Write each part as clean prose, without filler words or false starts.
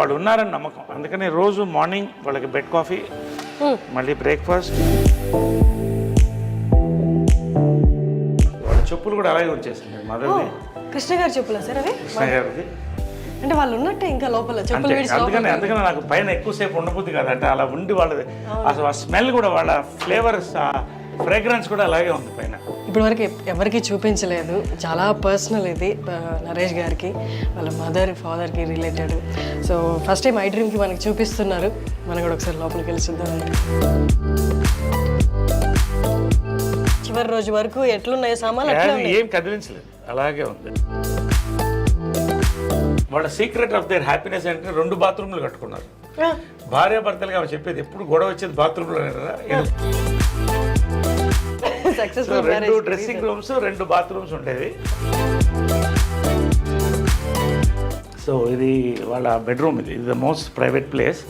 వాళ్ళు ఉన్నారని నమ్మకం. అందుకని రోజు మార్నింగ్ వాళ్ళకి బెడ్ కాఫీ, మళ్ళీ బ్రేక్ఫాస్ట్. వాళ్ళ చెప్పులు కూడా అలాగే వచ్చేసింది మదర్ది. కృష్ణ గారి చెప్పులా సార్ అవి? కృష్ణ గారిది. అంటే వాళ్ళు ఉన్నట్టే ఇంకా లోపల చెప్పులు అంతే. విడిచి అందుకని నాకు పైన ఎక్కువసేపు ఉండబుద్ది కాదంటే అలా ఉండి వాళ్ళది అసలు ఆ స్మెల్ కూడా వాళ్ళ ఫ్లేవర్స్, ఆ ఫ్రేగ్రెన్స్ కూడా అలాగే ఉంది పైన. ఇప్పటి వరకు ఎవరికి చూపించలేదు. చాలా పర్సనల్ ఇది నరేష్ గారికి, వాళ్ళ మదర్ ఫాదర్కి రిలేటెడ్. సో ఫస్ట్ టైం ఐ డ్రీమ్కి మనకి చూపిస్తున్నారు. మనం కూడా ఒకసారి లోపలికి వెళ్ళి చూద్దాం. చివరి రోజు వరకు ఎట్లున్నాయి సామాన్లు అట్లా ఏం కదిలించలేదు, అలాగే ఉంది. వాళ్ళ సీక్రెట్ ఆఫ్ దేర్ హ్యాపీనెస్ అంటే 2 బాత్రూమ్లు కట్టుకున్నారు. భార్యాభర్తలుగా ఆమె చెప్పేది ఎప్పుడు గొడవ వచ్చేది బాత్రూంలో. 2 డ్రెస్సింగ్ రూమ్స్, 2 బాత్రూమ్స్ ఉండేవి. సో ఇది వాళ్ళ బెడ్రూమ్. ఇది ద మోస్ట్ ప్రైవేట్ ప్లేస్.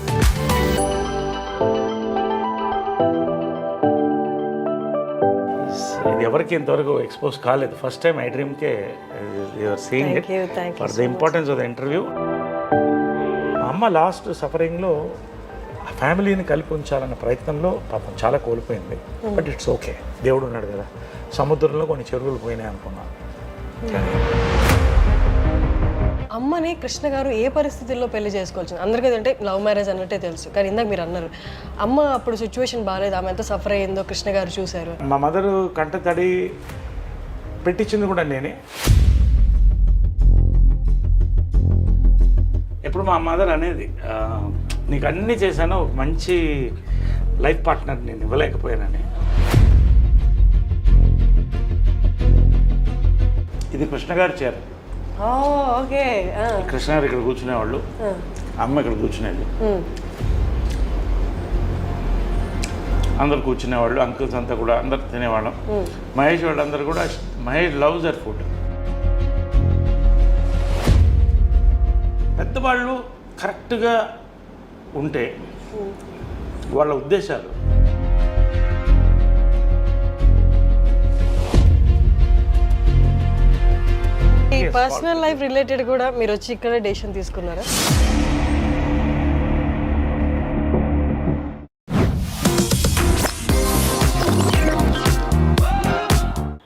ఇది ఎవరికి ఇంతవరకు ఎక్స్పోజ్ కాలేదు. ఫస్ట్ టైం ఐ డ్రీమ్కే seeing it for the importance of the interview. మా అమ్మ లాస్ట్ సఫరింగ్లో ఆ ఫ్యామిలీని కలిపి ఉంచాలన్న ప్రయత్నంలో పాపం చాలా కోల్పోయింది. బట్ ఇట్స్ ఓకే, దేవుడు ఉన్నాడు కదా. సముద్రంలో కొన్ని చెరువులు పోయినాయి అనుకున్నాను. అమ్మని కృష్ణ గారు ఏ పరిస్థితుల్లో పెళ్లి చేసుకోవాల్సింది? అందరికీ అంటే లవ్ మ్యారేజ్ అన్నట్టే తెలుసు, కానీ ఇందాక మీరు అన్నారు అమ్మ అప్పుడు సిచ్యువేషన్ బాగాలేదు, ఆమె ఎంత సఫర్ అయ్యిందో కృష్ణ గారు చూశారు. మా మదరు కంట తడి పెట్టించింది కూడా నేనే. ఎప్పుడు మా మదర్ అనేది, నీకు అన్నీ చేశాను, ఒక మంచి లైఫ్ పార్ట్నర్ నేను ఇవ్వలేకపోయానని. ఇది కృష్ణ గారి చీర. ఓకే. కృష్ణ గారు ఇక్కడ కూర్చునేవాళ్ళు, అమ్మ ఇక్కడ కూర్చునేది. అందరు కూర్చునేవాళ్ళు, అంకుల్స్ అంతా కూడా అందరు తినేవాళ్ళం. మహేష్ వాళ్ళందరూ కూడా, మహేష్ లవ్స్ దర్ ఫుడ్. పెద్దవాళ్ళు కరెక్ట్గా ఉంటే వాళ్ళ ఉద్దేశాలు ఈ పర్సనల్ లైఫ్ రిలేటెడ్ కూడా మీరు వచ్చి ఇక్కడ డెసిషన్ తీసుకున్నారా?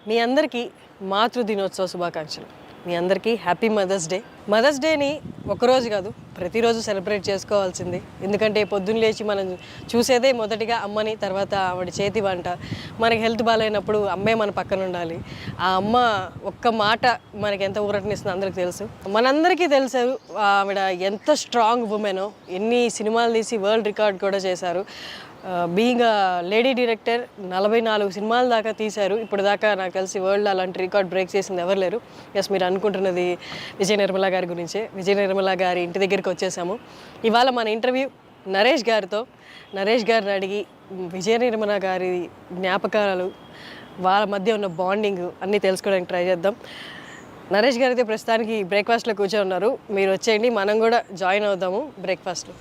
మీ అందరికీ మాతృ దినోత్సవ శుభాకాంక్షలు. మీ అందరికీ హ్యాపీ మదర్స్ డే. మదర్స్ డేని ఒకరోజు కాదు, ప్రతిరోజు సెలబ్రేట్ చేసుకోవాల్సింది. ఎందుకంటే పొద్దున్న లేచి మనం చూసేదే మొదటిగా అమ్మని, తర్వాత ఆవిడ చేతి వంట. మనకి హెల్త్ బాగాలేనప్పుడు అమ్మే మన పక్కన ఉండాలి. ఆ అమ్మ ఒక్క మాట మనకి ఎంత ఊరటనిస్తుందో అందరికీ తెలుసు. మనందరికీ తెలుసు ఆవిడ ఎంత స్ట్రాంగ్ ఉమెనో. ఎన్ని సినిమాలు తీసి వరల్డ్ రికార్డ్ కూడా చేశారు. బీయింగ్ లేడీ డైరెక్టర్ 44 సినిమాల దాకా తీశారు. ఇప్పుడు దాకా నాకు తెలిసి వరల్డ్ అలాంటి రికార్డ్ బ్రేక్ చేసింది ఎవరు లేరు. ఎస్, మీరు అనుకుంటున్నది విజయ నిర్మల గారి గురించే. విజయ నిర్మల గారి ఇంటి దగ్గరికి వచ్చేసాము. ఇవాళ మన ఇంటర్వ్యూ నరేష్ గారితో. నరేష్ గారిని అడిగి విజయ నిర్మల గారి జ్ఞాపకాలు, వాళ్ళ మధ్య ఉన్న బాండింగ్ అన్నీ తెలుసుకోవడానికి ట్రై చేద్దాం. నరేష్ గారు అయితే ప్రస్తుతానికి బ్రేక్ఫాస్ట్లో కూర్చొని ఉన్నారు. మీరు వచ్చేయండి, మనం కూడా జాయిన్ అవుదాము బ్రేక్ఫాస్ట్లో.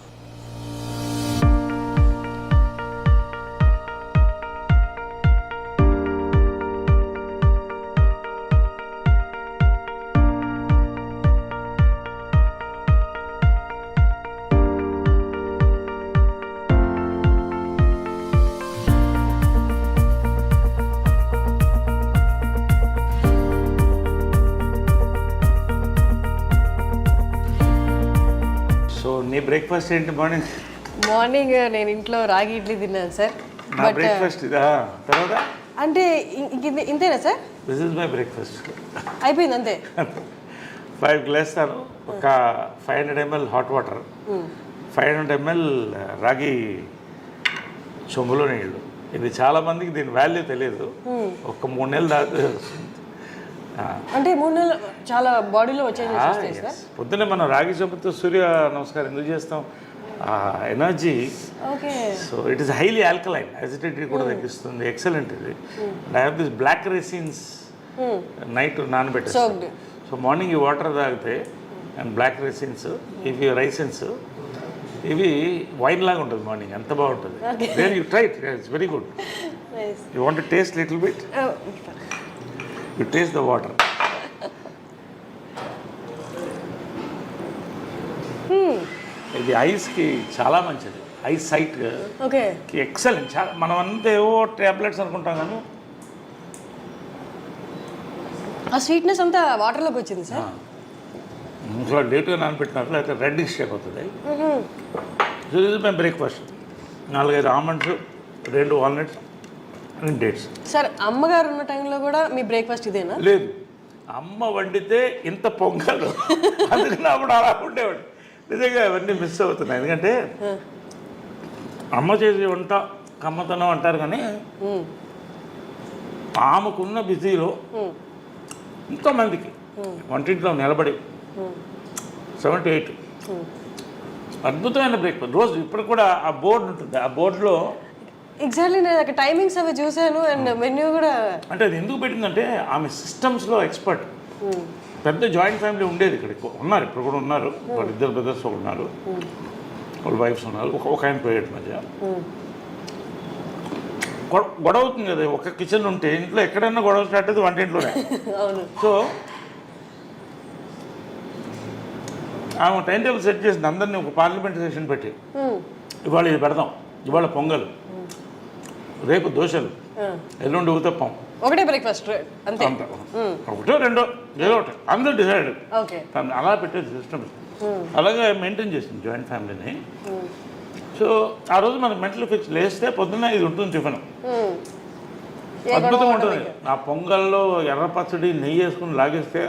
నీ బ్రేక్ఫాస్ట్ ఏంటి? మార్నింగ్ నేను ఇంట్లో రాగి ఇడ్లీ తిన్నాను సార్. నా బ్రేక్ఫాస్ట్ ఇదా? తర్వాత అంటే ఇంతేనా sir? This is my breakfast. అయిపోయింది అంతే. 5 గ్లాసులు, ఒక 500 ml హాట్ వాటర్, 500 ml రాగి చెంబులో నీళ్ళు. ఇది చాలా మందికి దీని వాల్యూ తెలియదు. ఒక 3 నెలలు దాకా అంటే 3 నెలలు చాలా బాడీలో వచ్చేది. పొద్దున్నే మనం రాగి చెంబుతో సూర్య నమస్కారం ఎందుకు చేస్తాం? Energy. So it is highly alkaline, acidity కూడా తగ్గిస్తుంది. ఎక్సలెంట్ ఇది. I have this black raisins night నానబెట్టేస్తాను. సో మార్నింగ్ ఈ వాటర్ తాగితే అండ్ బ్లాక్ రైసిన్స్, ఇవి రైసిన్స్, ఇవి వైన్ లాగా ఉంటుంది మార్నింగ్. ఎంత బాగుంటుంది. Then you try it, it's very good. You want to taste little bit? You taste the water. ఇది ఐస్కి చాలా మంచిది, ఐస్ సైట్ ఓకే ఎక్సలెంట్. చాలా మనం అంతా ఏవో ట్యాబ్లెట్స్ అనుకుంటాం కానీ ఆ స్వీట్నెస్ అంతా వాటర్లోకి వచ్చింది సార్. ఇంట్లో లేట్గా నానబెట్టినట్లు అయితే రెడ్డిష్ షేప్ అవుతుంది. సో ఇది మేము breakfast 4-5 almonds, 2 walnuts, 2 dates. Sir అమ్మగారు ఉన్న టైంలో కూడా మీ బ్రేక్ఫాస్ట్ ఇదేనా? లేదు, అమ్మ వండితే ఇంత పొంగలు అందుకని అప్పుడు అలా ఉండేవాడు. నిజంగా అవన్నీ మిస్ అవుతున్నాయి. ఎందుకంటే అమ్మ చేసే వంట కమ్మతనం అంటారు కానీ ఆమెకున్న బిజీలో ఎంతోమందికి వంటింట్లో నిలబడి 7 to 8 అద్భుతమైన బ్రేక్ఫాస్ట్ రోజు. ఇప్పుడు కూడా ఆ బోర్డు ఉంటుంది, ఆ బోర్డులో ఎగ్జాక్ట్లీ నేను అక్కడ టైమింగ్స్ అవి చూశాను అండ్ మెన్యూ కూడా. అంటే అది ఎందుకు పెట్టిందంటే ఆమె సిస్టమ్స్లో ఎక్స్పర్ట్. పెద్ద జాయింట్ ఫ్యామిలీ ఉండేది ఇక్కడ, ఉన్నారు ఇప్పుడు కూడా ఉన్నారు. వాళ్ళ 2 బ్రదర్స్ ఉన్నారు, వాళ్ళ వైఫ్స్ ఉన్నారు, ఒక ఆయన పోయాడు మధ్య. గొడవ అవుతుంది కదా ఒక కిచెన్ ఉంటే, ఇంట్లో ఎక్కడైనా గొడవ స్టార్ట్ అయితే వంటింట్లోనే. సో ఆమె టైం టేబుల్ సెట్ చేసింది, అందరినీ ఒక పార్లమెంట్ సెషన్ పెట్టి ఇవాళ ఇది పెడదాం, ఇవాళ పొంగల్, రేపు దోశలు, ఎల్లుండి ఊతప్పం, ఒకటే బ్రేక్ఫాస్ట్ అంతే, ఒకటో రెండో ఏదో ఒకటి అందరూ డిసైడ్. అలా పెట్టేది సిస్టమ్. అలాగే మెయింటైన్ చేసింది జాయింట్ ఫ్యామిలీని. సో ఆ రోజు మనకు మెంటల్ ఫిక్స్ లేస్తే పొద్దున్న ఇది ఉంటుంది టిఫిన్, అద్భుతంగా ఉంటుంది. ఆ పొంగల్లో ఎర్ర పచ్చడి నెయ్యి వేసుకుని లాగేస్తే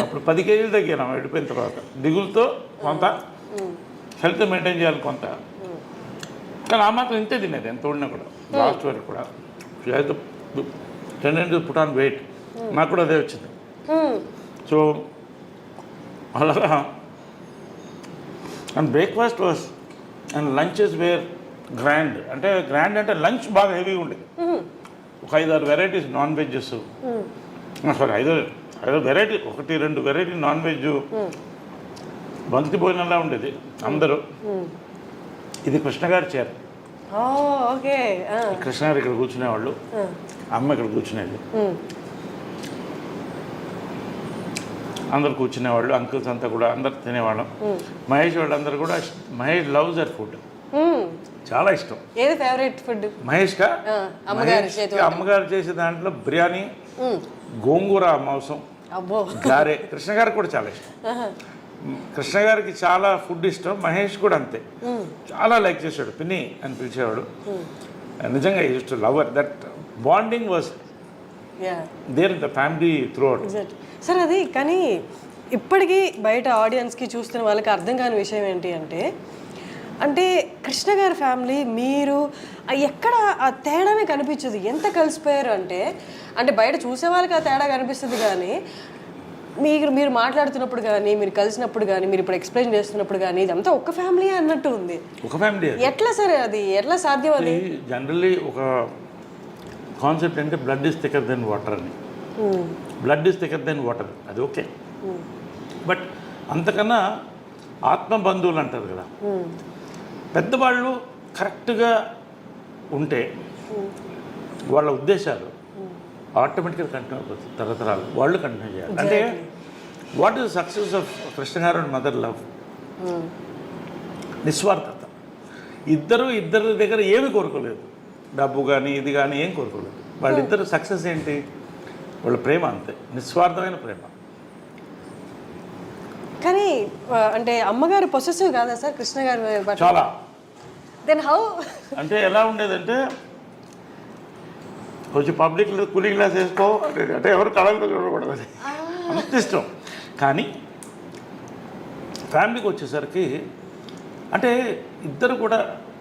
అప్పుడు 10 కేజీలు తగ్గాను వెళ్ళిపోయిన తర్వాత. దిగులతో కొంత, హెల్త్ మెయింటైన్ చేయాలి కొంత, కానీ ఆ మాత్రం ఇంతే తినేది ఎంత ఉడినా కూడా. లాస్ట్ వరకు కూడా టెండెంట్ పుట్ ఆన్ వెయిట్, నాకు కూడా అదే వచ్చింది. సో అలాగా and breakfast was and lunches were grand. అంటే గ్రాండ్ అంటే లంచ్ బాగా హెవీగా ఉండేది. ఒక 5-6 varieties non vegs, sorry 5 variety, 1-2 variety non veg, బంతి భోజనంలా ఉండేది అందరూ. ఇది కృష్ణ గారి చీర. కృష్ణ గారు ఇక్కడ కూర్చునేవాళ్ళు, అమ్మ ఇక్కడ కూర్చునేది, అందరు కూర్చునేవాళ్ళు, అంకుల్స్ అంతా కూడా అందరు తినేవాళ్ళం. మహేష్ వాళ్ళందరూ కూడా, మహేష్ లవ్స్ దర్ ఫుడ్, చాలా ఇష్టం. ఏది ఫేవరెట్ ఫుడ్ మహేష్గా? అమ్మగారు చేసే దాంట్లో బిర్యానీ, గోంగూర మాంసం, గారే. కృష్ణ గారికి కూడా చాలా ఇష్టం. కృష్ణ గారికి చాలా ఫుడ్ ఇష్టం, మహేష్ కూడా అంతే, చాలా లైక్ చేశాడు. పిన్ని అని పిలిచేవాడు. నిజంగా used to love that bonding was there in the family throughout. Sir అది కానీ ఇప్పటికీ బయట ఆడియన్స్కి చూస్తున్న వాళ్ళకి అర్థం కాని విషయం ఏంటి అంటే కృష్ణ గారి ఫ్యామిలీ మీరు ఎక్కడ ఆ తేడానే కనిపించదు. ఎంత కలిసిపోయారు అంటే బయట చూసే వాళ్ళకి ఆ తేడా కనిపిస్తుంది, కానీ మీరు మాట్లాడుతున్నప్పుడు కానీ, మీరు కలిసినప్పుడు కానీ, మీరు ఇప్పుడు ఎక్స్ప్లెయిన్ చేస్తున్నప్పుడు కానీ ఇదంతా ఒక ఫ్యామిలీ అన్నట్టు ఉంది. ఒక ఫ్యామిలీ ఎట్లా సార్ అది ఎట్లా సాధ్యం? అది జనరల్లీ ఒక కాన్సెప్ట్ అంటే blood is thicker than water అని. Blood is thicker than water, అది ఓకే. బట్ అంతకన్నా ఆత్మ బంధువులు అంటారు కదా, పెద్దవాళ్ళు కరెక్ట్గా ఉంటే వాళ్ళ ఉద్దేశాలు ఆటోమేటిక్గా కంటిన్యూ అయిపోతుంది, తరతరాలు వాళ్ళు కంటిన్యూ చేయాలి. అంటే what is success of Krishna గారు అండ్ మదర్ లవ్? నిస్వార్థత. ఇద్దరి దగ్గర ఏమి కోరుకోలేదు, డబ్బు కానీ ఇది కానీ ఏం కోరుకోలేదు. వాళ్ళిద్దరు సక్సెస్ ఏంటి? వాళ్ళ ప్రేమ అంతే, నిస్వార్థమైన ప్రేమ. కానీ అంటే అమ్మగారు పొసెసివ్ కాదా సార్ కృష్ణ గారు? చాలా. Then how? అంటే ఎలా ఉండేదంటే కొంచెం పబ్లిక్లో కూలింగ్ గ్లాస్ వేసుకో అంటే ఎవరు కళలో చూడకూడదు, అంత ఇష్టం. కానీ ఫ్యామిలీకి వచ్చేసరికి అంటే ఇద్దరు కూడా,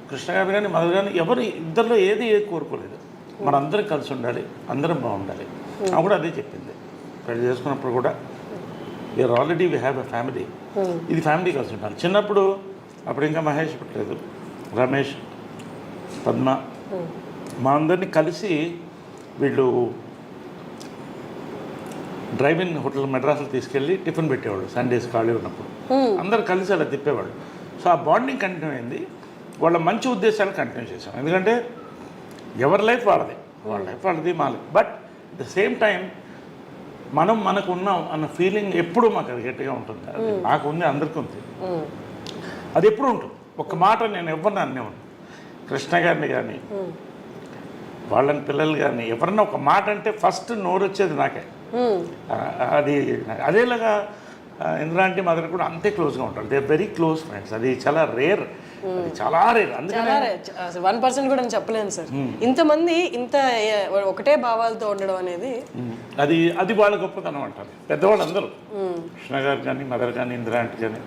కృష్ణ గారు కానీ మదర్ కానీ, ఎవరు ఇద్దరిలో ఏది కోరుకోలేదు. మనందరం కలిసి ఉండాలి, అందరం బాగుండాలి. ఆమె కూడా అదే చెప్పింది పెళ్లి చేసుకున్నప్పుడు కూడా. We are already we have a family, ఇది ఫ్యామిలీ కలిసి ఉండాలి. చిన్నప్పుడు అప్పుడు ఇంకా మహేష్ పుట్టలేదు, రమేష్, పద్మ, మా అందరినీ కలిసి వీళ్ళు డ్రైవ్ ఇన్ హోటల్ మెడ్రాస్లో తీసుకెళ్ళి టిఫిన్ పెట్టేవాళ్ళు సండేస్ ఖాళీ ఉన్నప్పుడు. అందరు కలిసి అలా తిప్పేవాళ్ళు. సో ఆ బాండింగ్ కంటిన్యూ అయింది. వాళ్ళ మంచి ఉద్దేశాలు కంటిన్యూ చేసాం. ఎందుకంటే ఎవరి లైఫ్ వాళ్ళది, వాళ్ళ లైఫ్ వాళ్ళది, మా life. But at the same time మనకు ఉన్నాం అన్న ఫీలింగ్ ఎప్పుడూ మాకు అది గట్టిగా ఉంటుంది. అది నాకు ఉంది, అందరికీ ఉంది. అది ఎప్పుడు ఉంటుంది. ఒక మాట నేను ఎవరిని అనేవాడు, కృష్ణ గారిని కానీ వాళ్ళని పిల్లలు కానీ ఎవరన్నా ఒక మాట అంటే ఫస్ట్ నోరు వచ్చేది నాకే. అది అదేలాగా ఇంద్రా ఆంటీ మదర్ కూడా అంతే క్లోజ్గా ఉంటారు. They very close friends. అది చాలా రేర్, అది చాలా రేర్. అందుకనే 1% కూడా నేను చెప్పలేను సార్. ఇంతమంది ఇంత ఒకటే భావాలతో ఉండడం అనేది అది వాళ్ళ గొప్పతనం అంటారు పెద్దవాళ్ళు అందరూ. కృష్ణ గారు కానీ మదర్ కానీ ఇంద్రా ఆంటీ కానీ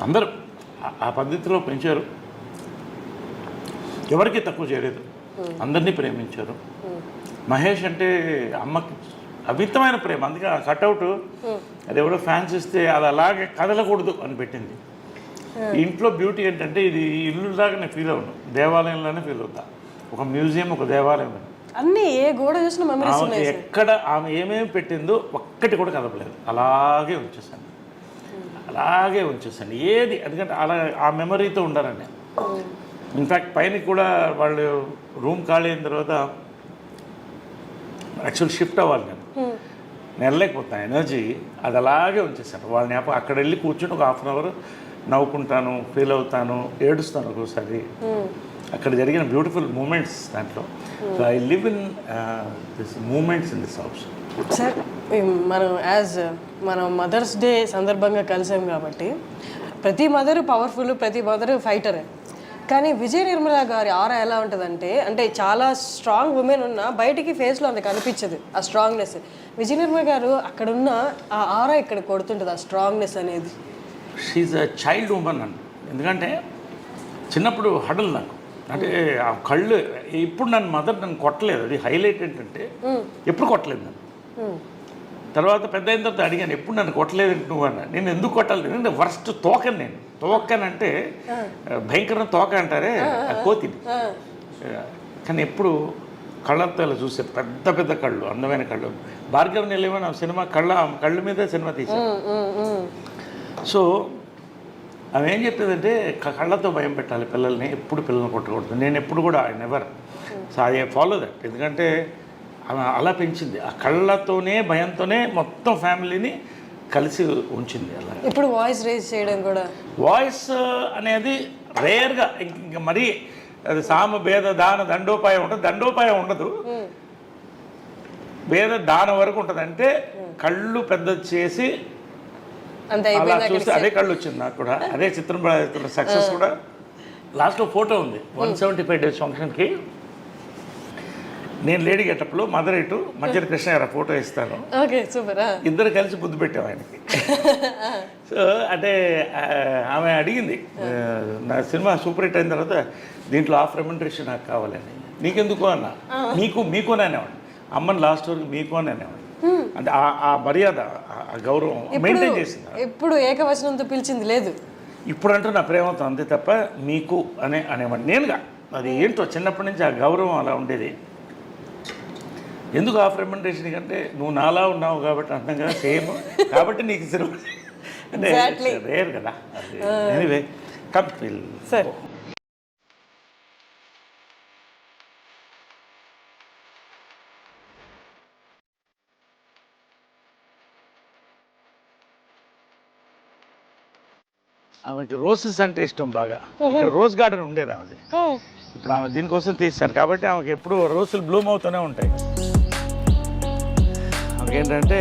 అందరూ ఆ పద్ధతిలో పెంచారు. ఎవరికి తక్కువ చేయలేదు, అందరినీ ప్రేమించారు. మహేష్ అంటే అమ్మకి అమితమైన ప్రేమ. అందుకే ఆ కట్అవుట్ అది ఎవడో ఫ్యాన్స్ ఇస్తే అది అలాగే కదలకూడదు అని పెట్టింది. ఇంట్లో బ్యూటీ ఏంటంటే ఇది ఇల్లులాగా నేను ఫీల్ అవును, దేవాలయంలోనే ఫీల్ అవుతా. ఒక మ్యూజియం, ఒక దేవాలయం. అన్నీ ఏ గోడ చూసిన మెమరీస్ ఉన్నాయి. ఎక్కడ ఆమె ఏమేమి పెట్టిందో ఒక్కటి కూడా కదపలేదు, అలాగే ఉంచేసాను, అలాగే ఉంచేసాను ఏది. ఎందుకంటే అలా ఆ మెమరీతో ఉండాలని. ఇన్ఫ్యాక్ట్ పైన కూడా వాళ్ళు రూమ్ ఖాళీ అయిన తర్వాత యాక్చువల్ షిఫ్ట్ అవ్వాలి, నేను వెళ్ళలేకపోతాను. ఎనర్జీ అది అలాగే ఉంచేసాను. వాళ్ళని అక్కడ వెళ్ళి కూర్చుని ఒక 1/2 అవర్ నవ్వుకుంటాను, ఫీల్ అవుతాను, ఏడుస్తాను ఒక్కోసారి. అక్కడ జరిగిన బ్యూటిఫుల్ మూమెంట్స్ దాంట్లో. So I live in this moments in this house. Sir మనం మదర్స్ డే సందర్భంగా కలిసాం కాబట్టి ప్రతి మదర్ పవర్ఫుల్, ప్రతి మదర్ ఫైటరే. కానీ విజయ నిర్మల గారి ఆరా ఎలా ఉంటుందంటే, అంటే చాలా స్ట్రాంగ్ ఉమెన్ ఉన్నా బయటికి ఫేస్లో అంత కనిపించదు ఆ స్ట్రాంగ్నెస్. విజయ నిర్మల గారు అక్కడ ఉన్న ఆ ఆరా ఇక్కడ కొడుతుంటుంది, ఆ స్ట్రాంగ్నెస్ అనేది. షీఈ్ అ చైల్డ్ ఉమెన్ అండి. ఎందుకంటే చిన్నప్పుడు హడల్ నాకు, అంటే ఆ కళ్ళు ఇప్పుడు నన్ను కొట్టలేదు. అది హైలైట్ ఏంటంటే ఎప్పుడు కొట్టలేదు నన్ను. తర్వాత పెద్ద అయిన తర్వాత అడిగాను, ఎప్పుడు నన్ను కొట్టలేదు నువ్వు అన్న. నేను ఎందుకు కొట్టాలి, ఎందుకంటే వర్స్ట్ తోకని నేను. తోకనంటే భయంకరమైన తోక అంటారే, కోతిని. కానీ ఎప్పుడు కళ్ళతో ఇలా చూసే పెద్ద పెద్ద కళ్ళు, అందమైన కళ్ళు. భార్గవ్ నిలయమని సినిమా కళ్ళు మీద సినిమా తీశాను. సో ఆమె ఏం చెప్పేదంటే కళ్ళతో భయం పెట్టాలి పిల్లల్ని, ఎప్పుడు పిల్లల్ని కొట్టకూడదు. నేను ఎప్పుడు కూడా I never. So I follow that. ఎందుకంటే ఆమె అలా పెంచింది, ఆ కళ్ళతోనే భయంతోనే మొత్తం ఫ్యామిలీని కలిసి ఉంచింది. అలా ఇప్పుడు వాయిస్ రేజ్ చేయడం కూడా, వాయిస్ అనేది రేర్గా, ఇంకా మరీ అది సామ భేద దాన దండోపాయం ఉంటుంది. దండోపాయం ఉండదు, భేద దాన వరకు ఉంటుంది. అంటే కళ్ళు పెద్ద చేసి అలా చూస్తే అదే కళ్ళు వచ్చింది నాకు కూడా. అదే చిత్రం సక్సెస్ కూడా. లాస్ట్లో ఫోటో ఉంది 175 days ఫంక్షన్కి. నేను లేడీ గెటప్లో, మదర్ ఇటు, మధ్యలో కృష్ణ గారు ఫోటో ఇస్తాను. ఇద్దరు కలిసి బుద్ధి పెట్టాం ఆయనకి. సో అంటే ఆమె అడిగింది, నా సినిమా సూపర్ హిట్ అయిన తర్వాత దీంట్లో హాఫ్ రెమ్యునరేషన్ నాకు కావాలని. నీకెందుకు అన్న, మీకు అని అనేవాడు. అమ్మని లాస్ట్ వరకు మీకు అని అనేవాడు. అంటే ఆ మర్యాద, ఆ గౌరవం మెయింటైన్ చేసింది. ఎప్పుడు ఏకవచనంతో పిలిచింది లేదు. ఇప్పుడు అంటూ నా ప్రేమతో అంతే తప్ప మీకు అనేవాడు నేనుగా. అది ఏంటో చిన్నప్పటి నుంచి ఆ గౌరవం అలా ఉండేది. ఎందుకు హాఫ్ రెమ్యునరేషన్ కంటే నువ్వు నాలా ఉన్నావు కాబట్టి అంటాం కదా, సేమ్ కాబట్టి నీకు సినిమా అంటే రేర్ కదా. Anyway come sir. ఆమెకి రోసెస్ అంటే ఇష్టం బాగా. రోజ్ గార్డెన్ ఉండేది ఆమెది. ఇప్పుడు ఆమె దీనికోసం తీశాను కాబట్టి ఆమెకి ఎప్పుడు రోజులు బ్లూమ్ అవుతూనే ఉంటాయి. ఆమెకేంటంటే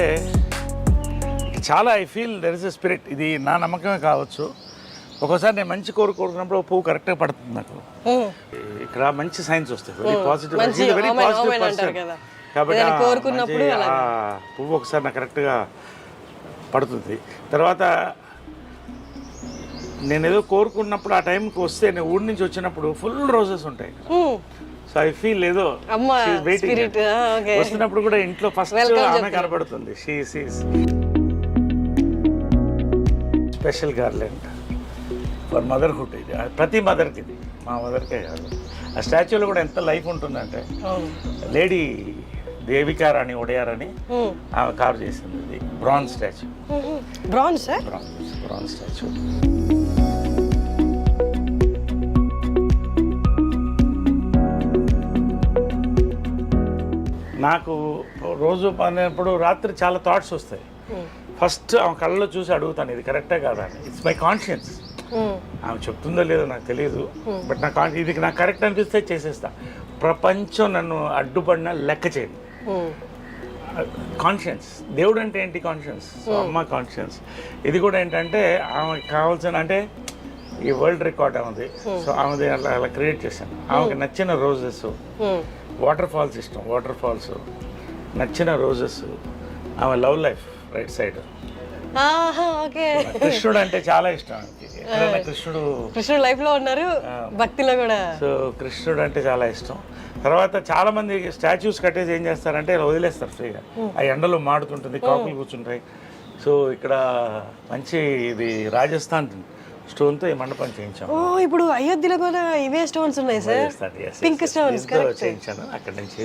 చాలా I feel there is a spirit. ఇది నా నమ్మకమే కావచ్చు. ఒక్కోసారి నేను మంచి కోరుకున్నప్పుడు పువ్వు కరెక్ట్గా పడుతుంది నాకు. ఇక్కడ మంచి సైన్స్ వస్తాయి, very positive, very positive person. కాబట్టి పువ్వు ఒకసారి నాకు కరెక్ట్గా పడుతుంది. తర్వాత నేను ఏదో కోరుకున్నప్పుడు ఆ టైంకి వస్తే, నేను ఊరి నుంచి వచ్చినప్పుడు ఫుల్ రోజెస్ ఉంటాయి. సో ఐ ఫీల్ ఏదో వెయిటింగ్. వస్తున్నప్పుడు కూడా ఇంట్లో ఫస్ట్ ఆమె కనపడుతుంది. Special garland for motherhood. ఇది ప్రతి మదర్కి, ఇది మా మదర్కే కాదు. ఆ స్టాచ్యూలో కూడా ఎంత లైఫ్ ఉంటుందంటే, లేడీ దేవికారాణి ఒడయార్ అని ఆమె కార్ చేసింది. ఇది బ్రాంజ్ స్టాచ్యూ. Bronze statue. నాకు రోజు పడినప్పుడు రాత్రి చాలా థాట్స్ వస్తాయి. ఫస్ట్ ఆమె కళ్ళలో చూసి అడుగుతాను, ఇది కరెక్టే కాదా అని. It's my conscience. ఆమె చెప్తుందో లేదో నాకు తెలియదు, బట్ ఇది నాకు కరెక్ట్ అనిపిస్తే చేసేస్తా. ప్రపంచం నన్ను అడ్డుపడినా లెక్క చేయండి. కాన్షియన్స్, దేవుడు అంటే ఏంటి? కాన్షియన్స్. సో అమ్మ కాన్షియన్స్. ఇది కూడా ఏంటంటే ఆమెకి కావాల్సిన, అంటే ఈ వరల్డ్ రికార్డ్ ఆమెది. సో ఆమెది అలా క్రియేట్ చేశాను. ఆమెకి నచ్చిన రోజెస్, వాటర్ ఫాల్స్ ఇష్టం, వాటర్ ఫాల్స్ నచ్చిన రోజెస్, ఆమె లవ్ లైఫ్ రైట్ సైడ్. కృష్ణుడు అంటే చాలా ఇష్టం. కృష్ణుడు లైఫ్ లో ఉన్నారు, భక్తిలో కూడా. సో కృష్ణుడు అంటే చాలా ఇష్టం. తర్వాత చాలా మంది స్టాచ్యూస్ కట్టేసి ఏం చేస్తారంటే ఇలా వదిలేస్తారు ఫ్రీగా. ఆ ఎండలో మాడుతుంటుంది, కాకులు కూర్చుంటాయి. సో ఇక్కడ మంచి ఇది రాజస్థాన్ స్టోన్తో ఈ మండపం చేయించాం. ఇప్పుడు అయోధ్యలో కూడా ఇవే స్టోన్స్ ఉన్నాయి సార్, పింక్ స్టోన్స్ చేయించాను. అక్కడ నుంచి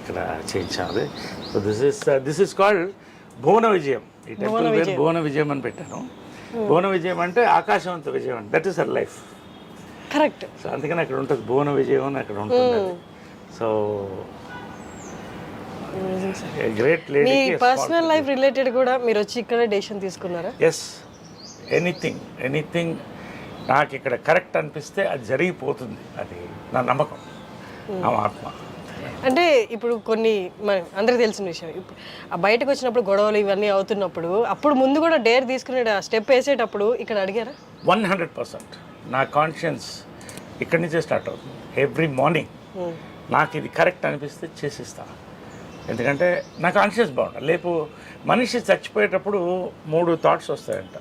ఇక్కడ చేయించాను. సో దిస్ ఇస్ కాల్డ్ భువన విజయం. ఈ టెంపుల్ పేరు భువన విజయం అని పెట్టాను. భువన విజయం అంటే ఆకాశవంత విజయం అంటే that is our life. Correct. So అందుకని అక్కడ ఉంటుంది భువన విజయం అని అక్కడ ఉంటుంది. So great lady. మీ పర్సనల్ లైఫ్ రిలేటెడ్ కూడా మీరు వచ్చి ఇక్కడ డెసిషన్ తీసుకున్నారా? ఎస్, ఎనీథింగ్ నాకు ఇక్కడ కరెక్ట్ అనిపిస్తే అది జరిగిపోతుంది. అది నా నమ్మకం, నా ఆత్మ. అంటే ఇప్పుడు కొన్ని అందరికి తెలిసిన విషయం, ఆ బయటకు వచ్చినప్పుడు గొడవలు ఇవన్నీ అవుతున్నప్పుడు అప్పుడు ముందు కూడా డేర్ తీసుకునే స్టెప్ వేసేటప్పుడు ఇక్కడ అడిగారా? 100%. నా కాన్షియన్స్ ఇక్కడి నుంచే స్టార్ట్ అవుతుంది. ఎవ్రీ మార్నింగ్ నాకు ఇది కరెక్ట్ అనిపిస్తే చేసిస్తాను. ఎందుకంటే నా కాన్షియస్ బాగుంటుంది. లేపు మనిషి చచ్చిపోయేటప్పుడు 3 థాట్స్ వస్తాయంట.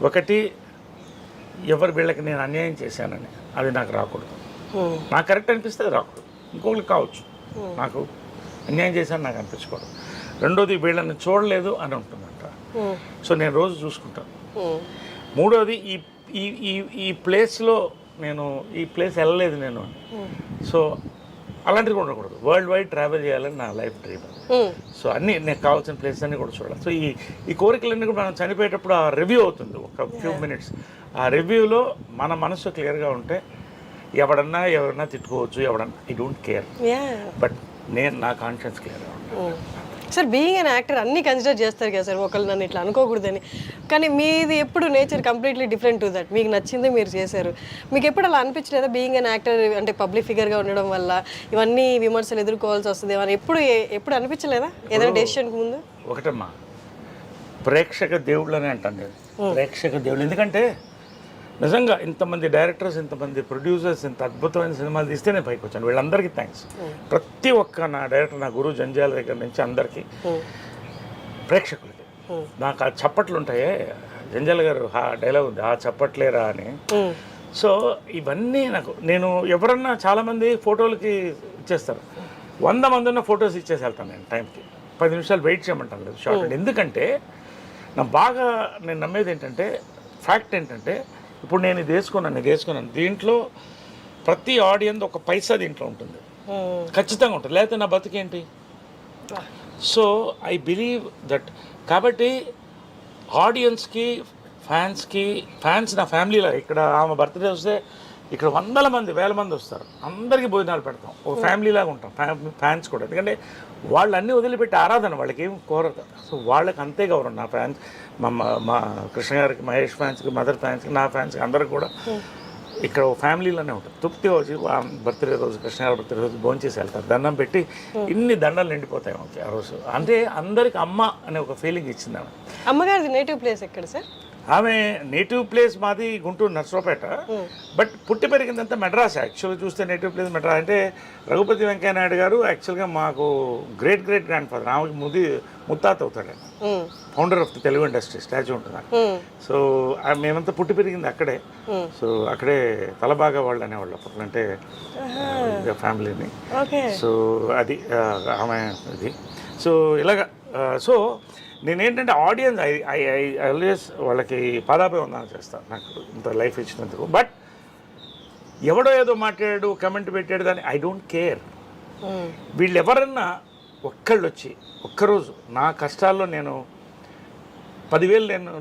ఒకటి, ఎవరు వీళ్ళకి నేను అన్యాయం చేశానని, అది నాకు రాకూడదు. నాకు కరెక్ట్ అనిపిస్తే అది రాకూడదు. ఇంకొకరికి కావచ్చు, నాకు అన్యాయం చేశాను నాకు అనిపించకూడదు. రెండోది, వీళ్ళని చూడలేదు అని ఉంటుందంట. సో నేను రోజు చూసుకుంటాను. మూడోది, ఈ ప్లేస్లో నేను ఈ ప్లేస్ వెళ్ళలేదు నేను. సో అలాంటిది కూడా ఉండకూడదు. వరల్డ్ వైడ్ ట్రావెల్ చేయాలని నా లైఫ్ డ్రీమ్. సో అన్నీ నాకు కావాల్సిన ప్లేస్ అన్నీ కూడా చూడాలి. సో ఈ కోరికలన్నీ కూడా మనం చనిపోయేటప్పుడు ఆ రివ్యూ అవుతుంది, ఒక ఫ్యూ మినిట్స్. ఆ రివ్యూలో మన మనసు క్లియర్గా ఉంటే ఎవరన్నా తిట్టుకోవచ్చు, ఎవడన్నా, ఐ డోంట్ కేర్. బట్ నా కాన్షియన్స్ క్లియర్గా ఉంటాను. సార్ బీయింగ్ అన్ యాక్టర్ అన్నీ కన్సిడర్ చేస్తారు కదా సార్, ఒకళ్ళు నన్ను ఇట్లా అనుకోకూడదని. కానీ మీది ఎప్పుడు nature completely different to that. మీకు నచ్చింది మీరు చేశారు. మీకు ఎప్పుడు అలా అనిపించలేదా బీయింగ్ అన్ యాక్టర్ అంటే పబ్లిక్ ఫిగర్గా ఉండడం వల్ల ఇవన్నీ విమర్శలు ఎదుర్కోవాల్సి వస్తుంది అని ఎప్పుడు అనిపించలేదా ఏదైనా డెసిషన్కి ముందు? ఒకటమ్మా, ప్రేక్షక దేవుళ్ళు అని అంటాను నేను. ప్రేక్షక దేవుళ్ళు ఎందుకంటే నిజంగా ఇంతమంది డైరెక్టర్స్, ఇంతమంది ప్రొడ్యూసర్స్, ఇంత అద్భుతమైన సినిమాలు తీస్తే నేను పైకి వచ్చాను. వీళ్ళందరికీ థ్యాంక్స్. ప్రతి ఒక్క నా డైరెక్టర్, నా గురువు జంజాల దగ్గర నుంచి అందరికీ, ప్రేక్షకులకి. నాకు ఆ చప్పట్లు ఉంటాయే, జంజాల గారు ఆ డైలాగ్ ఉంది, ఆ చప్పట్లేరా అని. సో ఇవన్నీ నేను ఎవరన్నా చాలామంది ఫోటోలకి ఇచ్చేస్తారు. 100 మంది ఉన్న ఫొటోస్ ఇచ్చేసి వెళ్తాను నేను టైంకి. 10 నిమిషాలు వెయిట్ చేయమంటాను లేదు షార్ట్. ఎందుకంటే నేను నమ్మేది ఏంటంటే, ఫ్యాక్ట్ ఏంటంటే, ఇప్పుడు నేను ఇది వేసుకున్నాను, దీంట్లో ప్రతి ఆడియన్స్ ఒక పైసా దీంట్లో ఉంటుంది, ఖచ్చితంగా ఉంటుంది. లేకపోతే నా బతుకేంటి? So I believe that. కాబట్టి ఆడియన్స్కి, ఫ్యాన్స్ నా ఫ్యామిలీలో. ఇక్కడ ఆమె బర్త్డే వస్తే ఇక్కడ 100 మంది, 1000 మంది వస్తారు. అందరికీ భోజనాలు పెడతాం, ఒక ఫ్యామిలీలాగా ఉంటాం. ఫ్యాన్స్ కూడా, ఎందుకంటే వాళ్ళు అన్నీ వదిలిపెట్టి ఆరాధన, వాళ్ళకి ఏం కోరదు. సో వాళ్ళకి అంతే గౌరవం. నా ఫ్యాన్స్, మా కృష్ణ గారికి, మహేష్ ఫ్యాన్స్కి, మదర్ ఫ్యాన్స్కి, నా ఫ్యాన్స్కి, అందరికి కూడా ఇక్కడ ఒక ఫ్యామిలీలోనే ఉంటుంది. తృప్తి వచ్చి బర్త్డే రోజు, కృష్ణ గారి బర్త్డే రోజు భోంచేసి వెళ్తారు, దండం పెట్టి. ఇన్ని దండాలు నిండిపోతాయి ఓకే ఆ రోజు. అంటే అందరికి అమ్మ అనే ఒక ఫీలింగ్ ఇచ్చింది ఆమె. అమ్మగారి నేటివ్ ప్లేస్ ఎక్కడ సార్? ఆమె నేటివ్ ప్లేస్ మాది గుంటూరు నర్సరావుపేట, బట్ పుట్టి పెరిగిందంతా మెడ్రాస్. యాక్చువల్గా చూస్తే నేటివ్ ప్లేస్ మెడ్రాస్. అంటే రఘుపతి వెంకయ్య నాయుడు గారు యాక్చువల్గా మాకు గ్రేట్ గ్రాండ్ ఫాదర్. ఆమెకి ముత్తాత అవుతాడు ఆయన, founder of the Telugu industry. Statue ఉంటుంది. సో మేమంతా పుట్టి పెరిగింది అక్కడే. సో అక్కడే తలబాగా వాళ్ళు అనేవాళ్ళు అప్పట్లో, అంటే ఫ్యామిలీని. సో అది ఆమె ఇది. సో ఇలాగా. సో నేనేంటంటే ఆడియన్స్ ఐ ఆల్వేస్ వాళ్ళకి పాదాభివందనం చేస్తాను, నాకు ఇంత లైఫ్ ఇచ్చినందుకు. బట్ ఎవడో ఏదో మాట్లాడాడు, కమెంట్ పెట్టాడు, దాన్ని ఐ డోంట్ కేర్. వీళ్ళు ఎవరన్నా ఒక్కళ్ళు వచ్చి ఒక్కరోజు నా కష్టాల్లో, నేను 10,000 లేని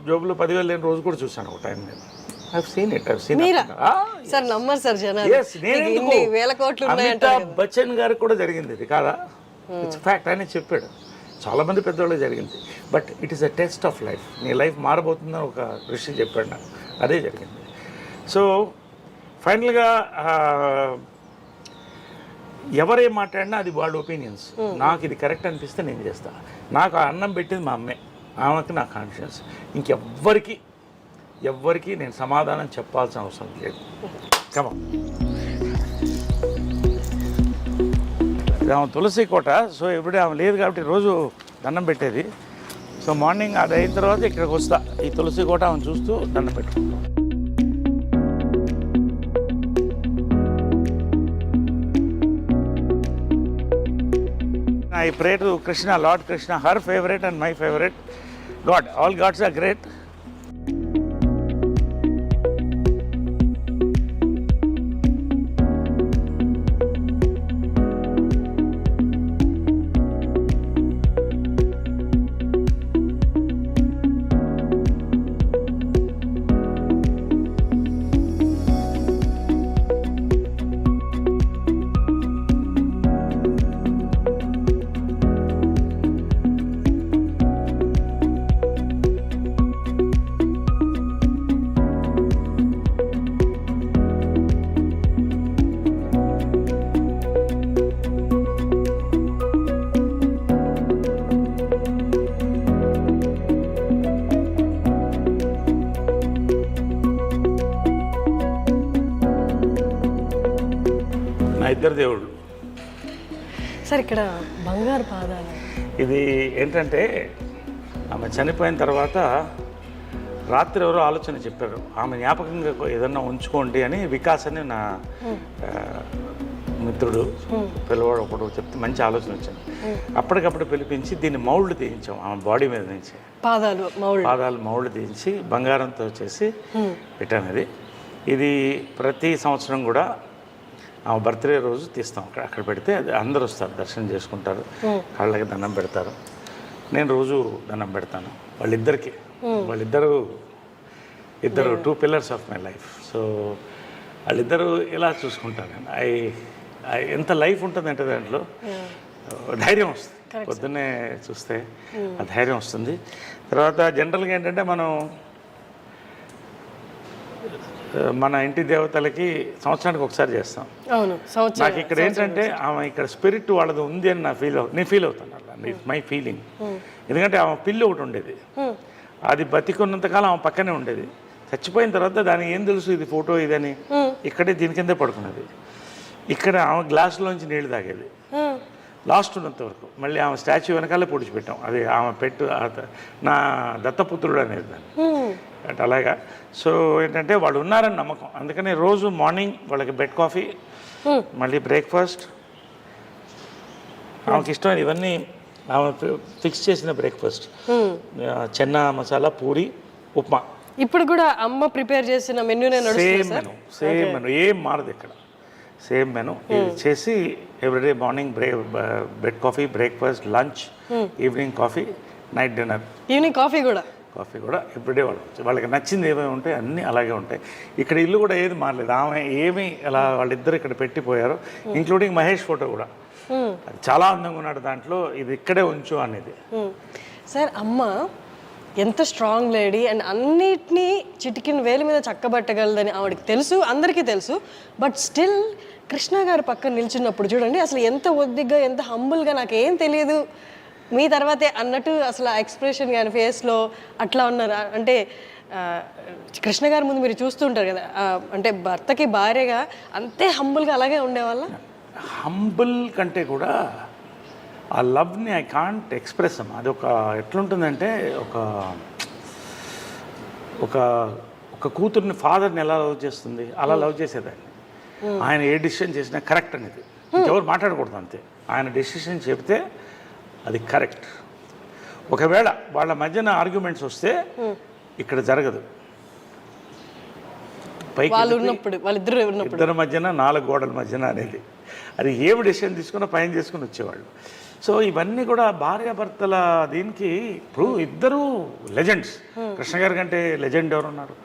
జోబులో 10,000 లేని రోజు కూడా చూశాను ఒక టైం. నేను అమితాబ్ బచ్చన్ గారికి కూడా జరిగింది ఇది కాదా? It's fact. ఆయన చెప్పాడు. చాలామంది పెద్దవాళ్ళకి జరిగింది. But it is a test of life. నీ లైఫ్ మారబోతుందని ఒక విషయం చెప్పాడు నాకు, అదే జరిగింది. సో ఫైనల్గా ఎవరేం మాట్లాడినా అది వాళ్ళ ఒపీనియన్స్. నాకు ఇది కరెక్ట్ అనిపిస్తే నేను చేస్తాను. నాకు ఆ అన్నం పెట్టింది మా అమ్మే, ఆమెకి నా కాన్షియన్స్. ఎవ్వరికి నేను సమాధానం చెప్పాల్సిన అవసరం లేదు. కమా ఆమె తులసి కోట. సో ఎప్పుడే ఆమె లేదు కాబట్టి రోజు దండం పెట్టేది. సో మార్నింగ్ అది అయిన తర్వాత ఇక్కడికి వస్తా, ఈ తులసి కోట ఆమె చూస్తూ దండం పెట్టుకుంటాం. I pray to Krishna, Lord Krishna, her favorite and my favorite God. All gods are great. ఇద్దరు దేవుళ్ళు సార్. ఇక్కడ బంగారు పాదాలు, ఇది ఏంటంటే ఆమె చనిపోయిన తర్వాత రాత్రి ఎవరో ఆలోచన చెప్పారు, ఆమె జ్ఞాపకంగా ఏదన్నా ఉంచుకోండి అని. వికాస్ అని నా మిత్రుడు పిల్లవాడు ఒకడు చెప్తే మంచి ఆలోచన వచ్చింది. అప్పటికప్పుడు పిలిపించి దీన్ని మౌల్డ్ తీయించాం ఆమె బాడీ మీద నుంచి. పాదాలు మౌల్డ్ తీయించి బంగారంతో చేసి పెట్టాను. ఇది ప్రతి సంవత్సరం కూడా ఆమె బర్త్డే రోజు తీస్తాం. అక్కడ పెడితే అది అందరూ వస్తారు, దర్శనం చేసుకుంటారు, కాళ్ళకి దండం పెడతారు. నేను రోజు దండం పెడతాను వాళ్ళిద్దరు 2 pillars of my life. So వాళ్ళిద్దరూ ఇలా చూసుకుంటాను. ఎంత లైఫ్ ఉంటుందంటే దాంట్లో ధైర్యం వస్తుంది. పొద్దున్నే చూస్తే ఆ ధైర్యం వస్తుంది. తర్వాత జనరల్గా ఏంటంటే మన ఇంటి దేవతలకి సంవత్సరానికి ఒకసారి చేస్తాం. నాకు ఇక్కడ ఏంటంటే ఆమె ఇక్కడ స్పిరిట్ వాళ్ళది ఉంది అని నేను ఫీల్ అవుతాను. అలా ఇట్స్ మై ఫీలింగ్. ఎందుకంటే ఆమె పిల్లి ఒకటి ఉండేది, అది బతికున్నంతకాలం ఆమె పక్కనే ఉండేది. చచ్చిపోయిన తర్వాత దానికి ఏం తెలుసు ఇది ఫోటో ఇదని, ఇక్కడే దీని కిందే పడుకున్నది. ఇక్కడ ఆమె గ్లాసులోంచి నీళ్ళు తాగేది లాస్ట్ ఉన్నంత వరకు. మళ్ళీ ఆమె స్టాచ్యూ వెనకాలే పొడిచిపెట్టాం. అది ఆమె నా దత్తపుత్రుడు అనేది దాన్ని అంటే అలాగా. సో ఏంటంటే వాళ్ళు ఉన్నారని నమ్మకం. అందుకని రోజు మార్నింగ్ వాళ్ళకి బెడ్ కాఫీ, మళ్ళీ బ్రేక్ఫాస్ట్. ఆమెకి ఇష్టమైన ఇవన్నీ ఆమె ఫిక్స్ చేసిన బ్రేక్ఫాస్ట్, చెన్నా మసాలా, పూరి, ఉప్మా. ఇప్పుడు కూడా అమ్మ ప్రిపేర్ చేసిన మెనూ సేమ్ మెనూ ఏం మారదు ఇక్కడ. సేమ్ మెనూ చేసి everyday morning bed coffee, breakfast, lunch, evening coffee, night dinner. Evening coffee కూడా ఎవ్రీడే వాళ్ళకి నచ్చింది ఏమేమి ఉంటాయి అన్నీ అలాగే ఉంటాయి. ఇక్కడ ఇల్లు కూడా ఏది మారలేదు. ఆమె ఏమి అలా వాళ్ళిద్దరు ఇక్కడ పెట్టిపోయారు, ఇంక్లూడింగ్ మహేష్ ఫోటో కూడా. చాలా అందంగా ఉన్నాడు దాంట్లో, ఇది ఇక్కడే ఉంచు అనేది. సార్ అమ్మ ఎంత స్ట్రాంగ్ లేడీ అండ్ అన్నిటినీ చిటికిన వేలు మీద చక్కబట్టగలదని ఆవిడకి తెలుసు, అందరికీ తెలుసు. బట్ స్టిల్ కృష్ణ గారి పక్కన నిల్చున్నప్పుడు చూడండి అసలు ఎంత ఒద్దిగ్గా, ఎంత హంబుల్గా, నాకేం తెలియదు మీ తర్వాతే అన్నట్టు అసలు ఆ ఎక్స్ప్రెషన్ కానీ ఫేస్లో అట్లా ఉన్నారు. అంటే కృష్ణ గారి ముందు మీరు చూస్తుంటారు కదా, అంటే భర్తకి భార్యగా అంతే హంబుల్గా అలాగే ఉండేవాళ్ళ. హంబుల్ కంటే కూడా ఆ లవ్ని ఐ కాంట్ ఎక్స్ప్రెస్. అది ఒక ఎట్లుంటుందంటే ఒక కూతుర్ని ఫాదర్ని ఎలా లవ్ చేస్తుంది అలా లవ్ చేసేదాన్ని. ఆయన ఏ డెసిషన్ చేసినా కరెక్ట్ అనేది, ఎవరు మాట్లాడకూడదు అంతే. ఆయన డెసిషన్ చెప్తే అది కరెక్ట్. ఒకవేళ వాళ్ళ మధ్యన ఆర్గ్యుమెంట్స్ వస్తే ఇక్కడ జరగదు. పైకి ఇద్దరి మధ్యన 4 గోడల మధ్యన అనేది, అది ఏమి డెసిషన్ తీసుకున్నా పైన చేసుకుని వచ్చేవాళ్ళు. సో ఇవన్నీ కూడా భార్యాభర్తల దీనికి. ఇప్పుడు ఇద్దరు లెజెండ్స్. కృష్ణ గారి కంటే లెజెండ్ ఎవరు ఉన్నారు?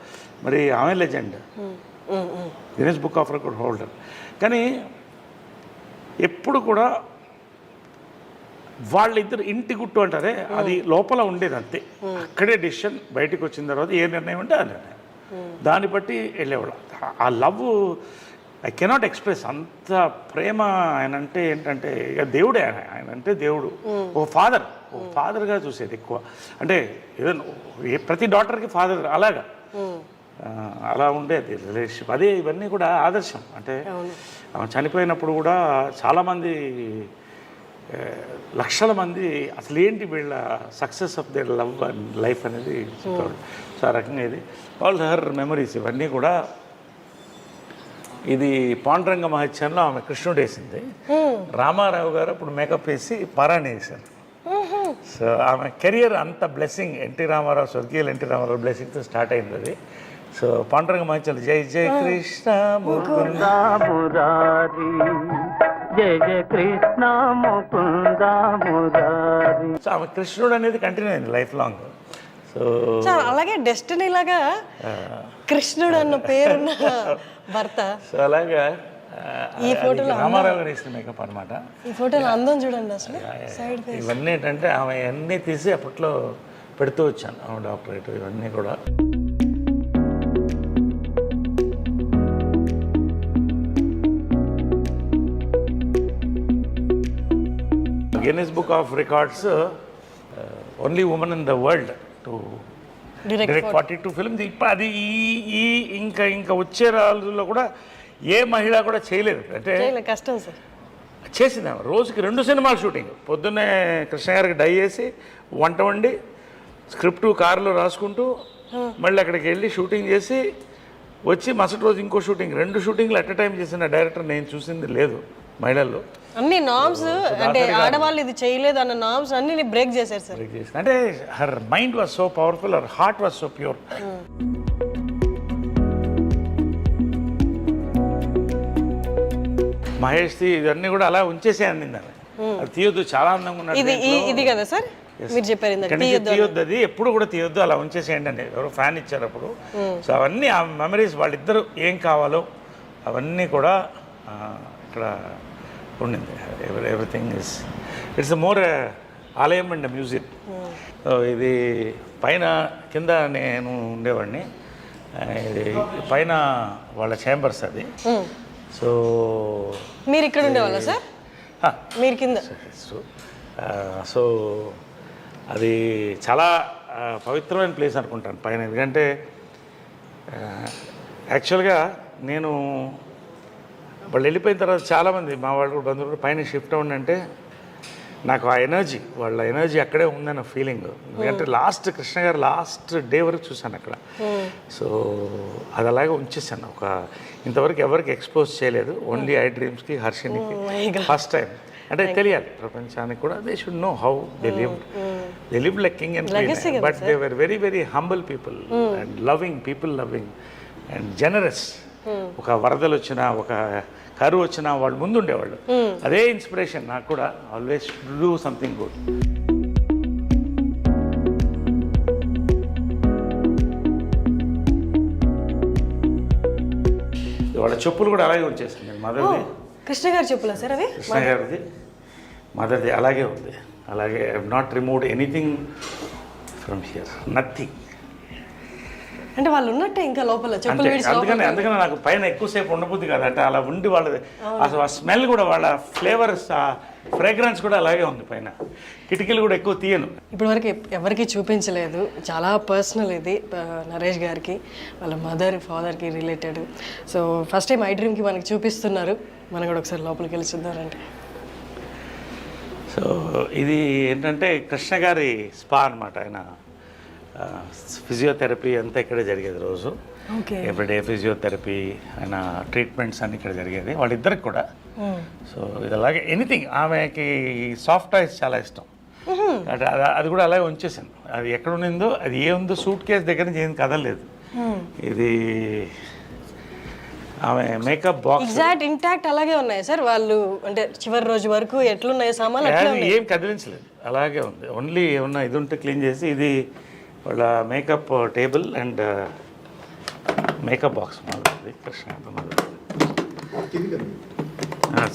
మరి ఆమె legend, Guinness book of record holder. కానీ ఎప్పుడు కూడా వాళ్ళిద్దరు ఇంటి గుట్టు అంటారే అది లోపల ఉండేది అంతే. అక్కడే డెసిషన్ బయటకు వచ్చిన తర్వాత ఏ నిర్ణయం ఉంటే ఆ నిర్ణయం, దాన్ని బట్టి వెళ్ళేవాళ్ళు. ఆ లవ్ ఐ కెనాట్ ఎక్స్ప్రెస్. అంత ప్రేమ ఆయన అంటే ఏంటంటే ఇక దేవుడే, ఆయన అంటే దేవుడు. ఒక ఫాదర్గా చూసేది ఎక్కువ. అంటే ఏదైనా ప్రతి డాటర్కి ఫాదర్ అలాగా అలా ఉండేది రిలేషన్షిప్. అదే ఇవన్నీ కూడా ఆదర్శం. అంటే ఆమె చనిపోయినప్పుడు కూడా చాలామంది లక్షల మంది అసలు ఏంటి వీళ్ళ success of their love and life అనేది చెప్పేవాళ్ళు. సో ఆ రకంగా ఇది ఆల్ హర్ మెమరీస్ ఇవన్నీ కూడా. ఇది పాండురంగ మహత్యంలో ఆమె కృష్ణుడు వేసింది. రామారావు గారు అప్పుడు మేకప్ వేసి పారాయణ వేశారు. సో ఆమె కెరియర్ అంత బ్లెస్సింగ్, ఎన్టీ రామారావు, స్వర్గీయులు ఎన్టీ రామారావు బ్లెస్సింగ్తో స్టార్ట్ అయింది అది. సో పాండురంగ మహత్యంలో జై జై కృష్ణ ముకుంద మురారి, జయ జయ కృష్ణ ముకుంద మురారి. సో ఆమె కృష్ణుడు అనేది కంటిన్యూ అయింది లైఫ్ లాంగ్. సో అలాగే డెస్టినీ లాగా కృష్ణుడు అన్న పేరున్న భర్త. సో అలాగా ఈ ఫోటోలో రామారావు గారు వేసిన మేకప్ అనమాట. ఈ ఫోటోలో అందం చూడండి అసలు. సైడ్ ఫేస్ ఇవన్నీ ఏంటంటే ఆమె అన్నీ తీసి అప్పట్లో పెడుతూ వచ్చాను ఆమె డాక్టరేట్ ఇవన్నీ కూడా. Guinness book of records only women in the world to direct 42 films. ఇప్పుడు అది ఈ ఇంకా వచ్చే రోజుల్లో కూడా ఏ మహిళ కూడా చేయలేదు. అంటే కష్టం సార్. చేసింది ఆమె రోజుకి 2 సినిమాలు షూటింగ్. పొద్దున్నే కృష్ణ గారికి డై చేసి వంట వండి స్క్రిప్ట్ కారులో రాసుకుంటూ మళ్ళీ అక్కడికి వెళ్ళి షూటింగ్ చేసి వచ్చి మరుసటి రోజు ఇంకో షూటింగ్. 2 షూటింగ్లు అట్ ఎ టైం చేసిన డైరెక్టర్ నేను చూసింది లేదు మహిళల్లో. అన్ని నామ్స్ అంటే ఆడవాళ్ళు ఇది చేయలేదు అన్న నామ్స్ అన్ని బ్రేక్ చేశారు సార్. అంటే her mind was so powerful, her heart was so pure. Mahesh ఇవన్నీ కూడా అలా ఉంచేసే అందింది. అది తీయొద్దు, చాలా అందంగా ఉన్నది. ఇది కదా సార్ మీరు చెప్పారు తీయొద్దు, అది ఎప్పుడు కూడా తీయొద్దు, అలా ఉంచేసేయండి అని ఎవరో ఫ్యాన్ ఇచ్చారు అప్పుడు. సో అవన్నీ ఆ మెమరీస్ వాళ్ళిద్దరు ఏం కావాలో అవన్నీ కూడా ఇక్కడ ఉండింది. ఎవ్రీథింగ్ ఇస్ ఇట్స్ మోర్ ఆలయం అండ్ మ్యూజియం. సో ఇది పైన కింద నేను ఉండేవాడిని, ఇది పైన వాళ్ళ ఛాంబర్స్ అది. సో మీరు ఇక్కడ ఉండేవాళ్ళ సార్? మీరు కింద. సో అది చాలా పవిత్రమైన ప్లేస్ అనుకుంటాను పైన. ఎందుకంటే యాక్చువల్గా నేను వాళ్ళు వెళ్ళిపోయిన తర్వాత చాలామంది మా వాళ్ళు బంధువులు కూడా పైన షిఫ్ట్ అవ్వండి అంటే నాకు ఆ ఎనర్జీ, వాళ్ళ ఎనర్జీ అక్కడే ఉందన్న ఫీలింగ్. ఎందుకంటే లాస్ట్ కృష్ణ గారు లాస్ట్ డే వరకు చూశాను అక్కడ. సో అది అలాగే ఉంచేసాను. ఇంతవరకు ఎవరికి ఎక్స్పోజ్ చేయలేదు, ఓన్లీ ఐ డ్రీమ్స్కి హర్షినికి ఫస్ట్ టైం. అంటే తెలియాలి ప్రపంచానికి కూడా, they should know how they live like king and queen, but they were very very humble people and loving people, loving and generous. ఒక వరదలు వచ్చినా, ఒక కరువు వచ్చినా వాళ్ళు ముందు ఉండేవాళ్ళు. అదే ఇన్స్పిరేషన్ నాకు కూడా, ఆల్వేస్ డూ సంథింగ్ గుడ్. వాళ్ళ చెప్పులు కూడా అలాగే వచ్చేసింది. మదర్ది కృష్ణ గారి చెప్పులా సార్ అవి? కృష్ణ గారిది మదర్ది అలాగే ఉంది. అలాగే I have not removed anything from here, nothing. అంటే వాళ్ళు ఉన్నట్టే ఇంకా లోపల చెప్పులు. అందుకని నాకు పైన ఎక్కువసేపు ఉండబుద్ది కాదు. అంటే అలా ఉండి వాళ్ళది అసలు ఆ స్మెల్ కూడా, వాళ్ళ ఫ్లేవర్స్, ఆ ఫ్రేగ్రెన్స్ కూడా అలాగే ఉంది పైన. కిటికీలు కూడా ఎక్కువ తీయను. ఇప్పటివరకు ఎవరికి చూపించలేదు, చాలా పర్సనల్ ఇది నరేష్ గారికి, వాళ్ళ మదర్ ఫాదర్కి రిలేటెడ్. సో ఫస్ట్ టైం ఐ డ్రీమ్కి మనకి చూపిస్తున్నారు, మనం కూడా ఒకసారి లోపలికి వెళ్ళి చూద్దామంటే. సో ఇది ఏంటంటే కృష్ణ గారి స్పా అనమాట. ఆయన ఫిజియోథెరపీ అంతా ఇక్కడే జరిగేది రోజు. ఎవ్రీడే ఫిజియోథెరపీ, ఆయన ట్రీట్మెంట్స్ అన్నీ ఇక్కడ జరిగేది వాళ్ళిద్దరికి కూడా. సో ఇది అలాగే ఎనీథింగ్. ఆమెకి సాఫ్ట్ టాయ్స్ చాలా ఇష్టం. అది కూడా అలాగే ఉంచేసాను. అది ఎక్కడ ఉండిందో, అది ఏముందో సూట్ కేసు దగ్గర నుంచి ఏం కదలలేదు. ఇది ఆమె మేకప్ బాక్స్ ఎగ్జాక్ట్ ఇంటాక్ట్ అలాగే ఉన్నాయి సార్. వాళ్ళు అంటే చివరి రోజు వరకు ఎట్లున్నాయి సామాన్లు ఏం కదిలించలేదు, అలాగే ఉంది. ఓన్లీ ఏమన్నా ఇది ఉంటే క్లీన్ చేసి, ఇది వాళ్ళ makeup table and makeup box మాది కృష్ణ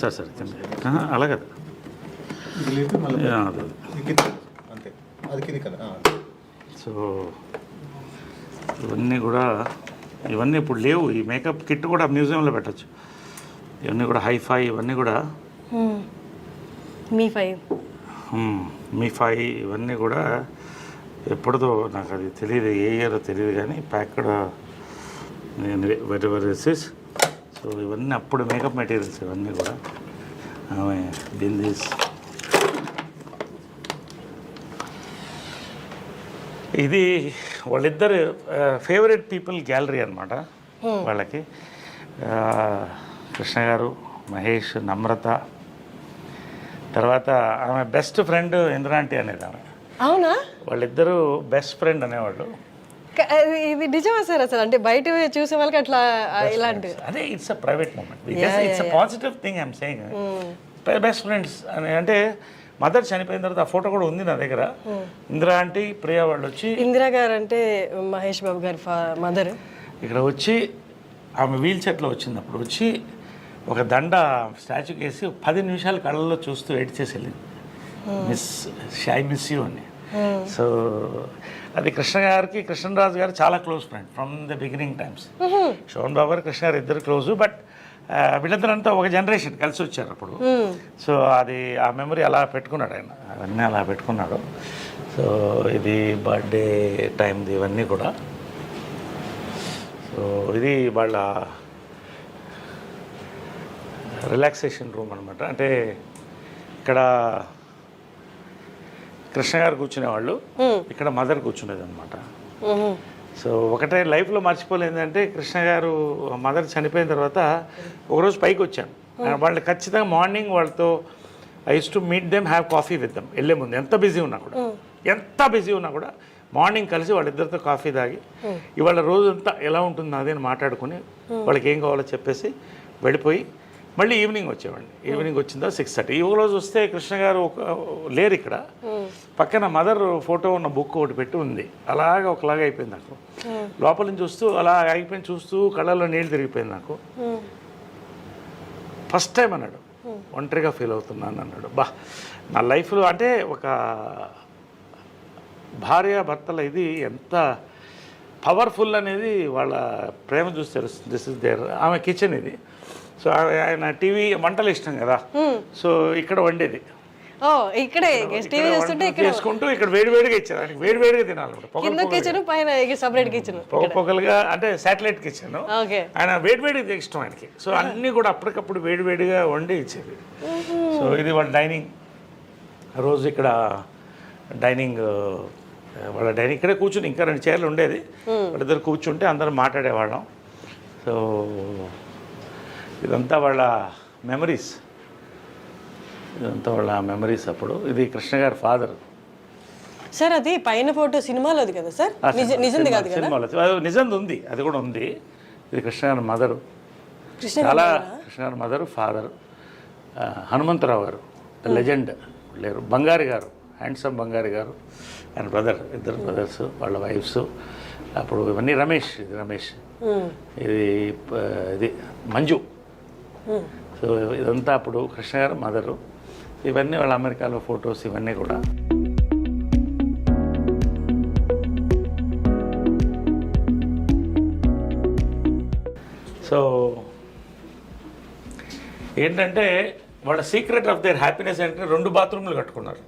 సార్ కింద. అలా కదా ఇది లేపి మళ్ళీ అది. ఇది కింద అంతే, అది కింది కదా. సో ఇవన్నీ ఇప్పుడు లేవు. ఈ మేకప్ కిట్ కూడా మ్యూజియంలో పెట్టచ్చు. ఇవన్నీ కూడా హైఫై, ఇవన్నీ కూడా మీ ఫై ఇవన్నీ కూడా ఎప్పుడుదో నాకు అది తెలియదు, ఏ ఇయర్ తెలియదు, కానీ ప్యాక్డ్ వెరైటీస్. సో ఇవన్నీ అప్పుడు మేకప్ మెటీరియల్స్ ఇవన్నీ కూడా. ఆమె బిందీస్, ఇది వాళ్ళిద్దరు ఫేవరెట్ పీపుల్ గ్యాలరీ అనమాట వాళ్ళకి. కృష్ణ గారు, మహేష్, నమ్రత, తర్వాత ఆమె బెస్ట్ ఫ్రెండ్ ఇంద్రాంటి అనేది ఆమె. అవునా? వాళ్ళిద్దరూ బెస్ట్ ఫ్రెండ్ అనేవాళ్ళు. ఇది నిజమా సార్? అసలు అంటే బయట చూసే వాళ్ళకి అట్లా ఇలాంటి అదే it's a private moment, it's a positive thing I'm saying. Best friends అని అంటే మదర్ చనిపోయిన తర్వాత ఆ ఫోటో కూడా ఉంది నా దగ్గర. ఇందిరా ఆంటీ, ప్రియా వాళ్ళు వచ్చి, ఇందిరా గారు అంటే మహేష్ బాబు గారి మదర్, ఇక్కడ వచ్చి ఆమె వీల్ చైర్లో వచ్చింది. అప్పుడు వచ్చి ఒక దండ స్టాచ్యూకి వేసి 10 నిమిషాలు కళ్ళల్లో చూస్తూ ఎడిట్ చేసి వెళ్ళింది, మిస్ యూ అని. సో అది కృష్ణ గారికి, కృష్ణరాజు గారు చాలా close friend from the beginning times. Sobhan Babu గారు, కృష్ణ గారు ఇద్దరు క్లోజు. బట్ వీళ్ళందరంతా ఒక జనరేషన్ కలిసి వచ్చారు అప్పుడు. సో అది ఆ మెమరీ అలా పెట్టుకున్నాడు ఆయన, అవన్నీ అలా పెట్టుకున్నాడు. సో ఇది బర్త్డే టైంది ఇవన్నీ కూడా. సో ఇది వాళ్ళ రిలాక్సేషన్ రూమ్ అనమాట. అంటే ఇక్కడ కృష్ణ గారు కూర్చునేవాళ్ళు, ఇక్కడ మదర్ కూర్చునేది అనమాట. సో ఒకటే లైఫ్లో మర్చిపోలేదంటే, కృష్ణ గారు మదర్ చనిపోయిన తర్వాత ఒకరోజు పైకి వచ్చాను. వాళ్ళు ఖచ్చితంగా మార్నింగ్ వాళ్ళతో I use to meet them, have coffee with them. వెళ్ళే ముందు ఎంత బిజీ ఉన్నా కూడా మార్నింగ్ కలిసి వాళ్ళిద్దరితో కాఫీ తాగి ఇవాళ రోజంతా ఎలా ఉంటుందో అదే మాట్లాడుకుని వాళ్ళకి ఏం కావాలో చెప్పేసి వెళ్ళిపోయి మళ్ళీ ఈవినింగ్ వచ్చేవాడిని. ఈవినింగ్ వచ్చిందా 6:30. ఈ రోజు వస్తే కృష్ణ గారు లేరు ఇక్కడ. పక్కన మదర్ ఫోటో ఉన్న బుక్ ఒకటి పెట్టి ఉంది. అలాగా ఒకలాగా అయిపోయింది నాకు. లోపల నుంచి చూస్తూ అలా అయిపోయింది, చూస్తూ కళ్ళల్లో నీళ్ళు తిరిగిపోయింది నాకు. ఫస్ట్ టైం అన్నాడు, ఒంటరిగా ఫీల్ అవుతున్నాను అన్నాడు. నా లైఫ్లో అంటే ఒక భార్య భర్తల ఇది ఎంత పవర్ఫుల్ అనేది వాళ్ళ ప్రేమ చూసి తెలుస్తుంది. This is there. ఆమె కిచెన్ ఇది. సో ఆయన టీవీ వంటలు ఇష్టం కదా, సో ఇక్కడ వండేది. ఇక్కడే టీవీ చూస్తుంటే చేసుకుంటూ ఇక్కడ వేడివేడిగా ఇచ్చారు. ఆయనకి వేడివేడిగా తినాలి. పొగలుగా అంటే శాటిలైట్ కిచెన్. ఆయన వేడివేడిగా ఇష్టం ఆయనకి. సో అన్నీ కూడా అప్పటికప్పుడు వేడివేడిగా వండి ఇచ్చేది. సో ఇది వాళ్ళ డైనింగ్. రోజు ఇక్కడ డైనింగ్, వాళ్ళ డైనింగ్ ఇక్కడే కూర్చుని, ఇంకా 2 చైర్లు ఉండేది. వాళ్ళిద్దరు కూర్చుంటే అందరం మాట్లాడేవాళ్ళం. సో ఇదంతా వాళ్ళ మెమరీస్, అప్పుడు. ఇది కృష్ణ గారి ఫాదర్ సార్. అది పైన ఫోటో సినిమాలోది కదా సార్? నిజంది కాదు కదా? సినిమాలో నిజంది ఉంది, అది కూడా ఉంది. ఇది కృష్ణ గారి మదరు, చాలా కృష్ణ గారి మదరు, ఫాదర్. హనుమంతరావు గారు లెజెండ్ లేరు. బంగారి గారు, హ్యాండ్సమ్ బంగారి గారు, ఆయన బ్రదర్, ఇద్దరు బ్రదర్స్, వాళ్ళ వైఫ్స్. అప్పుడు ఇవన్నీ రమేష్, ఇది రమేష్, ఇది మంజు. సో ఇదంతా అప్పుడు కృష్ణ గారు మదరు. ఇవన్నీ వాళ్ళ అమెరికాలో ఫొటోస్, ఇవన్నీ కూడా. సో ఏంటంటే వాళ్ళ సీక్రెట్ ఆఫ్ దేర్ హ్యాపీనెస్ అంటే 2 బాత్రూమ్లు కట్టుకున్నారు.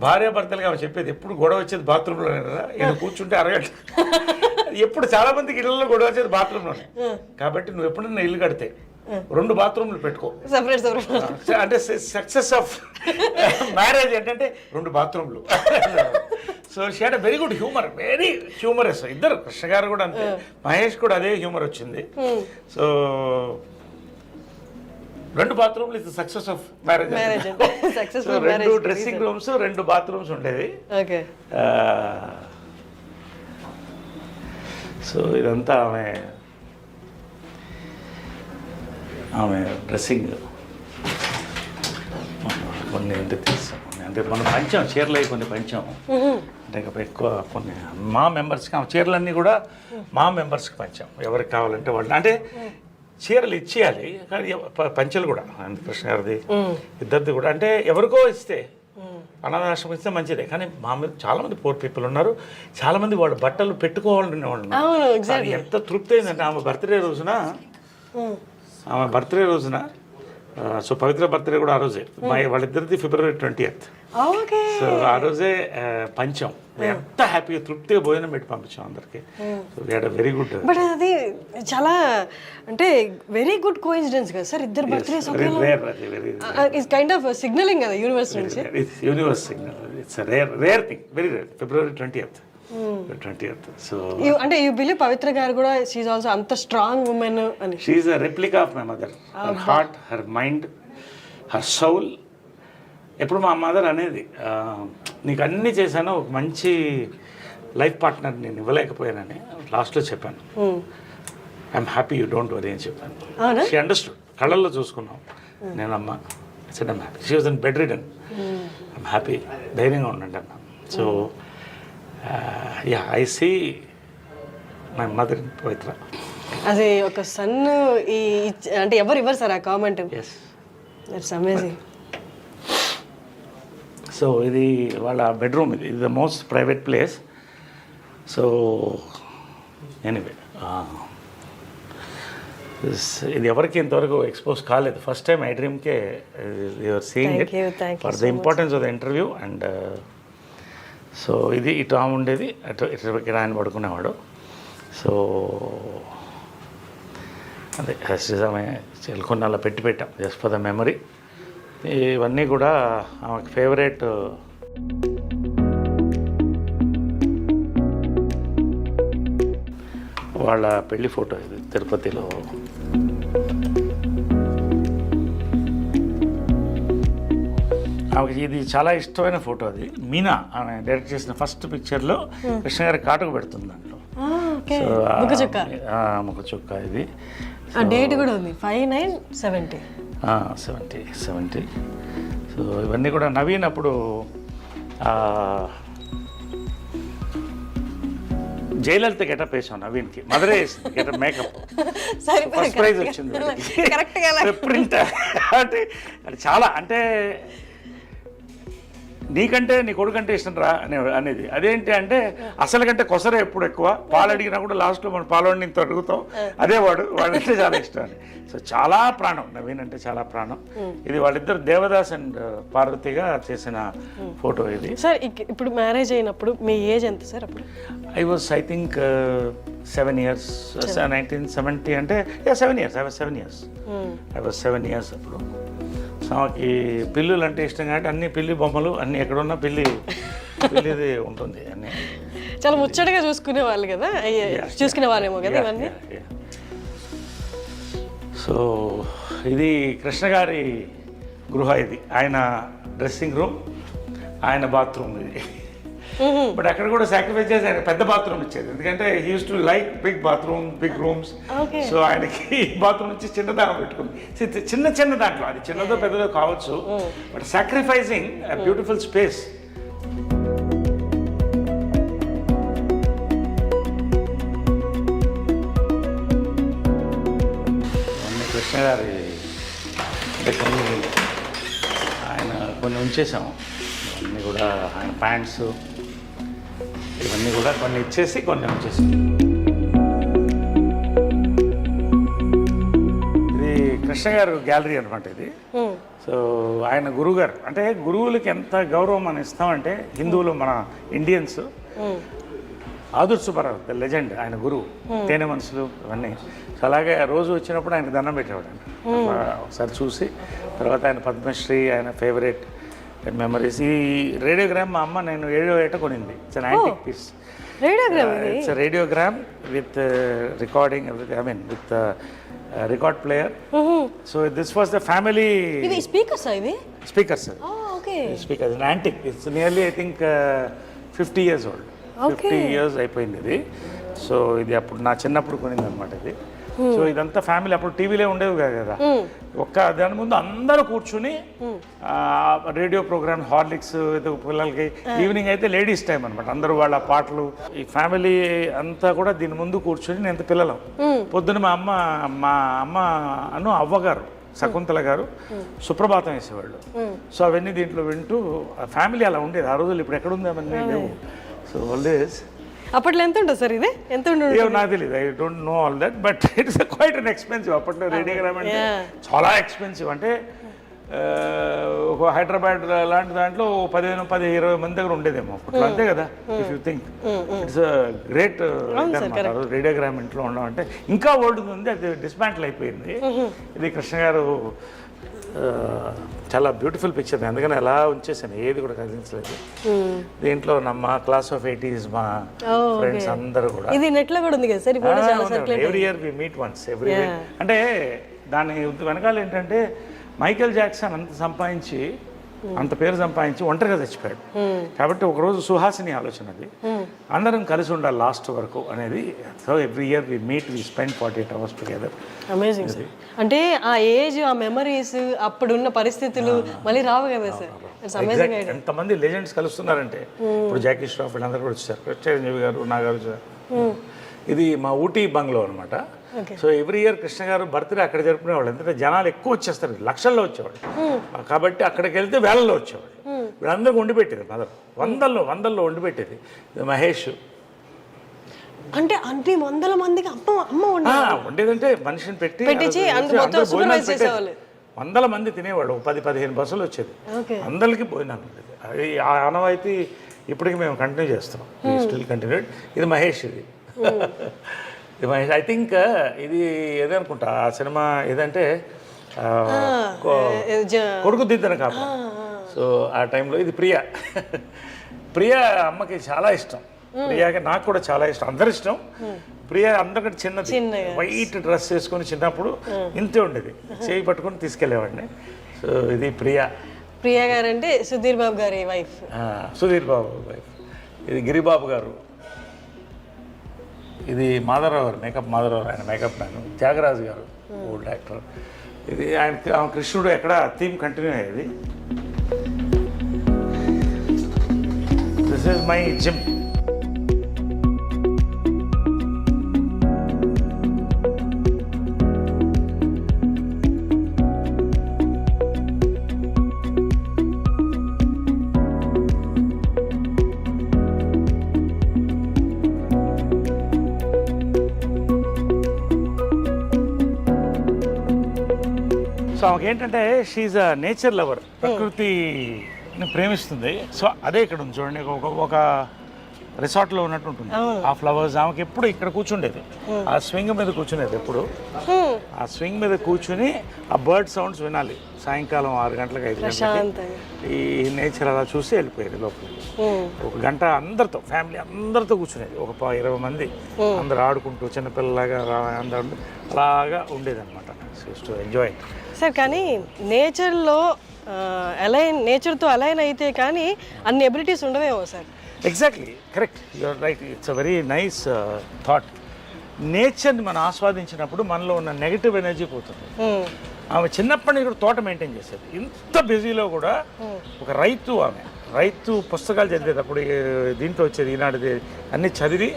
భార్యాభర్తలుగా ఆమె చెప్పేది, ఎప్పుడు గొడవ వచ్చేది బాత్రూంలోనే కదా. ఈయన కూర్చుంటే అరగంట. ఎప్పుడు చాలా మందికి ఇళ్లలో గొడవ వచ్చేది బాత్రూంలోనే. కాబట్టి నువ్వు ఎప్పుడైనా ఇల్లు కడితే 2 బాత్రూమ్లు పెట్టుకో. అంటే సక్సెస్ ఆఫ్ మ్యారేజ్ ఏంటంటే 2 బాత్రూమ్లు. So she had a very good humour, very humorous. ఇద్దరు, కృష్ణ గారు కూడా అంతే, మహేష్ కూడా అదే హ్యూమర్ వచ్చింది. సో 2 బాత్రూమ్లు is success of marriage. 2 dressing rooms, 2 bathrooms ఉండేవి. సో ఇదంతా ఆమె డ్రెస్సింగ్. కొన్ని అంటే తీసాం, అంటే మనం పంచాం చీరలు, కొన్ని పంచాం. అంటే ఎక్కువ కొన్ని మా మెంబర్స్కి, ఆ చీరలన్నీ కూడా మా మెంబర్స్కి పంచాం. ఎవరికి కావాలంటే వాళ్ళు. అంటే చీరలు ఇచ్చేయాలి, కానీ పంచెలు కూడా కృష్ణ గారిది ఇద్దరిది కూడా, అంటే ఎవరికో ఇస్తే అనాథాశ్రమం ఇస్తే మంచిదే, కానీ మామూలు చాలామంది పూర్ పీపుల్ ఉన్నారు, చాలామంది వాళ్ళు బట్టలు పెట్టుకోవాలనే వాళ్ళు ఉన్నారు. ఎంత తృప్తి అయిందంటే ఆమె బర్త్డే రోజున సో పవిత్ర బర్త్డే కూడా ఆ రోజే, వాళ్ళిద్దరిది February 20th. సో ఆ రోజే పంచం, ఎంత హ్యాపీగా తృప్తిగా భోజనం పెట్టి పంపించాం అందరికి. So we had a very good. But అది చాలా అంటే వెరీ గుడ్ కోఇన్సిడెన్స్ కదా సార్, ఇద్దరు birthdays it's kind of signaling కదా యూనివర్స్ నుంచి. Universe signal, it's rare thing, very rare. February 20th. So అంటే యూ బిలీవ్ పవిత్ర గారు కూడా షీఈ్ ఆల్సో అంత స్ట్రాంగ్ ఉమెన్ అని? She a replica of my mother, her heart, her mind, her soul. ఎప్పుడు మా mother అనేది, నీకు అన్నీ చేశాను, ఒక మంచి లైఫ్ పార్ట్నర్ నేను ఇవ్వలేకపోయానని లాస్ట్లో చెప్పాను. I'm happy, you don't worry అని చెప్పాను. షీ అండర్స్టూడ్, కళ్ళల్లో చూసుకున్నాం నేను అమ్మ, said I'm happy. She was in bedridden, I'm happy, ధైర్యంగా ఉండండి అన్న. So I see my mother in Pavitra. అది ఒక సన్ అంటే ఎవరు ఇవ్వరు సార్ ఆ కామెంట్. It's amazing. సో ఇది వాళ్ళ బెడ్రూమ్, ఇది the most private place. So anyway ఇది ఎవరికి ఇంతవరకు ఎక్స్పోజ్ కాలేదు, ఫస్ట్ టైం ఐ డ్రీమ్కే you're seeing it for the importance of the interview. And so ఇది ఇటు ఆమె ఉండేది, అటు ఇటు ఆయన పడుకునేవాడు. సో అదే నిజమే, కొన్ని అలా పెట్టాం జస్ట్ ఫర్ ద మెమరీ. ఇవన్నీ కూడా ఆమెకు ఫేవరెట్. వాళ్ళ పెళ్లి ఫోటో ఇది తిరుపతిలో. ఆమెకి ఇది చాలా ఇష్టమైన ఫోటో. అది మీనా ఆమె డైరెక్ట్ చేసిన ఫస్ట్ పిక్చర్లో కృష్ణ గారి కాటుకు పెడుతుంది దాంట్లో. ముఖ చుక్క. ఇది డేట్ కూడా ఉంది 5970. 70. సో ఇవన్నీ కూడా నవీన్ అప్పుడు జయలలిత గెటప్ వేసాం నవీన్కి, మదరే వేసింది గెటప్, మేకప్. ఫస్ట్ ప్రైజ్ వచ్చింది ప్రింట్. అంటే అది చాలా, అంటే నీకంటే నీ కొడుకంటే ఇష్టం రా అనేది. అదేంటి అంటే అసలు కంటే కొసరే ఎప్పుడు ఎక్కువ, పాలు అడిగినా కూడా లాస్ట్లో మనం పాలోడిని ఇంత అడుగుతాం, అదే వాడంటే చాలా ఇష్టం అని. సో చాలా ప్రాణం, నవీన్ అంటే చాలా ప్రాణం. ఇది వాళ్ళిద్దరు దేవదాస్ అండ్ పార్వతిగా చేసిన ఫోటో ఇది. సార్ ఇప్పుడు మ్యారేజ్ అయినప్పుడు మీ ఏజ్ ఎంత సార్ అప్పుడు? I was I think 7 years, 1970 అంటే 7 years. I was 7 years. I was 7 years అప్పుడు. ఆమెకి పిల్లులు అంటే ఇష్టం కాబట్టి అన్ని పిల్లి బొమ్మలు అన్ని ఎక్కడున్నా పిల్లిది ఉంటుంది అన్నీ. చాలా ముచ్చటగా చూసుకునే వాళ్ళు కదా, చూసుకునే వాళ్ళేమో కదా ఇవన్నీ. సో ఇది కృష్ణ గారి గృహ, ఇది ఆయన డ్రెస్సింగ్ రూమ్, ఆయన బాత్రూమ్ ఇది. బట్ అక్కడ కూడా సాక్రిఫైస్ చేసి ఆయన పెద్ద బాత్రూమ్ ఇచ్చేది, ఎందుకంటే he used to like big bathroom, big rooms. So ఆయనకి బాత్రూమ్ నుంచి చిన్న దానం పెట్టుకుంది, చిన్న దాంట్లో, అది చిన్నదో పెద్దదో కావచ్చు, but sacrificing beautiful space. Krishna గారి ఆయన కొన్ని ఉంచేసాము, అన్నీ కూడా ఆయన ప్యాంట్స్ ఇవన్నీ కూడా కొన్ని ఇచ్చేసి కొన్ని ఉంచేసి. ఇది కృష్ణ గారు గ్యాలరీ అనమాట ఇది. సో ఆయన గురువుగారు, అంటే గురువులకి ఎంత గౌరవం మనం ఇస్తామంటే, హిందువులు మన ఇండియన్స్, ఆదుర్ సుబ్బారావు ద లెజెండ్, ఆయన గురువు, తేనె మనసులు ఇవన్నీ. సో అలాగే రోజు వచ్చినప్పుడు ఆయనకు దండం పెట్టేవాడు. ఒకసారి చూసి తర్వాత ఆయన పద్మశ్రీ, ఆయన ఫేవరెట్ మెమరీస్. ఈ రేడియోగ్రామ్ మా అమ్మ నేను 7వ ఏట కొనింది. It's an antique piece. It's radiogram with recording everything, I mean with record player. So this was the family speakers. Speakers antique. It's nearly I think 50 years old. 50 years అయిపోయింది ఇది. So ఇది అప్పుడు నా చిన్నప్పుడు కొనింది అనమాట ఇది. సో ఇదంతా family, అప్పుడు టీవీలే ఉండేవి కదా, ఒక్క దాని ముందు అందరూ కూర్చుని రేడియో ప్రోగ్రామ్ హార్లిక్స్ పిల్లలకి, ఈవినింగ్ అయితే లేడీస్ టైం అనమాట, అందరూ వాళ్ళ పాటలు, ఈ ఫ్యామిలీ అంతా కూడా దీని ముందు కూర్చుని నేను పిల్లలం. పొద్దున మా అమ్మ అవ్వగారు శకుంతల గారు సుప్రభాతం వేసేవాళ్ళు. సో అవన్నీ దీంట్లో వింటూ ఫ్యామిలీ అలా ఉండేది ఆ రోజులు. ఇప్పుడు ఎక్కడ ఉంది అవన్నీ లేవు. సో ఆల్వేస్ అప్పట్లో ఎంత ఉంటుంది సార్ ఇది? ఎంత ఏమో నాకు తెలియదు, I don't know all that, but it's quite an expensive. అప్పట్లో రేడియోగ్రామ్ అంటే చాలా ఎక్స్పెన్సివ్. అంటే ఒక హైదరాబాద్ లాంటి దాంట్లో 15-20 మంది దగ్గర ఉండేదేమో అప్పట్లో, అంతే కదా. If you think it's great radiogram ఇంట్లో ఉండడం అంటే. ఇంకా ఓల్డ్ ఉంది, అది డిస్మాంటిల్ అయిపోయింది. ఇది కృష్ణ గారు చాలా బ్యూటిఫుల్ పిక్చర్, అందుకని అలా ఉంచేసాను, ఏది కూడా కదిలించలేదు. దీంట్లో మా క్లాస్ ఆఫ్ 80s మా ఫ్రెండ్స్ అందరూ కూడా. ఇది నెట్ లో కూడా ఉంది కదా sir? Every year we meet once every year. అంటే దాని వెనకాల ఏంటంటే మైకేల్ జాక్సన్ అంత సంపాదించి, అంత పేరు సంపాదించి ఒంటరిగా చచ్చిపోయాడు. కాబట్టి ఒకరోజు సుహాసిని ఆలోచన అది, అందరం కలిసి ఉండాలి లాస్ట్ వరకు అనేది. So every year we meet, we spend 48 hours together. Amazing sir. అంటే ఆ ఏజ్, ఆ మెమరీస్, అప్పుడున్న పరిస్థితులు మళ్ళీ రావు కదా సార్? ఎంతమంది లెజెండ్స్ కలుస్తున్నారంటే, ఇప్పుడు జాకీ ష్రాఫ్ వీళ్ళందరూ కూడా వచ్చారు, చిరంజీవి గారు, నాగార్జున. ఇది మా ఊటీ బంగ్లో అనమాట. సో ఎవ్రీ ఇయర్ కృష్ణ గారు బర్త్డే అక్కడ జరుపుకునేవాళ్ళు. ఎందుకంటే జనాలు ఎక్కువ వచ్చేస్తారు, లక్షల్లో వచ్చేవాళ్ళు. కాబట్టి అక్కడికి వెళ్తే వేలల్లో వచ్చేవాళ్ళు. వీళ్ళందరికీ వండి పెట్టేది మదర్, వందల్లో వండి పెట్టేది. మహేష్ అంటే అన్ని వందల మందికి అమ్మ వండేదంటే మనిషిని పెట్టి వందల మంది తినేవాళ్ళు. 10-15 బస్సులు వచ్చేది, అందరికీ భోజనాలు ఉండేది. అది ఆ ఆనవాయితీ ఇప్పటికి మేము కంటిన్యూ చేస్తాం, స్టిల్ కంటిన్యూడ్. ఇది మహేష్, ఇది మహేష్. ఐ థింక్ ఇది ఏదనుకుంటా ఆ సినిమా ఏదంటే కొడుకు దిద్దన కాపు. సో ఆ టైంలో ఇది ప్రియా అమ్మకి చాలా ఇష్టం. ప్రియాకి నాకు కూడా చాలా ఇష్టం, అందరు ఇష్టం. ప్రియా అందరికంటే చిన్నది, వైట్ డ్రెస్ వేసుకొని చిన్నప్పుడు ఇంతే ఉండేది, చేయి పట్టుకొని తీసుకెళ్లేవాడిని. సో ఇది ప్రియా గారు అంటే సుధీర్ బాబు గారి వైఫ్. సుధీర్ బాబు వైఫ్. ఇది గిరిబాబు గారు. ఇది మాధవరావు గారు, మాధవరావు, ఆయన మేకప్ మ్యాన్. త్యాగరాజు గారు ఓల్డ్ యాక్టర్. ఇది ఆయన కృష్ణుడు ఎక్కడ థీమ్ కంటిన్యూ అయ్యేది. This is my gym. So ఆమెకి ఏంటంటే షీఈ్ అ నేచర్ లవర్, ప్రకృతిని ప్రేమిస్తుంది. సో అదే ఇక్కడ ఉంది చూడండి, ఒక రిసార్ట్లో ఉన్నట్టు ఉంటుంది ఆ ఫ్లవర్స్. ఆమెకి ఎప్పుడు ఇక్కడ కూర్చుండేది, ఆ స్వింగ్ మీద కూర్చునేది ఎప్పుడు. ఆ స్వింగ్ మీద కూర్చుని ఆ బర్డ్ సౌండ్స్ వినాలి సాయంకాలం 6 గంటలకు 5 గంటలకి. ఈ నేచర్ అలా చూసి వెళ్ళిపోయేది లోపలికి. 1 గంట అందరితో, ఫ్యామిలీ అందరితో కూర్చునేది. ఒక 20 మంది అందరు ఆడుకుంటూ చిన్నపిల్లలాగా అందరూ అలాగా ఉండేది అనమాట. To enjoy sir. కానీ నేచర్తో అలైన్ అయితే కానీ అన్ని ఎబిలిటీస్ ఉండవేమో sir? Exactly correct, you're right. It's a very nice thought. నేచర్ని మనం ఆస్వాదించినప్పుడు మనలో ఉన్న నెగిటివ్ ఎనర్జీ పోతుంది. ఆమె చిన్నప్పటి నుంచి కూడా తోట మెయింటైన్ చేసేది. ఇంత బిజీలో కూడా ఒక రైతు పుస్తకాలు చదివేది. అప్పుడు దీంట్లో వచ్చేది ఈనాడుది, అన్ని చదివి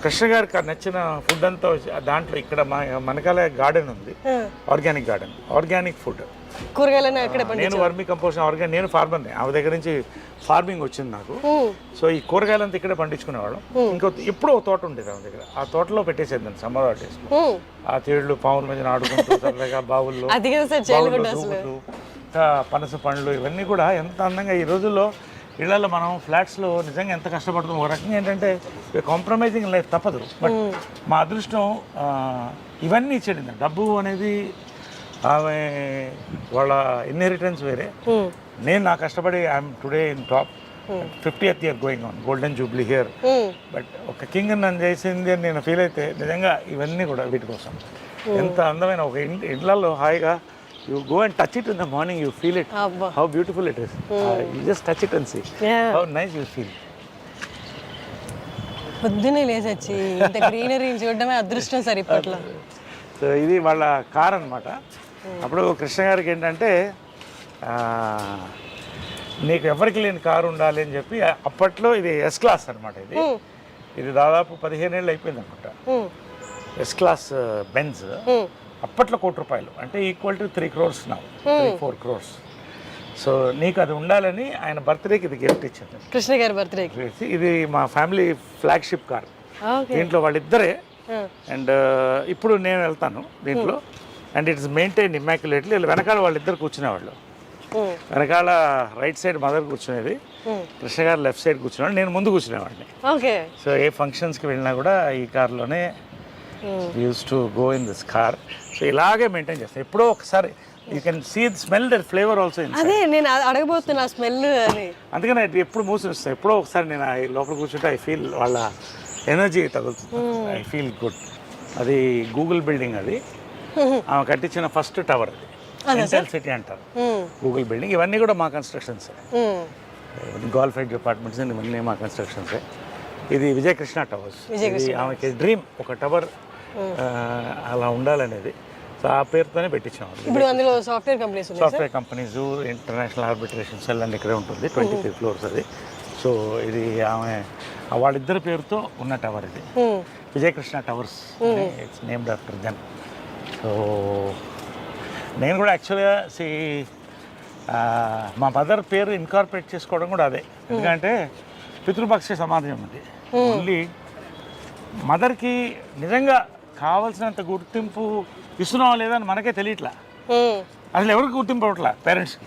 కృష్ణ గారికి నచ్చిన ఫుడ్ అంతా దాంట్లో. ఇక్కడ మనకాల గార్డెన్ ఉంది, ఆర్గానిక్ ఫుడ్. కూరగాయలు నేను వర్మీ కంపోస్ట్ నేను ఫార్మర్ని, ఆమె దగ్గర నుంచి ఫార్మింగ్ వచ్చింది నాకు. సో ఈ కూరగాయలంతా ఇక్కడే పండించుకునేవాళ్ళం. ఎప్పుడో ఒక తోట ఉండేది ఆమె దగ్గర, ఆ తోటలో పెట్టేసేది దాన్ని సమ్మర్ హాలిడేస్. ఆ తేళ్లు పావుల మధ్యన ఆడుకుంటూ సరదాగా బావుల్లో దూకుతూ పనస పండ్లు ఇవన్నీ కూడా ఎంత అందంగా. ఈ రోజుల్లో ఇళ్లలో మనం ఫ్లాట్స్లో నిజంగా ఎంత కష్టపడుతున్నాం. ఒక రకంగా ఏంటంటే కాంప్రమైజింగ్ లైఫ్ తప్పదు. బట్ మా అదృష్టం ఇవన్నీ ఇచ్చేది. డబ్బు అనేది ఆమె వాళ్ళ ఇన్హెరిటెన్స్ వేరే. నేను నా కష్టపడి I'm today in top, 50th year going on, golden Jubilee here. But ఒక కింగ్ నన్ను చేసింది అని నేను ఫీల్ అయితే నిజంగా ఇవన్నీ కూడా వీటి కోసం. ఎంత అందమైన ఒక ఇళ్లలో హాయిగా you go and touch it in the morning, you feel it, how beautiful it is. You just touch it and see how nice you feel. పొద్దునే లేచొచ్చి ఇంత గ్రీనరీ చూడడమే అదృష్టం సార్ ఇప్పట్లో. సో ఇది వాళ్ళ కార్ అనమాట. అప్పుడు కృష్ణ గారికి ఏంటంటే నీకు ఎవరికి లేని కారు ఉండాలి అని చెప్పి అప్పట్లో ఇది ఎస్ క్లాస్ అనమాట. ఇది దాదాపు 15 ఏళ్ళు అయిపోయింది అనుకుంటా. ఎస్ క్లాస్ బెంజ్ అప్పట్లో ₹1,00,00,000 అంటే ఈక్వల్ టు 3 crores నా 3-4 crores. సో నీకు అది ఉండాలని ఆయన బర్త్డేకి ఇది గిఫ్ట్ ఇచ్చింది, కృష్ణ గారి బర్త్డేకి. ఇది మా ఫ్యామిలీ ఫ్లాగ్షిప్ కార్. దీంట్లో వాళ్ళిద్దరే. అండ్ ఇప్పుడు నేను వెళ్తాను దీంట్లో. And it's maintain immaculately. వెనకాల వాళ్ళిద్దరు కూర్చునేవాళ్ళు. వెనకాల రైట్ సైడ్ మదర్ కూర్చునేది, కృష్ణ గారు లెఫ్ట్ సైడ్ కూర్చునేవాడు, నేను ముందు కూర్చునేవాడిని. సో ఏ ఫంక్షన్స్కి వెళ్ళినా కూడా ఈ కార్లోనే use to go in this car. So ఇలాగే మెయింటైన్ చేస్తాను. ఎప్పుడో ఒకసారి you can see smell that flavour also. అదే నేను అడగబోతున్నా స్మెల్ అని. అందుకని ఎప్పుడు మూసిస్తాను. ఎప్పుడో ఒకసారి నేను లోపల కూర్చుంటే ఐ ఫీల్ వాళ్ళ ఎనర్జీ తగులుతుంది. I feel good. అది గూగుల్ బిల్డింగ్, అది ఆమె కట్టించిన ఫస్ట్ టవర్. అది ఇంటెల్ సిటీ అంటారు గూగుల్ బిల్డింగ్. ఇవన్నీ కూడా మా కన్స్ట్రక్షన్స్. గోల్ఫ్ డిపార్ట్మెంట్స్ ఇవన్నీ మా కన్స్ట్రక్షన్సే. ఇది విజయకృష్ణ టవర్స్. ఇది ఆమెకి డ్రీమ్, ఒక టవర్ అలా ఉండాలనేది. సో ఆ పేరుతోనే పెట్టించాం. ఇప్పుడు అందులో software companies, international arbitration cell అని ఇక్కడే ఉంటుంది. 23 floors అది. సో ఇది ఆమె వాళ్ళిద్దరి పేరుతో ఉన్న టవర్. ఇది Vijayakrishna towers, it's named after them. So నేను కూడా యాక్చువల్గా మా మదర్ పేరు ఇన్కార్పొరేట్ చేసుకోవడం కూడా అదే. ఎందుకంటే పితృపక్ష సమాజం అది. ఓన్లీ మదర్కి నిజంగా కావాల్సినంత గుర్తింపు ఇస్తున్నావా లేదా అని మనకే తెలియట్లా. అసలు ఎవరికి గుర్తింపు అవ్వట్లా పేరెంట్స్కి.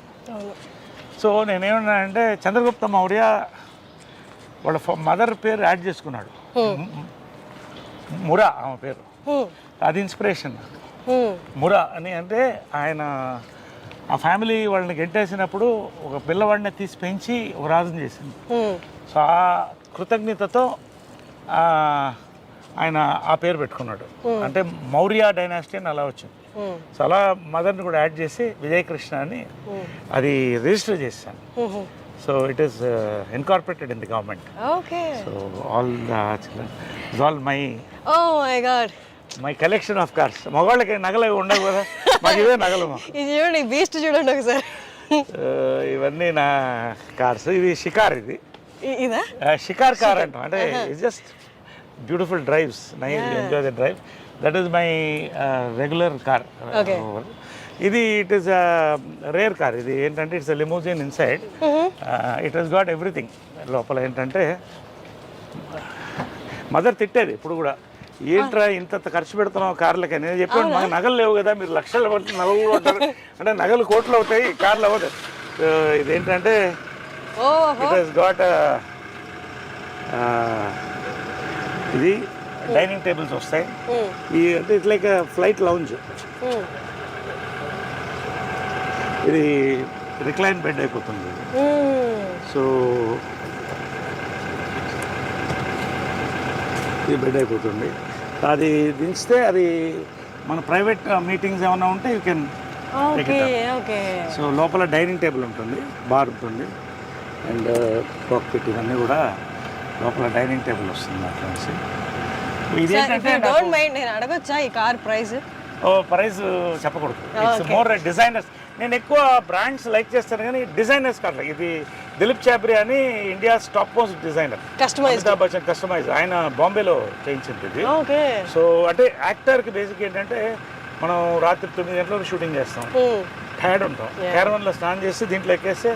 సో నేనేమన్నానంటే చంద్రగుప్త మౌర్య వాళ్ళ మదర్ పేరు యాడ్ చేసుకున్నాడు, మురా ఆమె పేరు. అది ఇన్స్పిరేషన్ నాకు. మురా అని అంటే ఆయన ఆ ఫ్యామిలీ వాళ్ళని గెంటేసినప్పుడు ఒక పిల్లవాడిని తీసి పెంచి ఒక రాజుని చేసింది. సో ఆ కృతజ్ఞతతో ఆయన ఆ పేరు పెట్టుకున్నాడు. అంటే మౌర్య డైనాసిటీ అని అలా వచ్చింది. సో అలా మదర్ని కూడా యాడ్ చేసి విజయకృష్ణ అని అది రిజిస్టర్ చేశాను. So it is incorporated in the government. So all the children is all my collection of cars. మగవాళ్ళకి నగలు ఉండవు కదా, మాకు ఇవే నగలు. చూడండి బీస్ట్ చూడండి ఒకసారి. ఇవన్నీ నా కార్స్. ఇది షికార్. ఇది షికార్ కార్ అంటాం. అంటే it's just beautiful drives, nice enjoy the drive. That is my regular car. ఇది ఇట్ ఈస్ రేర్ కార్. ఇది ఏంటంటే it's limousine inside. It has got everything. లోపల ఏంటంటే మదర్ తిట్టేది ఇప్పుడు కూడా, ఏంట్రా ఇంత ఖర్చు పెడుతున్నావు కార్లకి. నేను చెప్పాను మాకు నగలు లేవు కదా, మీరు లక్షలు పడుతుంది నగలు కూడా ఉంటారు అంటే నగలు కోట్లు అవుతాయి, కార్లు అవుతాయి. ఇదేంటంటే ఇట్ హస్ గాట్ ఇది డైనింగ్ టేబుల్స్ వస్తాయి. ఈ అంటే ఇట్స్ లైక్ ఫ్లైట్ లౌంజ్. ఇది రిక్లైన్ బెడ్ అయిపోతుంది. సో ఇది బెడ్ అయిపోతుంది. అది దించితే అది మన ప్రైవేట్ మీటింగ్స్ ఏమైనా ఉంటే యూ కెన్. సో లోపల డైనింగ్ టేబుల్ ఉంటుంది, బార్ ఉంటుంది, అండ్ కాక్పిట్ ఇవన్నీ కూడా లోపల డైనింగ్ టేబుల్ వస్తుంది. అట్లా ఇది నేను అడగొచ్చా ఈ కార్ ప్రైస్? ప్రైస్ చెప్పకూడదు. It's more designers. నేను ఎక్కువ బ్రాండ్స్ లైక్ చేస్తాను కానీ డిజైనర్స్ కాదు. ఇది దిలీప్ చాబ్రి అని India's top most designer, Amitabh Bachchan customize. ఆయన బాంబేలో చేయించింది ఇది. సో అంటే యాక్టర్కి బేసిక్ ఏంటంటే మనం రాత్రి 9 గంటలకు షూటింగ్ చేస్తాం, టైర్డ్ ఉంటాం, క్యారవన్లో స్నానం చేసి దీంట్లో ఎక్కేస్తే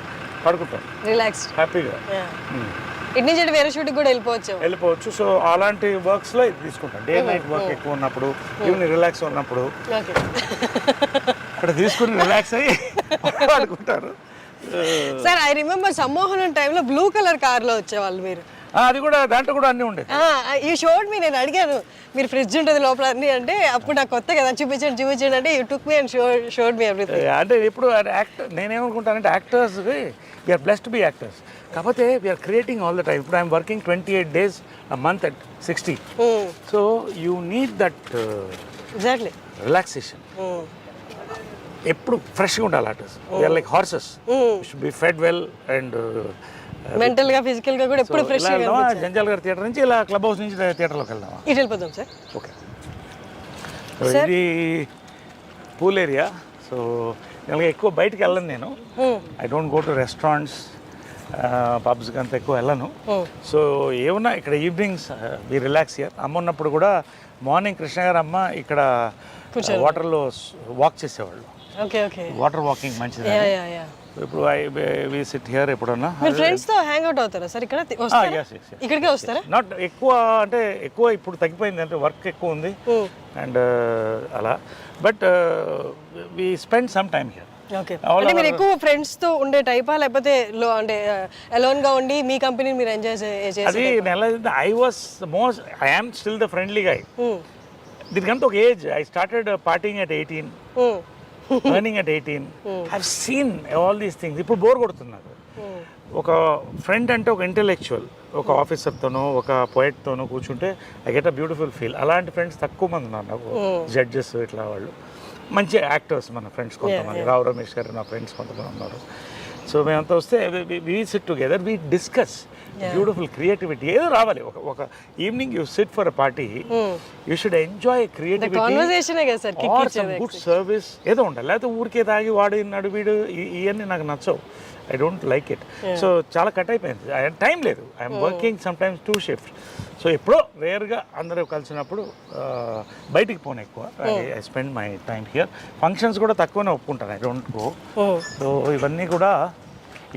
పడుకుంటాం రిలాక్స్ హ్యాపీగా. ఇటు నుంచి వేరే షూట్కి కూడా వెళ్ళిపోవచ్చు. సో అలాంటి వర్క్స్లో ఇది తీసుకుంటాం. డే నైట్ వర్క్ ఎక్కువ ఉన్నప్పుడు, ఈవినింగ్ రిలాక్స్ ఉన్నప్పుడు అక్కడ తీసుకుని రిలాక్స్ అయ్యి ఆడుకుంటారు. సార్ ఐ రిమెంబర్ సమ్మోహనం టైంలో బ్లూ కలర్ కార్లో వచ్చేవాళ్ళు మీరు. అది కూడా దాంట్లో కూడా అన్నీ ఉండేది. ఈ షోడ్ మీ నేను అడిగాను మీరు ఫ్రిడ్జ్ ఉంటుంది లోపల అన్నీ అంటే, అప్పుడు నాకు కొత్త కదా చూపించండి అంటే you took me and showed me everything. అంటే ఇప్పుడు యాక్టర్ నేనేమనుకుంటానంటే actors we're blessed to be actors. కాకపోతే we're creating all the time. ఇప్పుడు I'm working 28 days a month at 60. So you need that exactly relaxation. ఎప్పుడు ఫ్రెష్గా ఉండాలి artist. We're like horses, should be fed well and mental గా physical గా కూడా ఎప్పుడు fresh గా. జంజాల్ గారి థియేటర్ నుంచి ఇలా క్లబ్ హౌస్ నుంచి థియేటర్లోకి వెళ్దామా? ఇటు వెళ్ళిపోదాం సార్. ఓకే. ఇది పూల్ ఏరియా. సో నేను ఎక్కువ బయటికి వెళ్ళను నేను. I don't go to restaurants, పబ్స్కి అంత ఎక్కువ వెళ్ళను. సో ఏమన్నా ఇక్కడ ఈవినింగ్స్ వి రిలాక్స్ హియర్. అమ్మ ఉన్నప్పుడు కూడా మార్నింగ్ కృష్ణ గారు అమ్మ ఇక్కడ వాటర్లో వాక్ చేసేవాళ్ళు. ఓకే ఓకే, వాటర్ వాకింగ్ మంచిది. ఇప్పుడు వి సిట్ హియర్. ఎప్పుడన్నా ఫ్రెండ్స్ తో హ్యాంగ్ అవుట్ అవుతారా సార్ ఇక్కడ? ఇక్కడికే వస్తారా? నాట్ ఎక్కువ, అంటే ఎక్కువ ఇప్పుడు తగ్గిపోయింది, అంటే వర్క్ ఎక్కువ ఉంది అండ్ అలా. But we spend some time here. Okay, అంటే మీరు ఎక్కువ ఫ్రెండ్స్ తో ఉండే టైపా, లేకపోతే అంటే అలోన్ గా ఉండి మీ కంపెనీని మీరు ఎంజాయ్ చేసే? అది I was most, I am still the friendly guy. దీనికంతా ఒక age. I started partying at 18, earning at 18. I seen all these things. ఇప్పుడు బోర్ కొడుతున్నారు. ఒక ఫ్రెండ్ అంటే ఒక ఇంటెలెక్చువల్, ఒక ఆఫీసర్తోనో ఒక పోయెట్తోనో కూర్చుంటే I get a beautiful feel. అలాంటి ఫ్రెండ్స్ తక్కువ మంది ఉన్నారు నాకు. జడ్జెస్ ఇట్లా వాళ్ళు మంచి యాక్టర్స్ మన ఫ్రెండ్స్ కొంతమంది. రావు రమేష్ గారు నా ఫ్రెండ్స్ కొంతమంది ఉన్నారు. సో మేమంతా వస్తే we sit together, we discuss beautiful creativity. ఏదో రావాలి. ఒక evening you sit for a party, you should enjoy creativity or some good service ఏదో ఉండాలి. లేకపోతే ఊరికే తాగి వాడు ఇన్నాడు వీడు ఇవన్నీ నాకు నచ్చవు. I don't like it. So చాలా కట్ అయిపోయింది. టైం లేదు. I'm working some times 2 shift. So ఎప్పుడో రేర్గా అందరూ కలిసినప్పుడు బయటికి పోను ఎక్కువ. I spend my time here. Functions కూడా తక్కువనే ఒప్పుకుంటాను. I don't go. సో ఇవన్నీ కూడా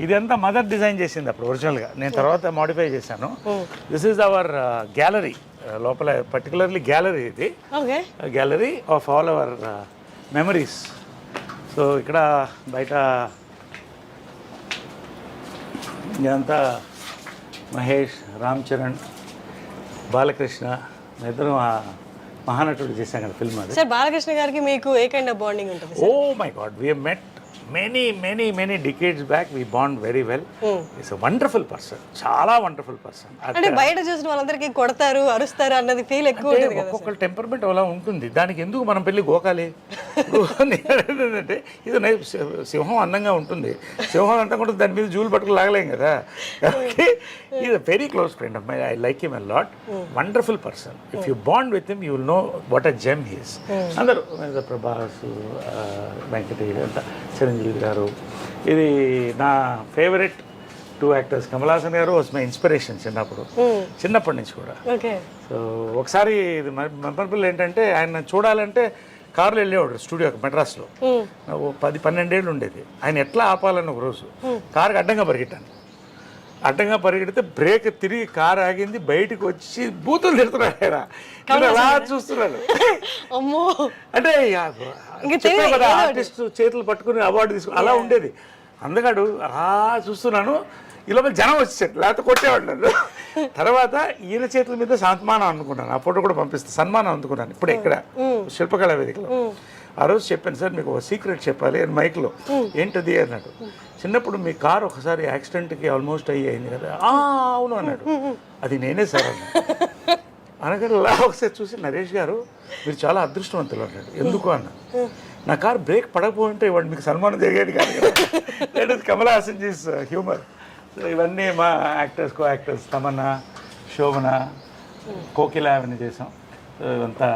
ఇదంతా మదర్ డిజైన్ చేసింది అప్పుడు ఒరిజినల్గా. నేను తర్వాత మాడిఫై చేశాను. This is our gallery. లోపల పర్టికులర్లీ గ్యాలరీ ఇది. Gallery of all our memories. So ఇక్కడ బయట ఇదంతా మహేష్, రామ్ చరణ్, బాలకృష్ణ ఇద్దరు మహానటుడు చేశాం కదా ఫిల్మ్. అది సార్ బాలకృష్ణ గారికి మీకు ఏ కైండ్ ఆఫ్ బాండింగ్ ఉంటుంది? Oh my god, we have met many decades back. We bond very well. He's a wonderful person. చాలా వండర్ఫుల్ పర్సన్. అంటే బయట చూసిన వాళ్ళందరికీ కొడతారు, అరుస్తారు అన్నది ఫీల్ ఎక్కువ ఉంటుంది కదా. ఒక్కొక్క టెంపర్మెంట్ అలా ఉంటుంది. దానికి ఎందుకు మనం పెళ్ళి గోకాలి? ఏంటంటే ఇది సింహం అందంగా ఉంటుంది. సింహం అంతా కూడా దాని మీద జూలు పట్టుకుని లాగలేం కదా. Is a very close friend of my. I like him a lot. Wonderful person. If you bond with him you will know what a gem he is. అందరూ ప్రభాస్, వెంకటేష్ అంతా, చిరంజీవి గారు. ఇది నా ఫేవరెట్ 2 యాక్టర్స్. కమల్ హాసన్ గారు వాజ్ మై ఇన్స్పిరేషన్ చిన్నప్పటి నుంచి కూడా. So ఒకసారి ఇది మెమరబుల్ ఏంటంటే, ఆయన చూడాలంటే కారులో వెళ్ళేవాడు స్టూడియోకి మెడ్రాస్లో. 10-12 ఏళ్ళు ఉండేది. ఆయన ఎట్లా ఆపాలని ఒక రోజు కారుకి అడ్డంగా పరిగెట్టాను. అడ్డంగా పరిగెడితే బ్రేక్ తిరిగి కారు ఆగింది. బయటకు వచ్చి బూతులు తిడుతున్నాడు. ఆయన అలా చూస్తున్నాడు. అంటే కదా ఆర్టిస్ట్ చేతులు పట్టుకుని అవార్డు తీసుకుని అలా ఉండేది. అందగాడు అలా చూస్తున్నాను. ఈ లోపల జనం వచ్చేసాడు, లేకపోతే కొట్టేవాడు నన్ను. తర్వాత ఈయన చేతుల మీద సన్మానం అందుకున్నాను. ఆ ఫోటో కూడా పంపిస్తాను. సన్మానం అందుకున్నాను ఇప్పుడు ఇక్కడ శిల్పకళా వేదికలో. ఆ రోజు చెప్పాను, సార్ మీకు ఒక సీక్రెట్ చెప్పాలి అని మైక్లో. ఏంటది అన్నాడు. చిన్నప్పుడు మీ కారు ఒకసారి యాక్సిడెంట్కి ఆల్మోస్ట్ అయింది కదా. అవును అన్నాడు. అది నేనే సార్ అన్నాడు. అనగానే అలా ఒకసారి చూసి, నరేష్ గారు మీరు చాలా అదృష్టవంతులు అన్నాడు. ఎందుకు అన్నా. నా కారు బ్రేక్ పడకపోయింటే ఇవాడు మీకు సన్మానం జరిగేది కాదు కదా. That is Kamal Haasan ji's humour. So ఇవన్నీ మా actors, co actors Tamannaah, Shobana, Kokila అవన్నీ చేసాం. సో ఇవంతా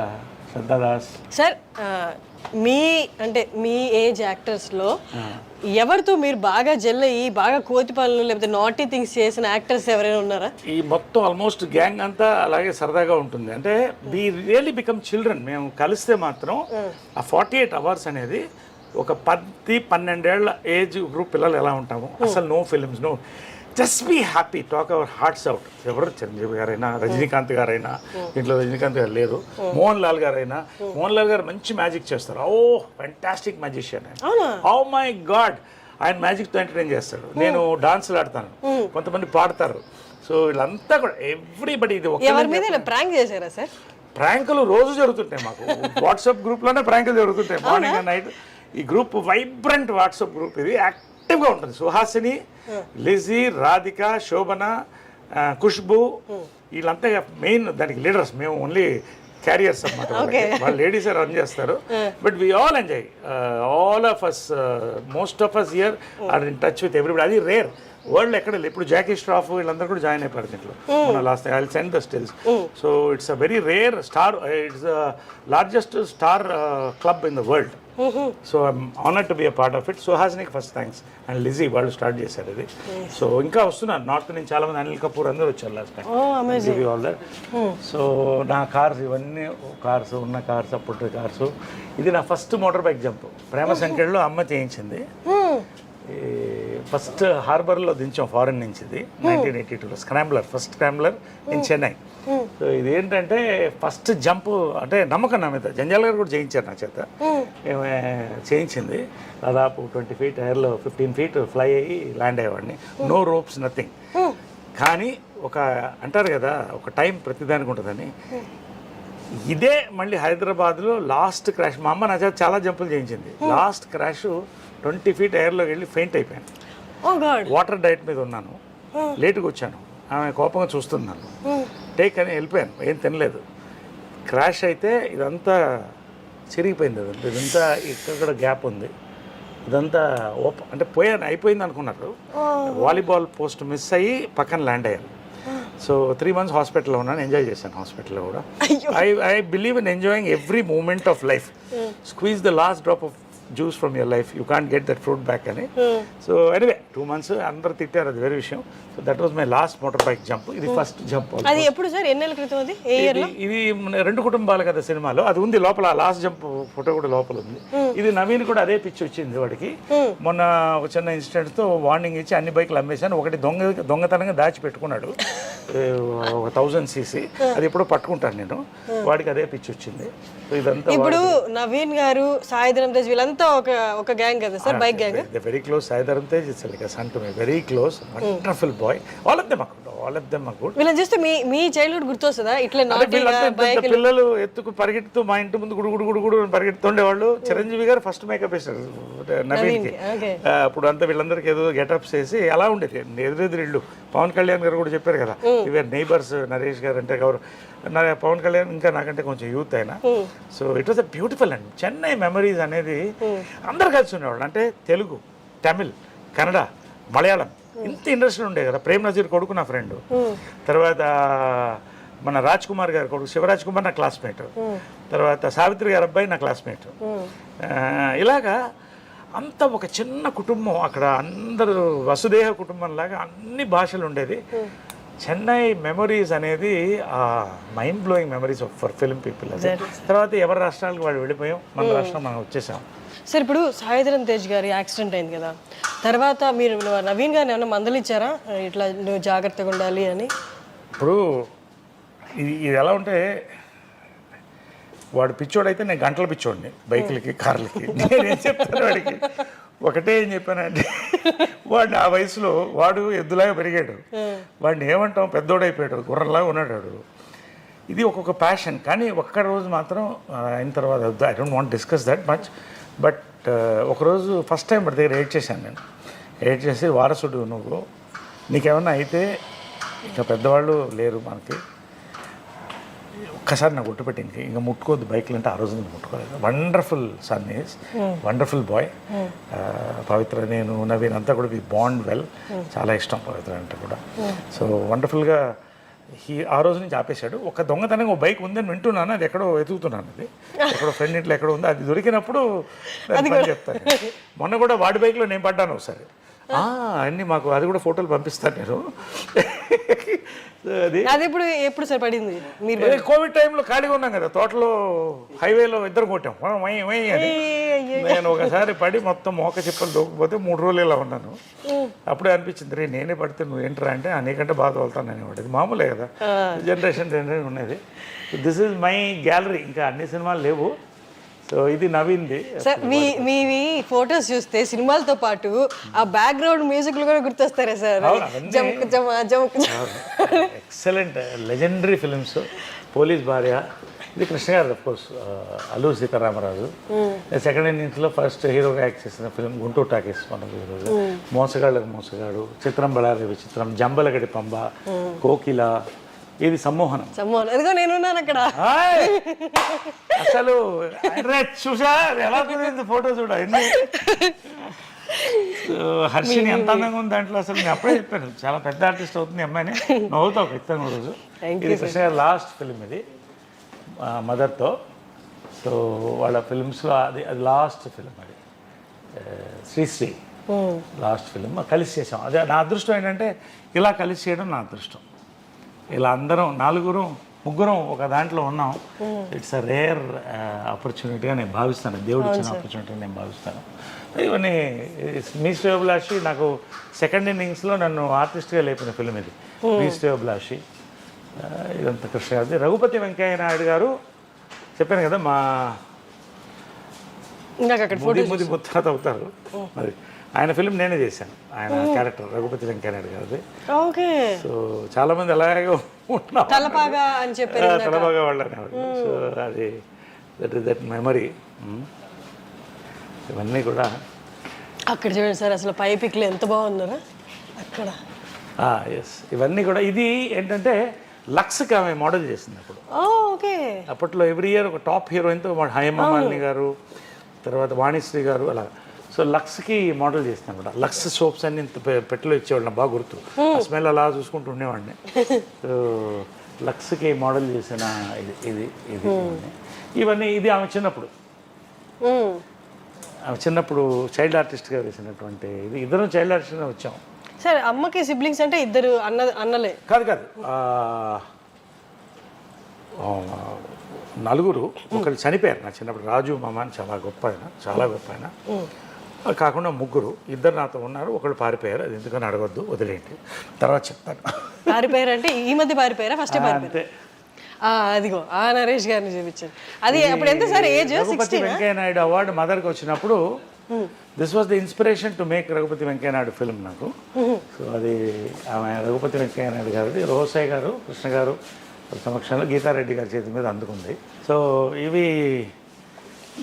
శ్రద్ధాదాస్. సార్ మీ ఏజ్ యాక్టర్స్లో ఎవరితో మీరు బాగా జెల్ అయ్యి బాగా కోతి పనులు లేకపోతే నాటీ థింగ్స్ చేసిన యాక్టర్స్ ఎవరైనా ఉన్నారా? ఈ మొత్తం ఆల్మోస్ట్ గ్యాంగ్ అంతా అలాగే సరదాగా ఉంటుంది. అంటే వి రియల్లీ బికమ్ చిల్డ్రన్. మేము కలిస్తే మాత్రం ఆ 48 అవర్స్ అనేది ఒక 10-12 ఏళ్ల ఏజ్ గ్రూప్ పిల్లలు ఎలా ఉంటాము. అసలు no films, no, just be happy, talk our hearts out. ఎవరు చిరంజీవి గారైనా, రజనీకాంత్ గారైనా, దీంట్లో రజనీకాంత్ గారు లేరు, మోహన్ లాల్ గారైనా. మోహన్ లాల్ గారు మంచి మ్యాజిక్ చేస్తారు. ఓ ఫ్యాంటాస్టిక్ మ్యాజిషియన్ ఆయన. ఓ మై గాడ్, ఆయన మ్యాజిక్తో ఎంటర్టైన్ చేస్తాడు. నేను డాన్సులు ఆడతాను, కొంతమంది పాడతారు. సో వీళ్ళంతా కూడా ఎవ్రీబడి. ఇది ప్రాంక్ చేశారా సార్? ప్రాంకులు రోజు జరుగుతుంటాయి మాకు. వాట్సాప్ గ్రూప్లోనే ప్రాంకులు జరుగుతుంటాయి మార్నింగ్ అండ్ నైట్. ఈ గ్రూప్ వైబ్రెంట్ వాట్సాప్ గ్రూప్. ఇది యాక్టివ్గా ఉంటుంది. సుహాసిని, లిజీ, రాధిక, శోభన, ఖుష్బు వీళ్ళంతా మెయిన్ దానికి లీడర్స్. మేము ఓన్లీ క్యారియర్స్ అన్నమాట. వాళ్ళు లేడీస్ రన్ చేస్తారు. But we all enjoy. All of us, most of us here are in touch with everybody. అది రేర్. వరల్డ్ ఎక్కడ లేదు. ఇప్పుడు జాకీ ష్రాఫ్ వీళ్ళందరూ కూడా జాయిన్ అయిపోయారు దీంట్లో. మన last I will send the stills. So it's a very rare star, it's the largest star club in the world. So I'm honoured to be a part of it. సుహాసినికి first thanks and Lissy వాళ్ళు start చేశారు ఇది. So ఇంకా వస్తున్నారు north నుంచి చాలా మంది, అనిల్ కపూర్ అందరూ వచ్చారు last time. All that. So నా కార్స్ ఇవన్నీ కార్స్ ఉన్న కార్స్, అప్పుడు కార్స్. ఇది నా ఫస్ట్ మోటార్ బైక్ జంప్ ప్రేమ సంఖ్యలో అమ్మ చేయించింది. ఫస్ట్ హార్బర్లో దించాం ఫారెన్ నుంచి. ఇది 1982లో scrambler, first scrambler in Chennai. So ఇది ఏంటంటే ఫస్ట్ జంప్ అంటే నమ్మకం నా మీద. జంజాల్ గారు కూడా చేయించారు నా చేత. చేయించింది దాదాపు 20 feet ఎయిర్లో 15 feet ఫ్లై అయ్యి ల్యాండ్ అయ్యేవాడిని. No ropes, nothing. కానీ ఒక అంటారు కదా ఒక టైం ప్రతిదానికి ఉంటుందని. ఇదే మళ్ళీ హైదరాబాద్లో లాస్ట్ క్రాష్. మా అమ్మ నా చేత చాలా జంపులు చేయించింది. లాస్ట్ క్రాష్ 20 feet ఎయిర్లోకి వెళ్ళి ఫెయింట్ అయిపోయాను. వాటర్ డైట్ మీద ఉన్నాను, లేటుగా వచ్చాను. ఆమె కోపంగా చూస్తున్నాను. టేక్ అని వెళ్ళిపోయాను, ఏం తినలేదు. క్రాష్ అయితే ఇదంతా చిరిగిపోయింది. అదంతా ఇదంతా ఇక్కడ గ్యాప్ ఉంది. ఇదంతా అంటే పోయాను, అయిపోయింది అనుకున్నారు. వాలీబాల్ పోస్ట్ మిస్ అయ్యి పక్కన ల్యాండ్ అయ్యాను. సో 3 months హాస్పిటల్లో ఉన్నాను. ఎంజాయ్ చేశాను హాస్పిటల్లో కూడా. I believe in enjoying every moment of life. Squeeze the last drop of juice from your life, you can't get that fruit back అని. సో ఎనీవే 2 months అందరూ తిట్టారు, అది వేరే విషయం. So that was my last motor bike jump. ఇది first jump. అది ఎప్పుడు sir, ఎన్నేళ్ళ క్రితం? అది ఏ ఇయర్ లో? ఇది 2 కుటుంబాలు కదా సినిమాలో, అది ఉంది లోపల. లాస్ట్ జంప్ ఫోటో కూడా లోపల ఉంది. ఇది నవీన్ కూడా అదే పిచ్చి వచ్చింది వాడికి. మొన్న ఒక చిన్న ఇన్సిడెంట్తో వార్నింగ్ ఇచ్చి అన్ని బైక్లు అమ్మేశాను. ఒకటి దొంగతనంగా దాచిపెట్టుకున్నాడు, 1000cc. అది ఎప్పుడో పట్టుకుంటాను నేను. వాడికి అదే పిచ్చి వచ్చింది. సో ఇదంతా ఇప్పుడు నవీన్ గారు, సాయిధరం తేజ్ వీళ్ళంతా ఒక గ్యాంగ్ కదా sir, bike gang. Very close. Sai Dharam Tej it's like son to me, very close, wonderful boy. All of them are good. వీళ్ళని చూస్తే మీ చైల్డ్హుడ్ గుర్తొస్తుందా? ఇట్లా పిల్లలు ఎత్తుకు పరిగెడుతూ మా ఇంటి ముందు గుడు పరిగెడుతుండేవాళ్ళు. చిరంజీవి గారు ఫస్ట్ మేకప్ వేశారు నవీన్కి. అప్పుడు అంతా వీళ్ళందరికీ ఏదో గెటప్స్ వేసి అలా ఉండేది. ఎదురెదురు ఇళ్ళు. పవన్ కళ్యాణ్ గారు కూడా చెప్పారు కదా, ఇవర్ నైబర్స్. నరేష్ గారు అంటే ఎవరు, పవన్ కళ్యాణ్ ఇంకా నాకంటే కొంచెం యూత్ అయినా. So it was a beautiful and Chennai memories అనేది. అందరు కలిసి ఉండేవాళ్ళు. అంటే తెలుగు, తమిళ్, కన్నడ, మలయాళం, ఇంత ఇండస్ట్రీ ఉండే కదా. ప్రేమ్ నజీర్ కొడుకు నా ఫ్రెండ్. తర్వాత మన రాజ్ కుమార్ గారి కొడుకు శివరాజ్ కుమార్ నా క్లాస్మేట్. తర్వాత సావిత్రి గారి అబ్బాయి నా క్లాస్మేట్. ఇలాగా అంత ఒక చిన్న కుటుంబం అక్కడ. అందరూ వసుదేహ కుటుంబంలాగా అన్ని భాషలు ఉండేది. చెన్నై మెమరీస్ అనేది mind blowing memories for film people. తర్వాత ఎవరి రాష్ట్రాలకు వాళ్ళు వెళ్ళిపోయాం, మన రాష్ట్రం మనం వచ్చేసాం. సార్ ఇప్పుడు సాయిధరం తేజ్ గారి యాక్సిడెంట్ అయింది కదా, తర్వాత మీరు నవీన్ గారిని ఏమైనా మందలిచ్చారా, ఇట్లా నువ్వు జాగ్రత్తగా ఉండాలి అని? ఇప్పుడు ఇది ఎలా ఉంటే, వాడు పిచ్చోడైతే నేను గంటల పిచ్చోడిని బైకులకి, కార్లకి. నేనేం చెప్తాను వాడికి, ఒకటే ఏం చెప్పానంటే, వాడు ఆ వయసులో వాడు ఎద్దులాగా పెరిగాడు. వాడిని ఏమంటాం, పెద్దోడైపోయాడు, గుర్రంలాగా ఉన్నాడు. ఇది ఒక్కొక్క ప్యాషన్. కానీ ఒక్క రోజు మాత్రం అయిన తర్వాత, I don't want discuss that much, but ఒకరోజు ఫస్ట్ టైం వాడి దగ్గర ఎయిట్ చేశాను నేను. ఎయిట్ చేసి, వారసుడు నువ్వు, నీకేమన్నా అయితే ఇంకా పెద్దవాళ్ళు లేరు మనకి, ఒక్కసారి నాకు గుర్తుపెట్టింది, ఇంకా ముట్టుకోవద్దు బైక్లు అంటే. ఆ రోజు నేను ముట్టుకోలేదు. Wonderful son is, wonderful boy. Pavitra, నేను, నవీన్ అంతా కూడా వి బాండ్ వెల్. చాలా ఇష్టం పవిత్ర అంటే కూడా. సో వండర్ఫుల్గా ఆ రోజు నుంచి ఆపేశాడు. ఒక దొంగతనంగా ఒక బైక్ ఉందని వింటున్నాను, అది ఎక్కడో వెతుకుతున్నాను. అది ఎక్కడో ఫ్రెండ్ ఇంట్లో ఎక్కడో ఉంది. అది దొరికినప్పుడు చెప్తాను. మొన్న కూడా వాడి బైక్లో నేను పడ్డాను ఒకసారి. అన్నీ మాకు అది కూడా ఫోటోలు పంపిస్తాను నేను. అది ఎప్పుడు సార్ పడింది? మీరు కోవిడ్ టైంలో ఖాళీగా ఉన్నాం కదా, తోటలో హైవేలో ఇద్దరు కొట్టాం అని. నేను ఒకసారి పడి మొత్తం మోక చిప్పలు దూకపోతే 3 రోజులు ఇలా ఉన్నాను. అప్పుడే అనిపించింది, రే నేనే పడితే నువ్వు ఏంట్రా అంటే, నీకంటే బాగా తోలుతాను అనేవాడు. ఇది మామూలే కదా, జనరేషన్ ఉన్నది. This is my gallery. ఇంకా అన్ని సినిమాలు లేవు. సో ఇది నవీన్ది. సార్ మీ ఫొటోస్ చూస్తే సినిమాలతో పాటు ఆ బ్యాక్గ్రౌండ్ మ్యూజిక్లు కూడా గుర్తొస్తారా sir? Excellent legendary films. Police భార్య, ఇది కృష్ణ గారు of course, Alluri Sitarama Raju. Second ఇన్నింగ్స్లో ఫస్ట్ హీరోగా యాక్ట్ చేసిన ఫిల్మ్ గుంటూరు టాకీస్ మనకు ఈరోజు. మోసగాళ్ళకు మోసగాడు, చిత్రం బళారి విచిత్రం, జంబలగడి పంబ, కోకిల, ఇది సమ్మోహనం. ఇదిగో నేనున్నాను అక్కడ. అసలు చూసా ఎలా కుదిరింది ఫోటో చూడ. హర్షిని ఎంత అందంగా ఉంది దాంట్లో అసలు నేను అప్పుడే చెప్పాను చాలా పెద్ద ఆర్టిస్ట్ అవుతుంది ఈ అమ్మాయిని నువ్వు అవుతావు ఖచ్చితంగా రోజు. ఇది కృష్ణ గారి లాస్ట్ ఫిలిం ఇది మదర్తో. సో వాళ్ళ ఫిల్మ్స్లో అది లాస్ట్ ఫిలిం అది శ్రీశ్రీ లాస్ట్ ఫిలిం కలిసి చేసాం. అదే నా అదృష్టం ఏంటంటే ఇలా కలిసి చేయడం నా అదృష్టం. ఇలా అందరం ముగ్గురం ఒక దాంట్లో ఉన్నాం. ఇట్స్ అ రేర్ ఆపర్చునిటీగా నేను భావిస్తాను, దేవుడు ఇచ్చిన ఆపర్చునిటీగా నేను భావిస్తాను. ఇవన్నీ మీ శ్రేయోభిలాషి నాకు సెకండ్ ఇన్నింగ్స్లో నన్ను ఆర్టిస్ట్గా లేపిన ఫిలిం ఇది. మీ శ్రేయోభిలాషి ఇదంతా కృష్ణ గారిది. రఘుపతి వెంకయ్య నాయుడు గారు చెప్పాను కదా మా ముది ముత్తాత అవుతారు మరి. ఆయన ఫిలిం నేనే చేశాను, ఆయన క్యారెక్టర్ రఘుపతి వెంకయ్య నాయుడు గారిది. సో చాలా మంది అలాగే ఉంటున్నాం, తలపాగా అని చెప్పారు, తలపాగా వాళ్ళు అనేవాడు. సో అది దట్ మెమరీ. ఇవన్నీ కూడా అక్కడ చూడండి సార్, అసలు పై పిక్లు ఎంత బాగున్నారా అక్కడ. ఎస్, ఇవన్నీ కూడా ఇది ఏంటంటే లక్స్కి ఆమె మోడల్ చేసింది అప్పుడు. ఓకే, అప్పట్లో ఎవ్రీ ఇయర్ ఒక టాప్ హీరోయిన్తో హేమమాలిని గారు, తర్వాత వాణిశ్రీ గారు అలా. సో లక్స్కి మోడల్ చేసిన అనమాట. లక్స్ సోప్స్ అన్ని ఇంత పెట్టెలో ఇచ్చేవాళ్ళు, నాకు బాగా గుర్తు. స్మెల్ అలా చూసుకుంటూ ఉండేవాడిని. సో లక్స్కి మోడల్ చేసిన ఇది ఇవన్నీ ఇది ఆమె చిన్నప్పుడు చైల్డ్ ఆర్టిస్ట్గా వేసినటువంటి ఇది. ఇద్దరం చైల్డ్ ఆర్టిస్ట్గా వచ్చాం. సార్ అమ్మకి సిబ్లింగ్స్ అంటే ఇద్దరు అన్నలే? కాదు నలుగురు. ఒకరు చనిపోయారు నా చిన్నప్పుడు, రాజు మామ అని చాలా గొప్ప ఆయన. కాకుండా ముగ్గురు, ఇద్దరు నాతో ఉన్నారు, ఒకళ్ళు పారిపోయారు. అది ఎందుకని అడగొద్దు, వదిలేండి, తర్వాత చెప్తాను. పారిపోయారు అంటే ఈ మధ్య పారిపోయారా? ఫస్ట్ అంతే. అదిగో ఆ నరేష్ గారిని చూపించారు. అది అప్పుడు ఎంత sir age? Raghupathi Venkaiah Naidu award మదర్కి వచ్చినప్పుడు this was the inspiration to make Raghupathi Venkaiah Naidu film నాకు. సో అది ఆమె రఘుపతి వెంకయ్య నాయుడు గారిది. రోసయ్య గారు, కృష్ణ గారు సమక్షంలో గీతారెడ్డి గారి చేతి మీద అందుకుంది. సో ఇవి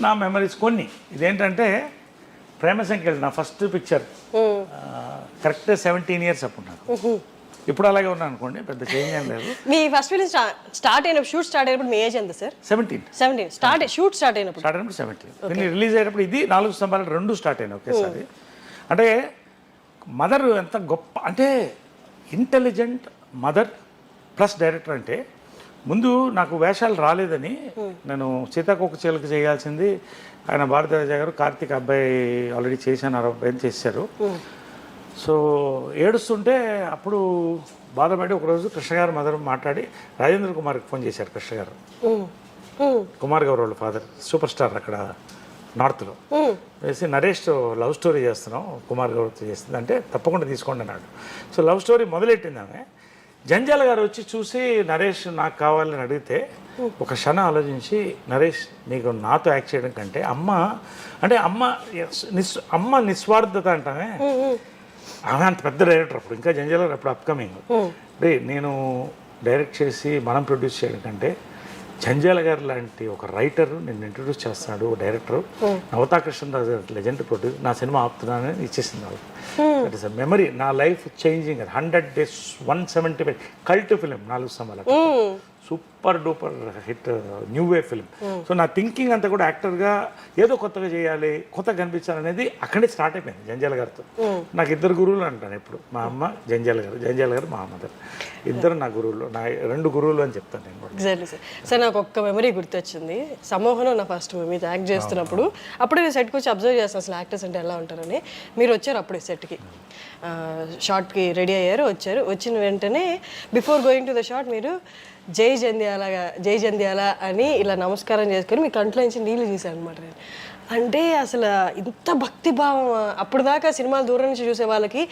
నా మెమరీస్ కొన్ని. ఇదేంటంటే ప్రేమ సంఖ్యలు నా ఫస్ట్ పిక్చర్ కరెక్ట్ 17 years అప్పుడు నాకు. ఇప్పుడు అలాగే ఉన్నాను అనుకోండి, పెద్ద చేంజ్ ఏం లేదు. మీ ఫస్ట్ ఫిల్మ్ స్టార్ట్ అయినప్పుడు, షూట్ స్టార్ట్ అయినప్పుడు మీ ఏజ్ ఎంత సార్? 17 షూట్ స్టార్ట్ అయినప్పుడు 17. రిలీజ్ అయినప్పుడు ఇది 4 స్తంభాలు 2 స్టార్ట్ అయినాయి ఒకేసారి. అంటే మదర్ ఎంత గొప్ప అంటే ఇంటెలిజెంట్ మదర్ ప్లస్ డైరెక్టర్. అంటే ముందు నాకు వేషాలు రాలేదని నేను సీతాకోక చిలుక చేయాల్సింది, ఆయన భారతరాజ గారు కార్తీక్ అబ్బాయి ఆల్రెడీ చేశాను, 60 చేశారు. సో ఏడుస్తుంటే అప్పుడు బాధపడి ఒకరోజు కృష్ణ గారు మదర్ మాట్లాడి రాజేంద్ర కుమార్కి ఫోన్ చేశారు. కృష్ణ గారు, కుమార్ గౌర్ వాళ్ళ ఫాదర్, సూపర్ స్టార్ అక్కడ నార్త్లో, వేసి నరేష్తో లవ్ స్టోరీ చేస్తున్నాం, కుమార్ గౌర్తో చేస్తుంది అంటే తప్పకుండా తీసుకోండి అన్నాడు. సో లవ్ స్టోరీ మొదలెట్టింది ఆమె. జంజాల గారు వచ్చి చూసి నరేష్ నాకు కావాలని అడిగితే ఒక క్షణం ఆలోచించి, నరేష్ నీకు నాతో యాక్ట్ చేయడం కంటే అమ్మ నిస్వార్థత అంటామే. ఆమె అంత పెద్ద డైరెక్టర్ అప్పుడు, ఇంకా జంజాల గారు అప్పుడు అప్కమింగ్. నేను డైరెక్ట్ చేసి మనం ప్రొడ్యూస్ చేయడం కంటే జంజాల గారు లాంటి ఒక రైటర్ నిన్ను ఇంట్రొడ్యూస్ చేస్తున్నాడు, director Navata Krishnaraju legend produce, నా సినిమా ఆపుతున్నానని ఇచ్చేసింది వాళ్ళు. దట్ ఇస్ అ మెమరీ, నా life changing. 100 days 175 cult film 4 స్తంభాలు, super duper hit new way film. So నా థింకింగ్ అంతా కూడా యాక్టర్గా ఏదో కొత్తగా చేయాలి, కొత్తగా కనిపించాలనేది అక్కడే స్టార్ట్ అయిపోయింది జంజాల గారితో. నాకు 2 గురువులు అంటాను ఎప్పుడు, మా అమ్మ జంజాల గారు మా మదర్, ఇద్దరు నా గురువులు, నా 2 గురువులు అని చెప్తాను నేను కూడా. Exactly sir. సార్ నాకు ఒక్క మెమరీ గుర్తొచ్చింది. సమూహంలో నా ఫస్ట్ మీతో యాక్ట్ చేస్తున్నప్పుడు, అప్పుడే నేను సెట్కి వచ్చి అబ్జర్వ్ చేస్తాను అసలు యాక్టర్స్ అంటే ఎలా ఉంటారని. మీరు వచ్చారు అప్పుడే సెట్కి, షార్ట్కి రెడీ అయ్యారు, వచ్చిన వెంటనే before going to the short మీరు జై జంధ్యాల అని ఇలా నమస్కారం చేసుకొని మీ కంట్లో నుంచి నీళ్ళు తీశాను అనమాట. నేను అంటే అసలు ఇంత భక్తిభావం, అప్పుడు దాకా సినిమాలు దూరం నుంచి చూసే వాళ్ళకి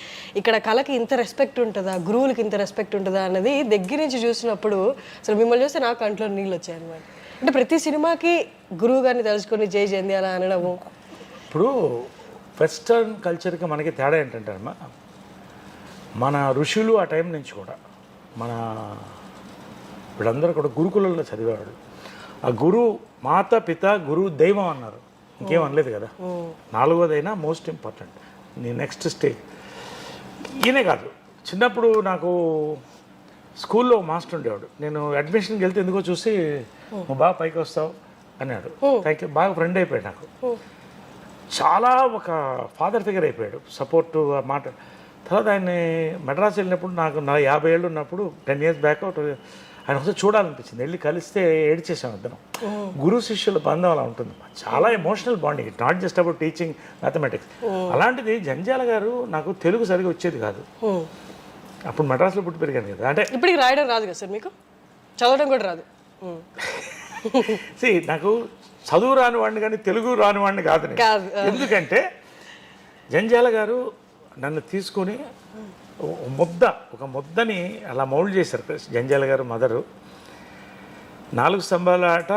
ఇక్కడ కళకి ఇంత రెస్పెక్ట్ ఉంటుందా, గురువులకి ఇంత రెస్పెక్ట్ ఉంటుందా అన్నది దగ్గర నుంచి చూసినప్పుడు అసలు మిమ్మల్ని చూస్తే నాకు కంట్లో నీళ్ళు వచ్చాయన్నమాట. అంటే ప్రతి సినిమాకి గురువు గారిని తలుచుకొని జై జంధ్యాల అనడము. ఇప్పుడు వెస్టర్న్ కల్చర్కి మనకి తేడా ఏంటంటే అమ్మా, మన ఋషులు ఆ టైం నుంచి కూడా మన వీళ్ళందరూ కూడా గురుకులంలో చదివేవాడు. ఆ గురువు మాత పిత గురువు దైవం అన్నారు, ఇంకేం అనలేదు కదా. 4వదైనా మోస్ట్ ఇంపార్టెంట్, నీ నెక్స్ట్ స్టేజ్. ఈయనే కాదు, చిన్నప్పుడు నాకు స్కూల్లో మాస్టర్ ఉండేవాడు. నేను అడ్మిషన్కి వెళ్తే ఎందుకో చూసి నువ్వు బాగా పైకి వస్తావు అన్నాడు. థ్యాంక్ యూ, బాగా ఫ్రెండ్ అయిపోయాడు నాకు. చాలా ఒక ఫాదర్ ఫిగర్ అయిపోయాడు, సపోర్ట్ మాట. తర్వాత ఆయన్ని మెడ్రాస్ వెళ్ళినప్పుడు నా 50 ఏళ్ళు ఉన్నప్పుడు 10 years బ్యాక్ ఆయన ఒకసారి చూడాలనిపించింది. వెళ్ళి కలిస్తే ఏడ్చేసాం ఇద్దరం. గురు శిష్యుల బంధం అలా ఉంటుంది, చాలా emotional bonding. It not just about teaching mathematics. అలాంటిది జంజాల గారు నాకు తెలుగు సరిగా వచ్చేది కాదు, అప్పుడు మెడ్రాస్లో పుట్టి పెరిగాను కదా. అంటే ఇప్పటికి రాయడం రాదు కదా సార్ మీకు, చదవడం కూడా రాదు. నాకు చదువు రానివాడిని కానీ తెలుగు రానివాడిని కాదు. ఎందుకంటే జంజాల గారు నన్ను తీసుకొని ఒక ముద్దని అలా మౌల్డ్ చేశారు. జంజాల గారు మదరు 4 స్తంభాల ఆట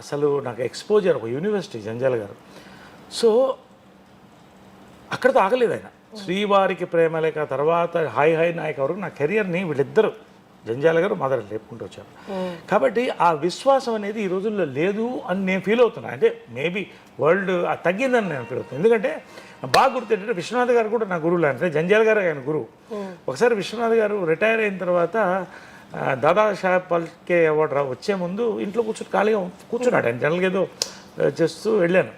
అసలు నాకు ఎక్స్పోజర్, ఒక యూనివర్సిటీ జంజాల గారు. సో అక్కడితో ఆగలేదు ఆయన. శ్రీవారికి ప్రేమలేక తర్వాత హాయ్ హాయ్ నాయక వరకు నా కెరియర్ని వీళ్ళిద్దరు జంజాల గారు మదర్ లేపుకుంటూ వచ్చారు. కాబట్టి ఆ విశ్వాసం అనేది ఈ రోజుల్లో లేదు అని నేను ఫీల్ అవుతున్నాను. అంటే మేబీ వరల్డ్ తగ్గిందని నేను ఫీల్ అవుతున్నాను. ఎందుకంటే బాగా గుర్తు ఏంటంటే విశ్వనాథ్ గారు కూడా నా గురువులు, అంటే జంజాల గారు ఆయన గురువు. ఒకసారి విశ్వనాథ్ గారు రిటైర్ అయిన తర్వాత దాదాసాహెబ్ ఫాల్కే అవార్డు వచ్చే ముందు ఇంట్లో ఖాళీగా కూర్చున్నాడు. ఆయన జనరల్గా ఏదో చేస్తూ వెళ్ళాను.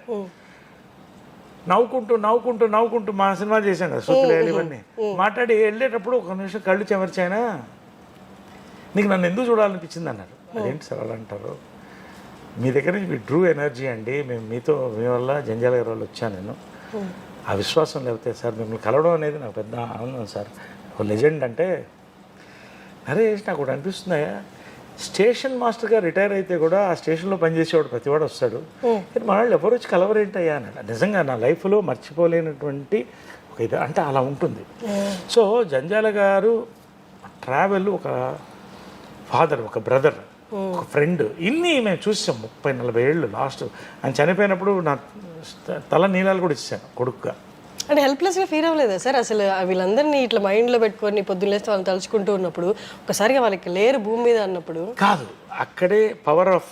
నవ్వుకుంటూ మా సినిమా చేశాం కదా, సూతులేయాలి ఇవన్నీ మాట్లాడి వెళ్ళేటప్పుడు ఒక నిమిషం కళ్ళు చెమర్చాయనా, నీకు నన్ను ఎందుకు చూడాలనిపించింది అన్నారు. అదేంటి సార్ అలా అంటారు, మీ దగ్గర నుంచి మీ డ్రూ ఎనర్జీ అండి, మీ వల్ల జంజాల గారి వల్ల వచ్చాను నేను. ఆ విశ్వాసం లేకపోతే సార్ మిమ్మల్ని కలవడం అనేది నాకు పెద్ద ఆనందం సార్. ఒక లెజెండ్ అంటే నరేష్ నాకు ఒకటి అనిపిస్తున్నాయా, స్టేషన్ మాస్టర్గా రిటైర్ అయితే కూడా ఆ స్టేషన్లో పనిచేసేవాడు ప్రతివాడు వస్తాడు, మన వాళ్ళు ఎవరు వచ్చి కలవరేంటయ్యా అన్నాడు. నిజంగా నా లైఫ్లో మర్చిపోలేనటువంటి ఒక ఇది అంటే అలా ఉంటుంది. సో జంజాల గారు ట్రావెల్, ఒక ఫాదర్, ఒక బ్రదర్, ఒక ఫ్రెండ్, ఇన్ని మేము చూసాం 30-40 ఏళ్ళు. లాస్ట్ ఆయన చనిపోయినప్పుడు నా తల నీలాలు కూడా ఇచ్చాను కొడుకుగా. అంటే హెల్ప్లెస్గా ఫీల్ అవ్వలేదా సార్ అసలు? వీళ్ళందరినీ ఇట్లా మైండ్లో పెట్టుకొని పొద్దున్న లేస్తే వాళ్ళని తలుచుకుంటూ ఉన్నప్పుడు ఒకసారిగా వాళ్ళకి లేరు భూమి మీద అన్నప్పుడు? కాదు, అక్కడే power of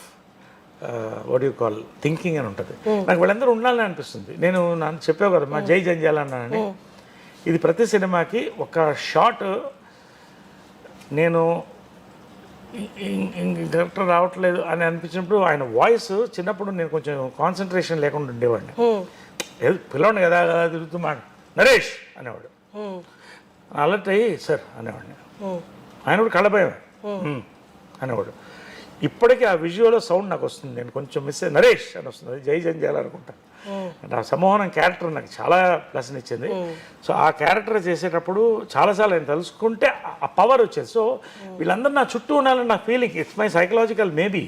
what you call thinking అని ఉంటుంది. నాకు వీళ్ళందరూ ఉండాలని అనిపిస్తుంది. నేను నన్ను చెప్పావు కదా మా జై జంజాల అన్నానని, ఇది ప్రతి సినిమాకి ఒక షాట్ నేను డైరెక్టర్ రావట్లేదు అని అనిపించినప్పుడు ఆయన వాయిస్, చిన్నప్పుడు నేను కొంచెం కాన్సన్ట్రేషన్ లేకుండా ఉండేవాడిని. పిల్లవాడిని కదా తిరుగుతూ నరేష్ అనేవాడు, అలర్ట్ అయ్యి సార్ అనేవాడిని. ఆయన కూడా కళ్ళభయం అనేవాడు. ఇప్పటికీ ఆ విజువల్ సౌండ్ నాకు వస్తుంది, నేను కొంచెం మిస్ అయ్యి నరేష్ అని వస్తుంది, అది జై జంజాల అనుకుంటా. అంటే ఆ సమ్మోహనం క్యారెక్టర్ నాకు చాలా ప్లస్ని ఇచ్చింది. సో ఆ క్యారెక్టర్ చేసేటప్పుడు చాలాసార్లు నేను తెలుసుకుంటే ఆ పవర్ వచ్చేది. సో వీళ్ళందరూ నా చుట్టూ ఉన్నారని నా feeling, it's my psychological maybe,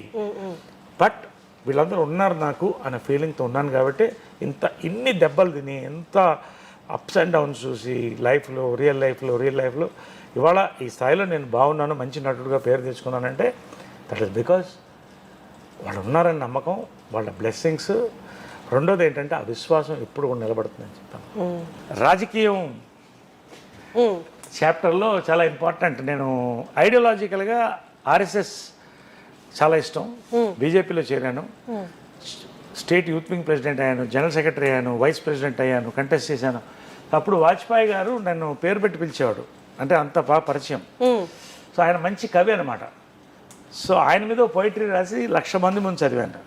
but వీళ్ళందరూ ఉన్నారు నాకు అనే ఫీలింగ్తో ఉన్నాను. కాబట్టి ఇన్ని దెబ్బలు తిని, ఎంత అప్స్ అండ్ డౌన్స్ చూసి రియల్ లైఫ్లో ఇవాళ ఈ స్థాయిలో నేను బాగున్నాను, మంచి నటుడుగా పేరు తెచ్చుకున్నానంటే దట్ ఈస్ బికాజ్ వాళ్ళు ఉన్నారని నమ్మకం, వాళ్ళ బ్లెస్సింగ్స్. రెండోది ఏంటంటే ఆ విశ్వాసం ఎప్పుడు కూడా నిలబడుతుందని చెప్తాను. రాజకీయం చాప్టర్లో చాలా ఇంపార్టెంట్. నేను ఐడియాలజికల్గా ఆర్ఎస్ఎస్ చాలా ఇష్టం, బీజేపీలో చేరాను, స్టేట్ యూత్ వింగ్ ప్రెసిడెంట్ అయ్యాను, జనరల్ సెక్రటరీ అయ్యాను, వైస్ ప్రెసిడెంట్ అయ్యాను, కంటెస్ట్ చేశాను. అప్పుడు వాజ్పేయి గారు నన్ను పేరు పెట్టి పిలిచేవాడు, అంటే అంత బాగా పరిచయం. సో ఆయన మంచి కవి అనమాట. సో ఆయన మీద పోయిటరీ రాసి 1,00,000 మంది ముందు చదివాను.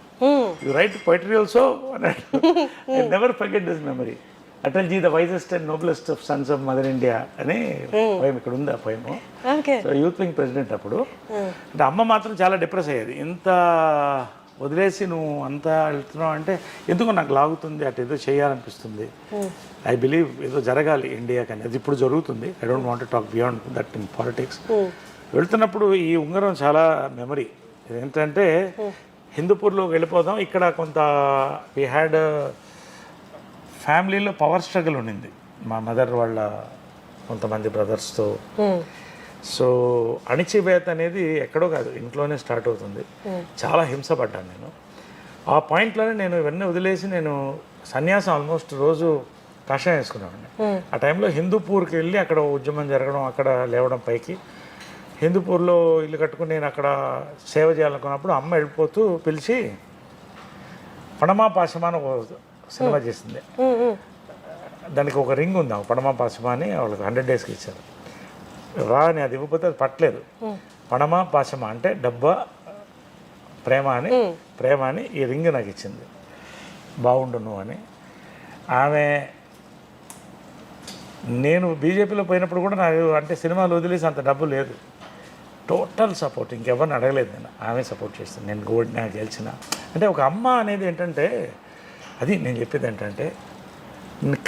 యు రైట్ పోయిటరీ ఆల్సో అన్నాడు. I never forget this memory. Atalji the wisest and noblest of sons of mother India అని పోయం ఇక్కడ ఉంది. ఆ పోయము. సో యూత్ వింగ్ ప్రెసిడెంట్ అప్పుడు. అంటే అమ్మ మాత్రం చాలా డిప్రెస్ అయ్యేది, ఇంత వదిలేసి నువ్వు అంతా వెళ్తున్నావు అంటే ఎందుకో నాకు లాగుతుంది, అటు ఏదో చేయాలనిపిస్తుంది. ఐ బిలీవ్ ఏదో జరగాలి ఇండియాకి అనేది. ఇప్పుడు జరుగుతుంది. I don't want to talk beyond that in politics. వెళ్తున్నప్పుడు ఈ ఉంగరం చాలా మెమరీ. ఏంటంటే హిందూపూర్లో వెళ్ళిపోదాం, ఇక్కడ కొంత వీ హ్యాడ్ ఫ్యామిలీలో పవర్ స్ట్రగుల్ ఉండింది మా మదర్ వాళ్ళ కొంతమంది బ్రదర్స్తో. సో అణిచివేత అనేది ఎక్కడో కాదు, ఇంట్లోనే స్టార్ట్ అవుతుంది. చాలా హింసపడ్డాను నేను. ఆ పాయింట్లోనే నేను ఇవన్నీ వదిలేసి నేను సన్యాసం ఆల్మోస్ట్ రోజు కషాయం వేసుకున్నాను. ఆ టైంలో హిందూపూర్కి వెళ్ళి అక్కడ ఉద్యమం జరగడం, అక్కడ లేవడం పైకి. హిందూపూర్లో ఇల్లు కట్టుకుని నేను అక్కడ సేవ చేయాలనుకున్నప్పుడు అమ్మ వెళ్ళిపోతూ పిలిచి పడమా పాశమా అని ఒక సినిమా చేసింది. దానికి ఒక రింగ్ ఉంది, పడమా పాశమా అని వాళ్ళకి 100 daysకి ఇచ్చారు. రా అని అది ఇవ్వకపోతే అది పట్టలేదు. పడమా పాశమా అంటే డబ్బా ప్రేమ అని ఈ రింగ్ నాకు ఇచ్చింది. బాగుండు నువ్వు అని. ఆమె నేను బీజేపీలో పోయినప్పుడు కూడా నాకు అంటే సినిమాలు వదిలేసి అంత డబ్బు లేదు, టోటల్ సపోర్ట్, ఇంకెవరిని అడగలేదు నేను, ఆమె సపోర్ట్ చేస్తాను. నేను ఓడినా గెలిచిన అంటే ఒక అమ్మ అనేది ఏంటంటే, అది నేను చెప్పేది ఏంటంటే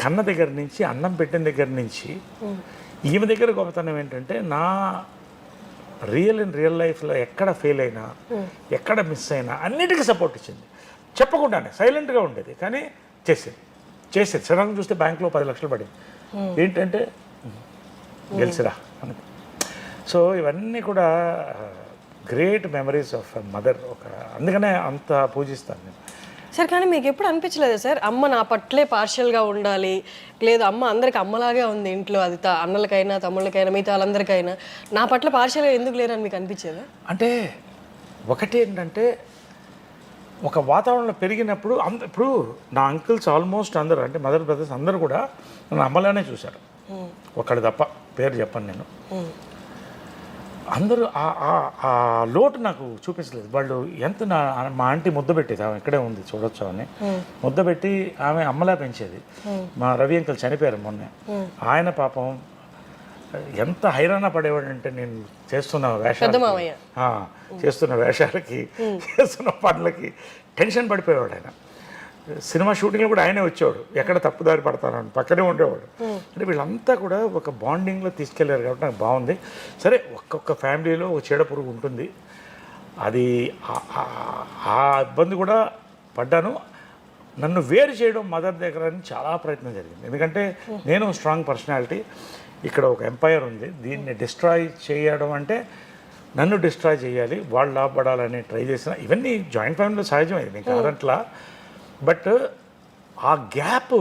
కన్న దగ్గర నుంచి అన్నం పెట్టిన దగ్గర నుంచి ఈమె దగ్గర గొప్పతనం ఏంటంటే, నా రియల్ లైఫ్లో ఎక్కడ ఫెయిల్ అయినా ఎక్కడ మిస్ అయినా అన్నిటికీ సపోర్ట్ ఇచ్చింది. చెప్పకుండానే సైలెంట్గా ఉండేది, కానీ చేసేది సడన్గా చూస్తే బ్యాంక్లో 10 లక్షలు పడింది, ఏంటంటే గెలిచిరా అని. సో ఇవన్నీ కూడా గ్రేట్ మెమరీస్ ఆఫ్ మదర్. అందుకనే అంత పూజిస్తాను నేను. సార్ కానీ మీకు ఎప్పుడు అనిపించలేదు సార్ అమ్మ నా పట్లే పార్షియల్గా ఉండాలి, లేదు అమ్మ అందరికి అమ్మలాగే ఉంది ఇంట్లో, అది అన్నలకైనా తమ్ముళ్ళకైనా మిగతా వాళ్ళందరికైనా నా పట్ల పార్షియల్గా ఎందుకు లేరని మీకు అనిపించేదా? అంటే ఒకటి ఏంటంటే ఒక వాతావరణంలో పెరిగినప్పుడు ఇప్పుడు నా అంకుల్స్ ఆల్మోస్ట్ అందరూ అంటే మదర్ బ్రదర్స్ అందరూ కూడా నన్ను అమ్మలానే చూశారు, ఒక్కడు తప్ప, పేరు చెప్పను నేను. అందరూ ఆ లోటు నాకు చూపించలేదు. వాళ్ళు ఎంత మా ఆంటీ ముద్ద పెట్టేది, ఆమె ఇక్కడే ఉంది చూడొచ్చు అని, ముద్ద పెట్టి ఆమె అమ్మలా పెంచేది. మా రవి అంకుల్ చనిపోయారు మొన్నే, ఆయన పాపం ఎంత హైరాణ పడేవాడు అంటే నేను చేస్తున్న వేషాలకి చేస్తున్న పనులకి టెన్షన్ పడిపోయేవాడు. ఆయన సినిమా షూటింగ్లో కూడా ఆయనే వచ్చేవాడు, ఎక్కడ తప్పుదారి పడతానని పక్కనే ఉండేవాడు. అంటే వీళ్ళంతా కూడా ఒక బాండింగ్లో తీసుకెళ్ళారు కాబట్టి నాకు బాగుంది. సరే ఒక్కొక్క ఫ్యామిలీలో ఒక చీడ పురుగు ఉంటుంది, అది ఆ ఇబ్బంది కూడా పడ్డాను. నన్ను వేరు చేయడం మదర్ దగ్గర అని చాలా ప్రయత్నం జరిగింది, ఎందుకంటే నేను స్ట్రాంగ్ పర్సనాలిటీ, ఇక్కడ ఒక ఎంపైర్ ఉంది, దీన్ని డిస్ట్రాయ్ చేయడం అంటే నన్ను డిస్ట్రాయ్ చేయాలి, వాళ్ళు లాభపడాలని ట్రై చేసిన. ఇవన్నీ జాయింట్ ఫ్యామిలీలో సహజమైంది, నేను కాదంట్లా. బట్ ఆ గ్యాప్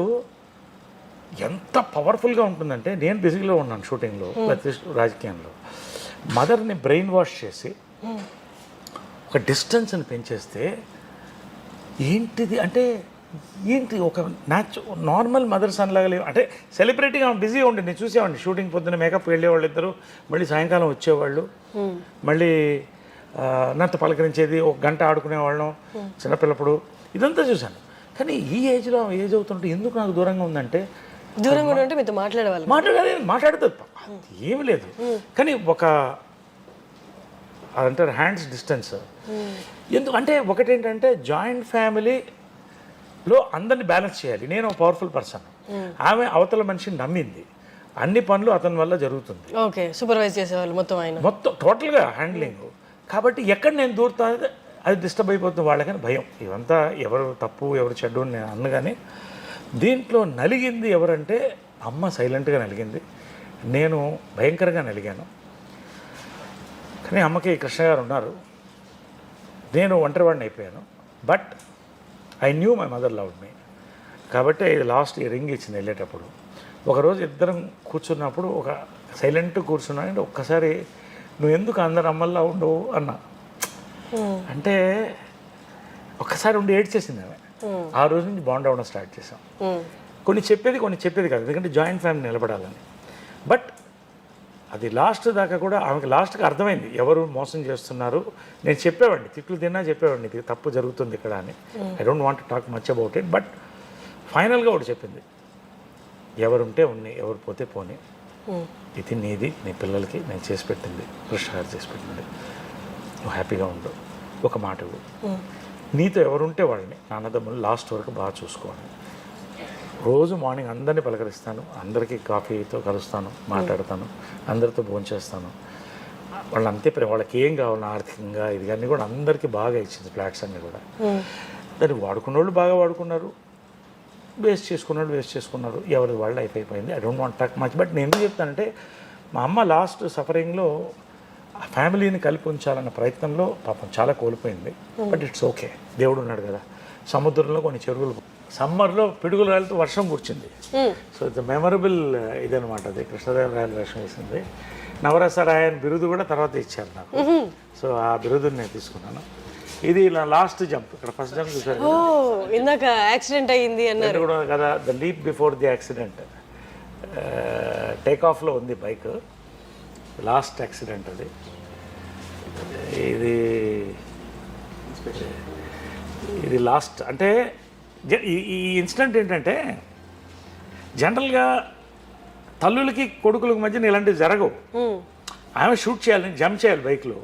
ఎంత పవర్ఫుల్గా ఉంటుందంటే, నేను బిజీలో ఉన్నాను షూటింగ్లో లేకపోతే రాజకీయంలో, మదర్ని బ్రెయిన్ వాష్ చేసి ఒక డిస్టెన్స్ని పెంచేస్తే ఏంటిది అంటే ఏంటి ఒక నార్మల్ మదర్ సన్ లాగా లేవు. అంటే సెలబ్రిటీగా బిజీగా ఉండి నేను చూసేవాడిని, షూటింగ్ పొద్దున్న మేకప్ వెళ్ళేవాళ్ళు ఇద్దరు, మళ్ళీ సాయంకాలం వచ్చేవాళ్ళు, మళ్ళీ నాతో పలకరించేది, ఒక గంట ఆడుకునేవాళ్ళం చిన్నపిల్లప్పుడు, ఇదంతా చూశాను. కానీ ఈ ఏజ్లో ఏజ్ అవుతుంటే ఎందుకు నాకు దూరంగా ఉందంటే, దూరంగా ఉంటే మీతో మాట్లాడుతుంది ఏమి లేదు, కానీ ఒక అదంటారు హ్యాండ్స్ డిస్టెన్స్. ఎందుకంటే ఒకటేంటంటే జాయింట్ ఫ్యామిలీలో అందరినీ బ్యాలెన్స్ చేయాలి. నేను ఒక పవర్ఫుల్ పర్సన్, ఆమె అవతల మనిషిని నమ్మింది, అన్ని పనులు అతని వల్ల జరుగుతుంది, ఓకే సూపర్వైజ్ చేసేవాళ్ళు మొత్తం టోటల్గా హ్యాండ్లింగ్. కాబట్టి ఎక్కడ నేను దూరుతా అది డిస్టర్బ్ అయిపోతుంది వాళ్ళకని భయం. ఇవంతా ఎవరు తప్పు ఎవరు చెడ్డు అని నేను అన్నగానే, దీంట్లో నలిగింది ఎవరంటే అమ్మ సైలెంట్గా నలిగింది, నేను భయంకరంగా నలిగాను. కానీ అమ్మకి కృష్ణ గారు ఉన్నారు, నేను ఒంటరివాడిని అయిపోయాను. But I knew my mother loved మీ, కాబట్టి లాస్ట్ ఈ రింగ్ ఇచ్చింది వెళ్ళేటప్పుడు. ఒకరోజు ఇద్దరం కూర్చున్నప్పుడు ఒక సైలెంట్ కూర్చున్నానంటే ఒక్కసారి నువ్వు ఎందుకు అందరు అమ్మల్లా ఉండవు అన్నా, అంటే ఒక్కసారి ఉండి ఏడ్చేసింది ఆమె. ఆ రోజు నుంచి బాండ్ అవ్వడం స్టార్ట్ చేసాం. కొన్ని చెప్పేది కాదు, ఎందుకంటే జాయింట్ ఫ్యామిలీ నిలబడాలని. బట్ అది లాస్ట్ దాకా కూడా ఆమెకి లాస్ట్కి అర్థమైంది ఎవరు మోసం చేస్తున్నారు. నేను చెప్పేవాడిని, తిట్లు తిన్నా చెప్పేవాడిని, ఇది తప్పు జరుగుతుంది ఇక్కడ అని. I don't want to talk much about it. But ఫైనల్గా ఒకటి చెప్పింది, ఎవరుంటే ఉన్నాయి, ఎవరు పోతే పోనీ, ఇది నీది, నీ పిల్లలకి నేను చేసి పెట్టింది, కృష్ణ గారు చేసి పెట్టింది, నువ్వు హ్యాపీగా ఉండు, ఒక మాట నీతో ఎవరుంటే వాళ్ళని నాన్నదమ్ములు లాస్ట్ వరకు బాగా చూసుకోవాలి. రోజు మార్నింగ్ అందరినీ పలకరిస్తాను, అందరికీ కాఫీతో కలుస్తాను, మాట్లాడతాను, అందరితో భోంచేస్తాను. వాళ్ళు అంతే వాళ్ళకి ఏం కావాలి ఆర్థికంగా ఇది అన్నీ కూడా అందరికీ బాగా ఇచ్చింది, ఫ్లాట్స్ అన్నీ కూడా. దాన్ని వాడుకున్న వాళ్ళు బాగా వాడుకున్నారు, వేస్ట్ చేసుకున్నారు, ఎవరి వాళ్ళు అయిపోయింది. I don't want talk much. But నేను ఎందుకు చెప్తానంటే, మా అమ్మ లాస్ట్ సఫరింగ్లో ఆ ఫ్యామిలీని కలిపి ఉంచాలన్న ప్రయత్నంలో పాపం చాలా కోల్పోయింది. బట్ ఇట్స్ ఓకే, దేవుడు ఉన్నాడు కదా. సముద్రంలో కొన్ని చెరువులు, సమ్మర్లో పిడుగులు రాలితో వర్షం కూర్చుంది. సో ఇట్స్ మెమరబుల్ ఇదనమాట. అది కృష్ణదేవరాయలు వేషం వేసింది. నవరసరాయన్ బిరుదు కూడా తర్వాత ఇచ్చారు నాకు. సో ఆ బిరుదుని నేను తీసుకున్నాను. ఇది ఇలా లాస్ట్ జంప్, ఇక్కడ ఫస్ట్ జంప్ చూసారు ఇందాక యాక్సిడెంట్ అయ్యింది అన్నారు కూడా కదా, the leap before the accident. Take ఆఫ్లో ఉంది బైక్, లాస్ట్ యాక్సిడెంట్ అది. ఇది లాస్ట్ అంటే ఈ ఇన్సిడెంట్ ఏంటంటే, జనరల్గా తల్లులకి కొడుకులకి మధ్యన ఇలాంటివి జరగవు. ఆమె షూట్ చేయాలి, జంప్ చేయాలి బైక్లో.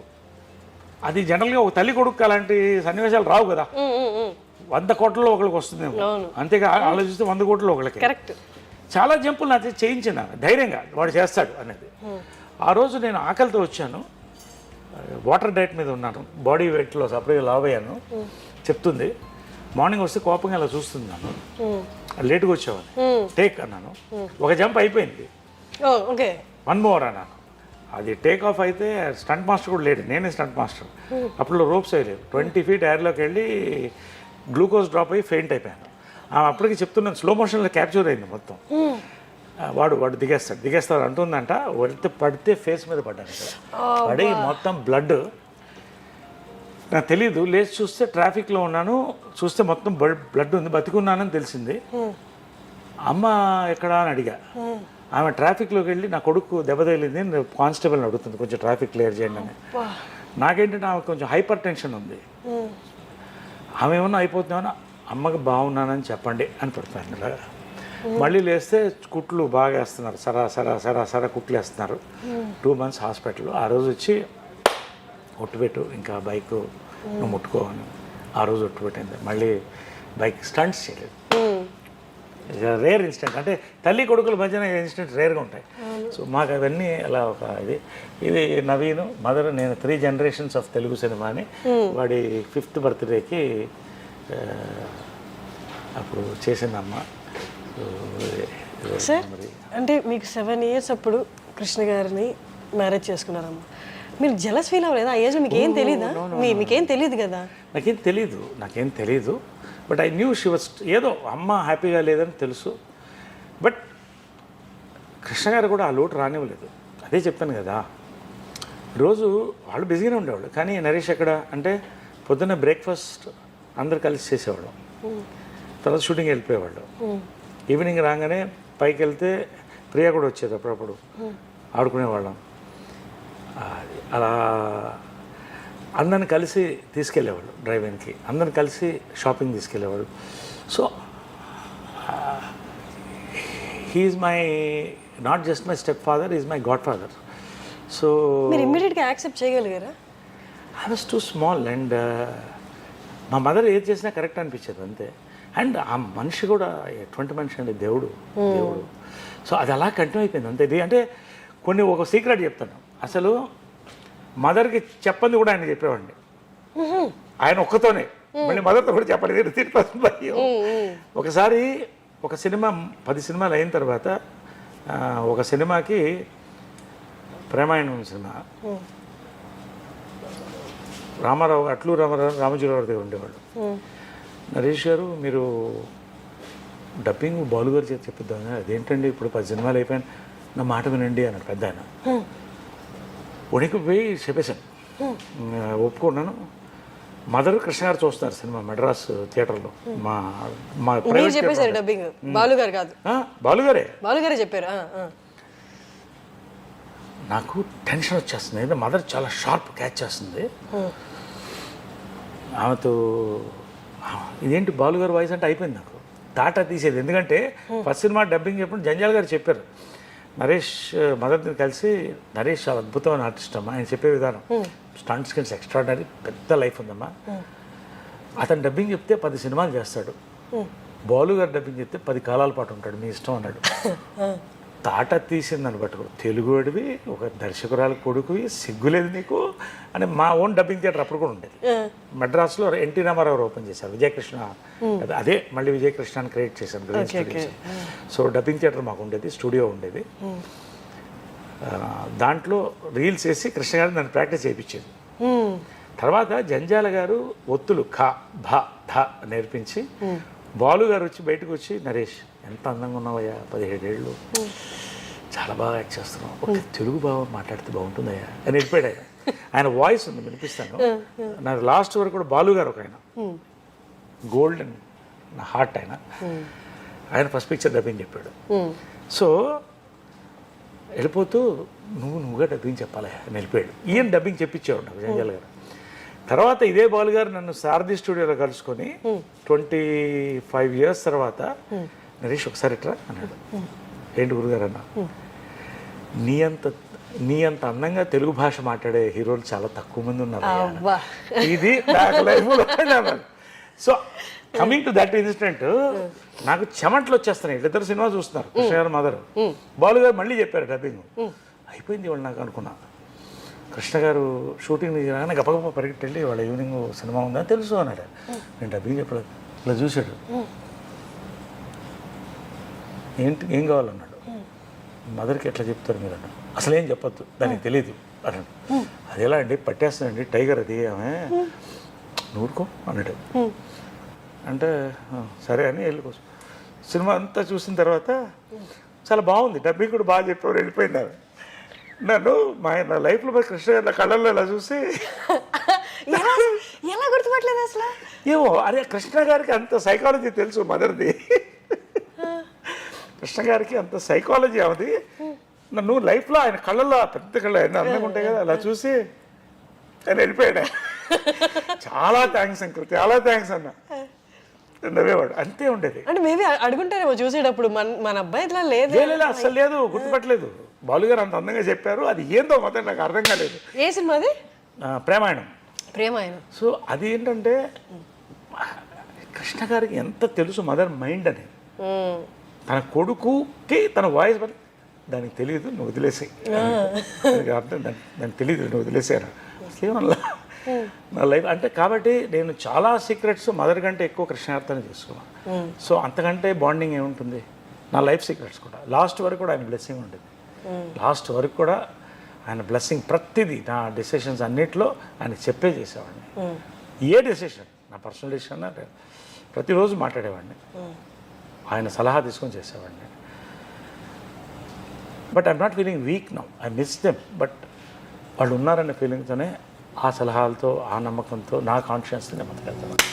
అది జనరల్గా ఒక తల్లి కొడుకు అలాంటి సన్నివేశాలు రావు కదా. 100 కోట్లలో ఒకరికి వస్తుందేమో, అంతేగా ఆలోచిస్తే 100 కోట్లలో ఒకరికి. కరెక్ట్. చాలా జంపులు నాతో చేయించిన ధైర్యంగా వాడు చేస్తాడు అనేది. ఆ రోజు నేను ఆకలితో వచ్చాను, వాటర్ డైట్ మీద ఉన్నాను, బాడీ వెయిట్లో సపరేట్గా లావ్ అయ్యాను. చెప్తుంది మార్నింగ్ వస్తే కోపంగా ఇలా చూస్తుంది నన్ను, లేట్గా వచ్చావని. టేక్ అన్నాను, ఒక జంప్ అయిపోయింది, ఓకే 1 more అన్నాను. అది టేక్ ఆఫ్ అయితే స్టంట్ మాస్టర్ కూడా లేడు, నేనే స్టంట్ మాస్టర్. అప్పుడు రోప్స్ వేయలేదు. 20 feet ఎయిర్లోకి వెళ్ళి గ్లూకోజ్ డ్రాప్ అయ్యి ఫెయింట్ అయిపోయాను. అప్పటికి చెప్తున్నాను, స్లో మోషన్లో క్యాప్చర్ అయింది మొత్తం. వాడు దిగేస్తాడు అంటుందంట. పడితే ఫేస్ మీద పడ్డాను, పడి మొత్తం బ్లడ్. నాకు తెలీదు, లేచి చూస్తే ట్రాఫిక్లో ఉన్నాను, చూస్తే మొత్తం బ్లడ్ ఉంది, బతికున్నానని తెలిసింది. అమ్మ ఎక్కడా అని అడిగా. ఆమె ట్రాఫిక్లోకి వెళ్ళి నా కొడుకు దెబ్బ తగిలింది, కానిస్టేబుల్ని అడుగుతుంది కొంచెం ట్రాఫిక్ క్లియర్ చేయండి అని. నాకేంటంటే ఆమె కొంచెం హైపర్ టెన్షన్ ఉంది. ఆమె ఏమన్నా అయిపోతుందేమన్నా, అమ్మకి బాగున్నానని చెప్పండి అని పెడతాను ఇలాగా. మళ్ళీ లేస్తే కుట్లు బాగా వేస్తున్నారు, సరా కుట్లు వేస్తున్నారు. 2 months హాస్పిటల్. ఆ రోజు వచ్చి ఒట్టుపెట్టు, ఇంకా బైక్ నువ్వు ముట్టుకో అని ఆ రోజు ఒట్టుపెట్టింది. మళ్ళీ బైక్ స్టంట్స్ చేయలేదు. రేర్ ఇన్సిడెంట్, అంటే తల్లి కొడుకుల మధ్యన ఇన్సిడెంట్ రేర్గా ఉంటాయి. సో మాకు అవన్నీ అలా ఒక ఇది నవీన్ మదర్, నేను 3 generations ఆఫ్ తెలుగు సినిమాని. వాడి 5th birthday అప్పుడు చేసిందమ్మ. సార్ అంటే మీకు 7 years అప్పుడు కృష్ణ గారిని మ్యారేజ్ చేసుకున్నారమ్మా. మీరు జలస్ ఫీల్ అవ్వలేదా? ఆ ఏజ్లో మీకు ఏం తెలీదా? మీకేం తెలియదు కదా. నాకేం తెలీదు. But I knew she was, ఏదో అమ్మ హ్యాపీగా లేదని తెలుసు. బట్ కృష్ణ గారు కూడా ఆ లోటు రానివ్వలేదు. అదే చెప్తాను కదా, రోజు వాళ్ళు బిజీగానే ఉండేవాళ్ళు. కానీ నరేష్ ఎక్కడ అంటే పొద్దున్న బ్రేక్ఫాస్ట్ అందరు కలిసి చేసేవాళ్ళం, తర్వాత షూటింగ్ వెళ్ళిపోయేవాళ్ళు. ఈవినింగ్ రాగానే పైకి వెళ్తే ప్రియా కూడా వచ్చేది, అప్పుడప్పుడు ఆడుకునేవాళ్ళం. అలా అందరిని కలిసి తీసుకెళ్ళేవాళ్ళు డ్రైవింగ్కి, అందరిని కలిసి షాపింగ్ తీసుకెళ్ళేవాళ్ళు. So he is my not just my stepfather, is my godfather. సో మీరు ఇమ్మీడియట్గా యాక్సెప్ట్ చేయగలిగారా? I was too small and మా మదర్ ఏది చేసినా కరెక్ట్ అనిపించేది అంతే. అండ్ ఆ మనిషి కూడా ఎటువంటి మనిషి అండి, దేవుడు. సో అది అలా కంటిన్యూ అయిపోయింది అంతే. ఇది అంటే ఒక సీక్రెట్ చెప్తాను. అసలు మదర్కి చెప్పంది కూడా ఆయన చెప్పేవాడిని, ఆయన ఒక్కతోనే. మళ్ళీ మదర్తో కూడా చెప్పలేదు, తిరిగి. ఒకసారి ఒక సినిమా 10 సినిమాలు అయిన తర్వాత ఒక సినిమాకి ప్రేమాయణం సినిమా, రామారావు అట్లు రామజీరావు దగ్గర ఉండేవాళ్ళు. నరేష్ గారు మీరు డబ్బింగ్ బాలు గారు చేసి చెప్పిద్దాం. అదేంటండి ఇప్పుడు 10 సినిమాలు అయిపోయాను, నా మాట వినండి అన్నాడు పెద్ద ఆయన. ఉనికి పోయి చెప్పేశాను, ఒప్పుకున్నాను. మదర్ కృష్ణ గారు చూస్తున్నారు సినిమా మెడ్రాస్ థియేటర్లో. మా చెప్పేశారు డబ్బింగ్, బాలుగారు కాదు, బాలుగారే చెప్పారు. నాకు టెన్షన్ వచ్చేస్తుంది, ఏదో మదర్ చాలా షార్ప్ క్యాచ్ చేస్తుంది. ఆమెతో ఇదేంటి బాలుగారు వాయిస్ అంటే అయిపోయింది నాకు, టాటా తీసేది. ఎందుకంటే ఫస్ట్ సినిమా డబ్బింగ్ చెప్పినప్పుడు జంజాల్ గారు చెప్పారు, నరేష్ మదర్ని కలిసి, నరేష్ చాలా అద్భుతమైన ఆర్టిస్ట్ అమ్మా, ఆయన చెప్పే విధానం స్టంట్ స్కిల్స్ ఎక్స్ట్రాడనరీ, పెద్ద లైఫ్ ఉందమ్మా. అతను డబ్బింగ్ చెప్తే 10 సినిమాలు చేస్తాడు, బాలు గారు డబ్బింగ్ చెప్తే 10 కాలాల పాటు ఉంటాడు, మీ ఇష్టం అన్నాడు. తాట తీసిందని పట్టుకో, తెలుగు వాడివి, ఒక దర్శకురాలు కొడుకువి, సిగ్గులేదు నీకు అని. మా ఓన్ డబ్బింగ్ థియేటర్ అప్పుడు కూడా ఉండేది మెడ్రాస్లో. ఎన్టీ రామారావు ఓపెన్ చేశారు, విజయకృష్ణ, అదే మళ్ళీ విజయకృష్ణ అని క్రియేట్ చేశాను. సో డబ్బింగ్ థియేటర్ మాకు ఉండేది, స్టూడియో ఉండేది. దాంట్లో రీల్స్ వేసి కృష్ణ గారు నన్ను ప్రాక్టీస్ చేయించేది. తర్వాత జంజాల గారు ఒత్తులు ఖ భ ధ నేర్పించి, బాలు గారు వచ్చి బయటకు వచ్చి, నరేష్ ఎంత అందంగా ఉన్నావయ్యా, 17 ఏళ్ళు, చాలా బాగా యాక్ట్ చేస్తున్నావు, ఒక తెలుగు బాగా మాట్లాడితే బాగుంటుందయ్యా అని వెళ్ళిపోయాడు ఆయన. ఆయన వాయిస్ ఉంది, వినిపిస్తాను. నా లాస్ట్ వరకు కూడా బాలు గారు ఒక ఆయన, గోల్డెన్ నా హార్ట్ ఆయన ఫస్ట్ పిక్చర్ డబ్బింగ్ చెప్పాడు. సో వెళ్ళిపోతూ నువ్వుగా డబ్బింగ్ చెప్పాలి అని వెళ్ళిపోయాడు. ఈయన డబ్బింగ్ చెప్పించేవాడు నాకు జంజాల్ గారు. తర్వాత ఇదే బాలు గారు నన్ను సారథి స్టూడియోలో కలుసుకొని 25 years తర్వాత నరేష్ ఒకసారి ఇట్రా అన్నాడు. ఏంటి గురుగారు అన్న, నీ అంత అందంగా తెలుగు భాష మాట్లాడే హీరోలు చాలా తక్కువ మంది ఉన్నారు. ఇది నాకు లైఫ్లో. So coming to that incident, నాకు చెమట్లు వచ్చేస్తున్నాయి. ఇద్దరు సినిమా చూస్తున్నారు, కృష్ణ గారు మదర్. బాలు గారు మళ్ళీ చెప్పారు డబ్బింగ్ అయిపోయింది వాళ్ళు నాకు అనుకున్నా. కృష్ణ గారు షూటింగ్ రాగానే గప్పగప్ప పరిగెట్టండి, వాళ్ళ ఈవినింగ్ సినిమా ఉందని తెలుసు అన్నాడు. నేను డబ్బింగ్ చెప్పలేదు. ఇలా చూశాడు, ఏంటి ఏం కావాలన్నాడు. మదర్కి ఎట్లా చెప్తారు మీరు అన్నాడు. అసలు ఏం చెప్పొద్దు, దానికి తెలియదు అన్నాడు. అది ఎలా అండి, పట్టేస్తుందండి టైగర్ అది, ఆమె నూరుకో అన్నాడు. అంటే సరే అని వెళ్ళిపోవచ్చు. సినిమా అంతా చూసిన తర్వాత చాలా బాగుంది, డబ్బింగ్ కూడా బాగా చెప్పేవారు, వెళ్ళిపోయినారు. నన్ను నా లైఫ్లో మరి కృష్ణ గారి కళ్ళల్లో ఇలా చూసి ఎలా గుర్తుపట్టలేదు అసలు? ఏమో అరే కృష్ణ గారికి అంత సైకాలజీ తెలుసు మదర్ది. కృష్ణ గారికి అంత సైకాలజీ అవది. నన్ను లైఫ్లో ఆయన కళ్ళల్లో పెద్ద కళ్ళు ఆయన అందంగా ఉంటాయి కదా, అలా చూసి ఆయన వెళ్ళిపోయాడు. చాలా థ్యాంక్స్ అంకుల్, చాలా థ్యాంక్స్ అన్న నవ్వేవాడు. అంతే ఉండేది. అంటే మేబీ అడుగుంటారేమో చూసేటప్పుడు, మన అబ్బాయి ఇట్లా లేదు, అసలు లేదు, గుర్తుపట్టలేదు. బాలుగారు అంత అందంగా చెప్పారు, అది ఏందో మొత్తం నాకు అర్థం కాలేదు. ఏ సినిమా అది? ప్రేమాయణం. సో అది ఏంటంటే కృష్ణ గారికి ఎంత తెలుసు మదర్ మైండ్ అని. తన కొడుకుకి తన వాయిస్ దానికి తెలియదు, నువ్వు వదిలేసాయి, అర్థం దానికి తెలియదు, నువ్వు వదిలేసాను అసలేమల్లా నా లైఫ్ అంటే. కాబట్టి నేను చాలా సీక్రెట్స్ మదర్ కంటే ఎక్కువ కృష్ణార్థాన్ని చేసుకున్నాను. సో అంతకంటే బాండింగ్ ఏముంటుంది. నా లైఫ్ సీక్రెట్స్ కూడా లాస్ట్ వరకు కూడా ఆయన బ్లెస్సింగ్ ఉండేది. లాస్ట్ వరకు కూడా ఆయన బ్లెస్సింగ్ ప్రతిదీ, నా డెసిషన్స్ అన్నిట్లో ఆయన చెప్పే చేసేవాడిని. ఏ డెసిషన్, నా పర్సనల్ డెసిషన్ ప్రతిరోజు మాట్లాడేవాడిని, ఆయన సలహా తీసుకొని చేసేవాడిని. But I'm not feeling week now, I miss them. But వాళ్ళు ఉన్నారనే ఫీలింగ్తోనే, ఆ సలహాలతో, ఆ నమ్మకంతో నా కాన్షియన్స్ని నేను బతికేస్తాను.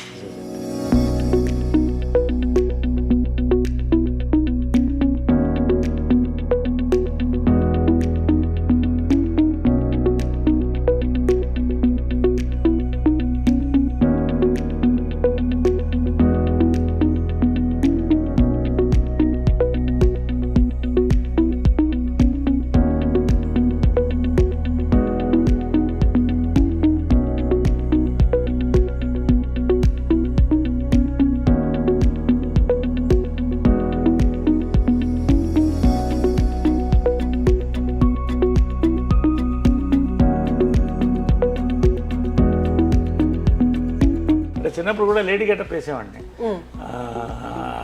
చిన్నప్పుడు కూడా లేడీ గెటప్ వేసేవాడిని,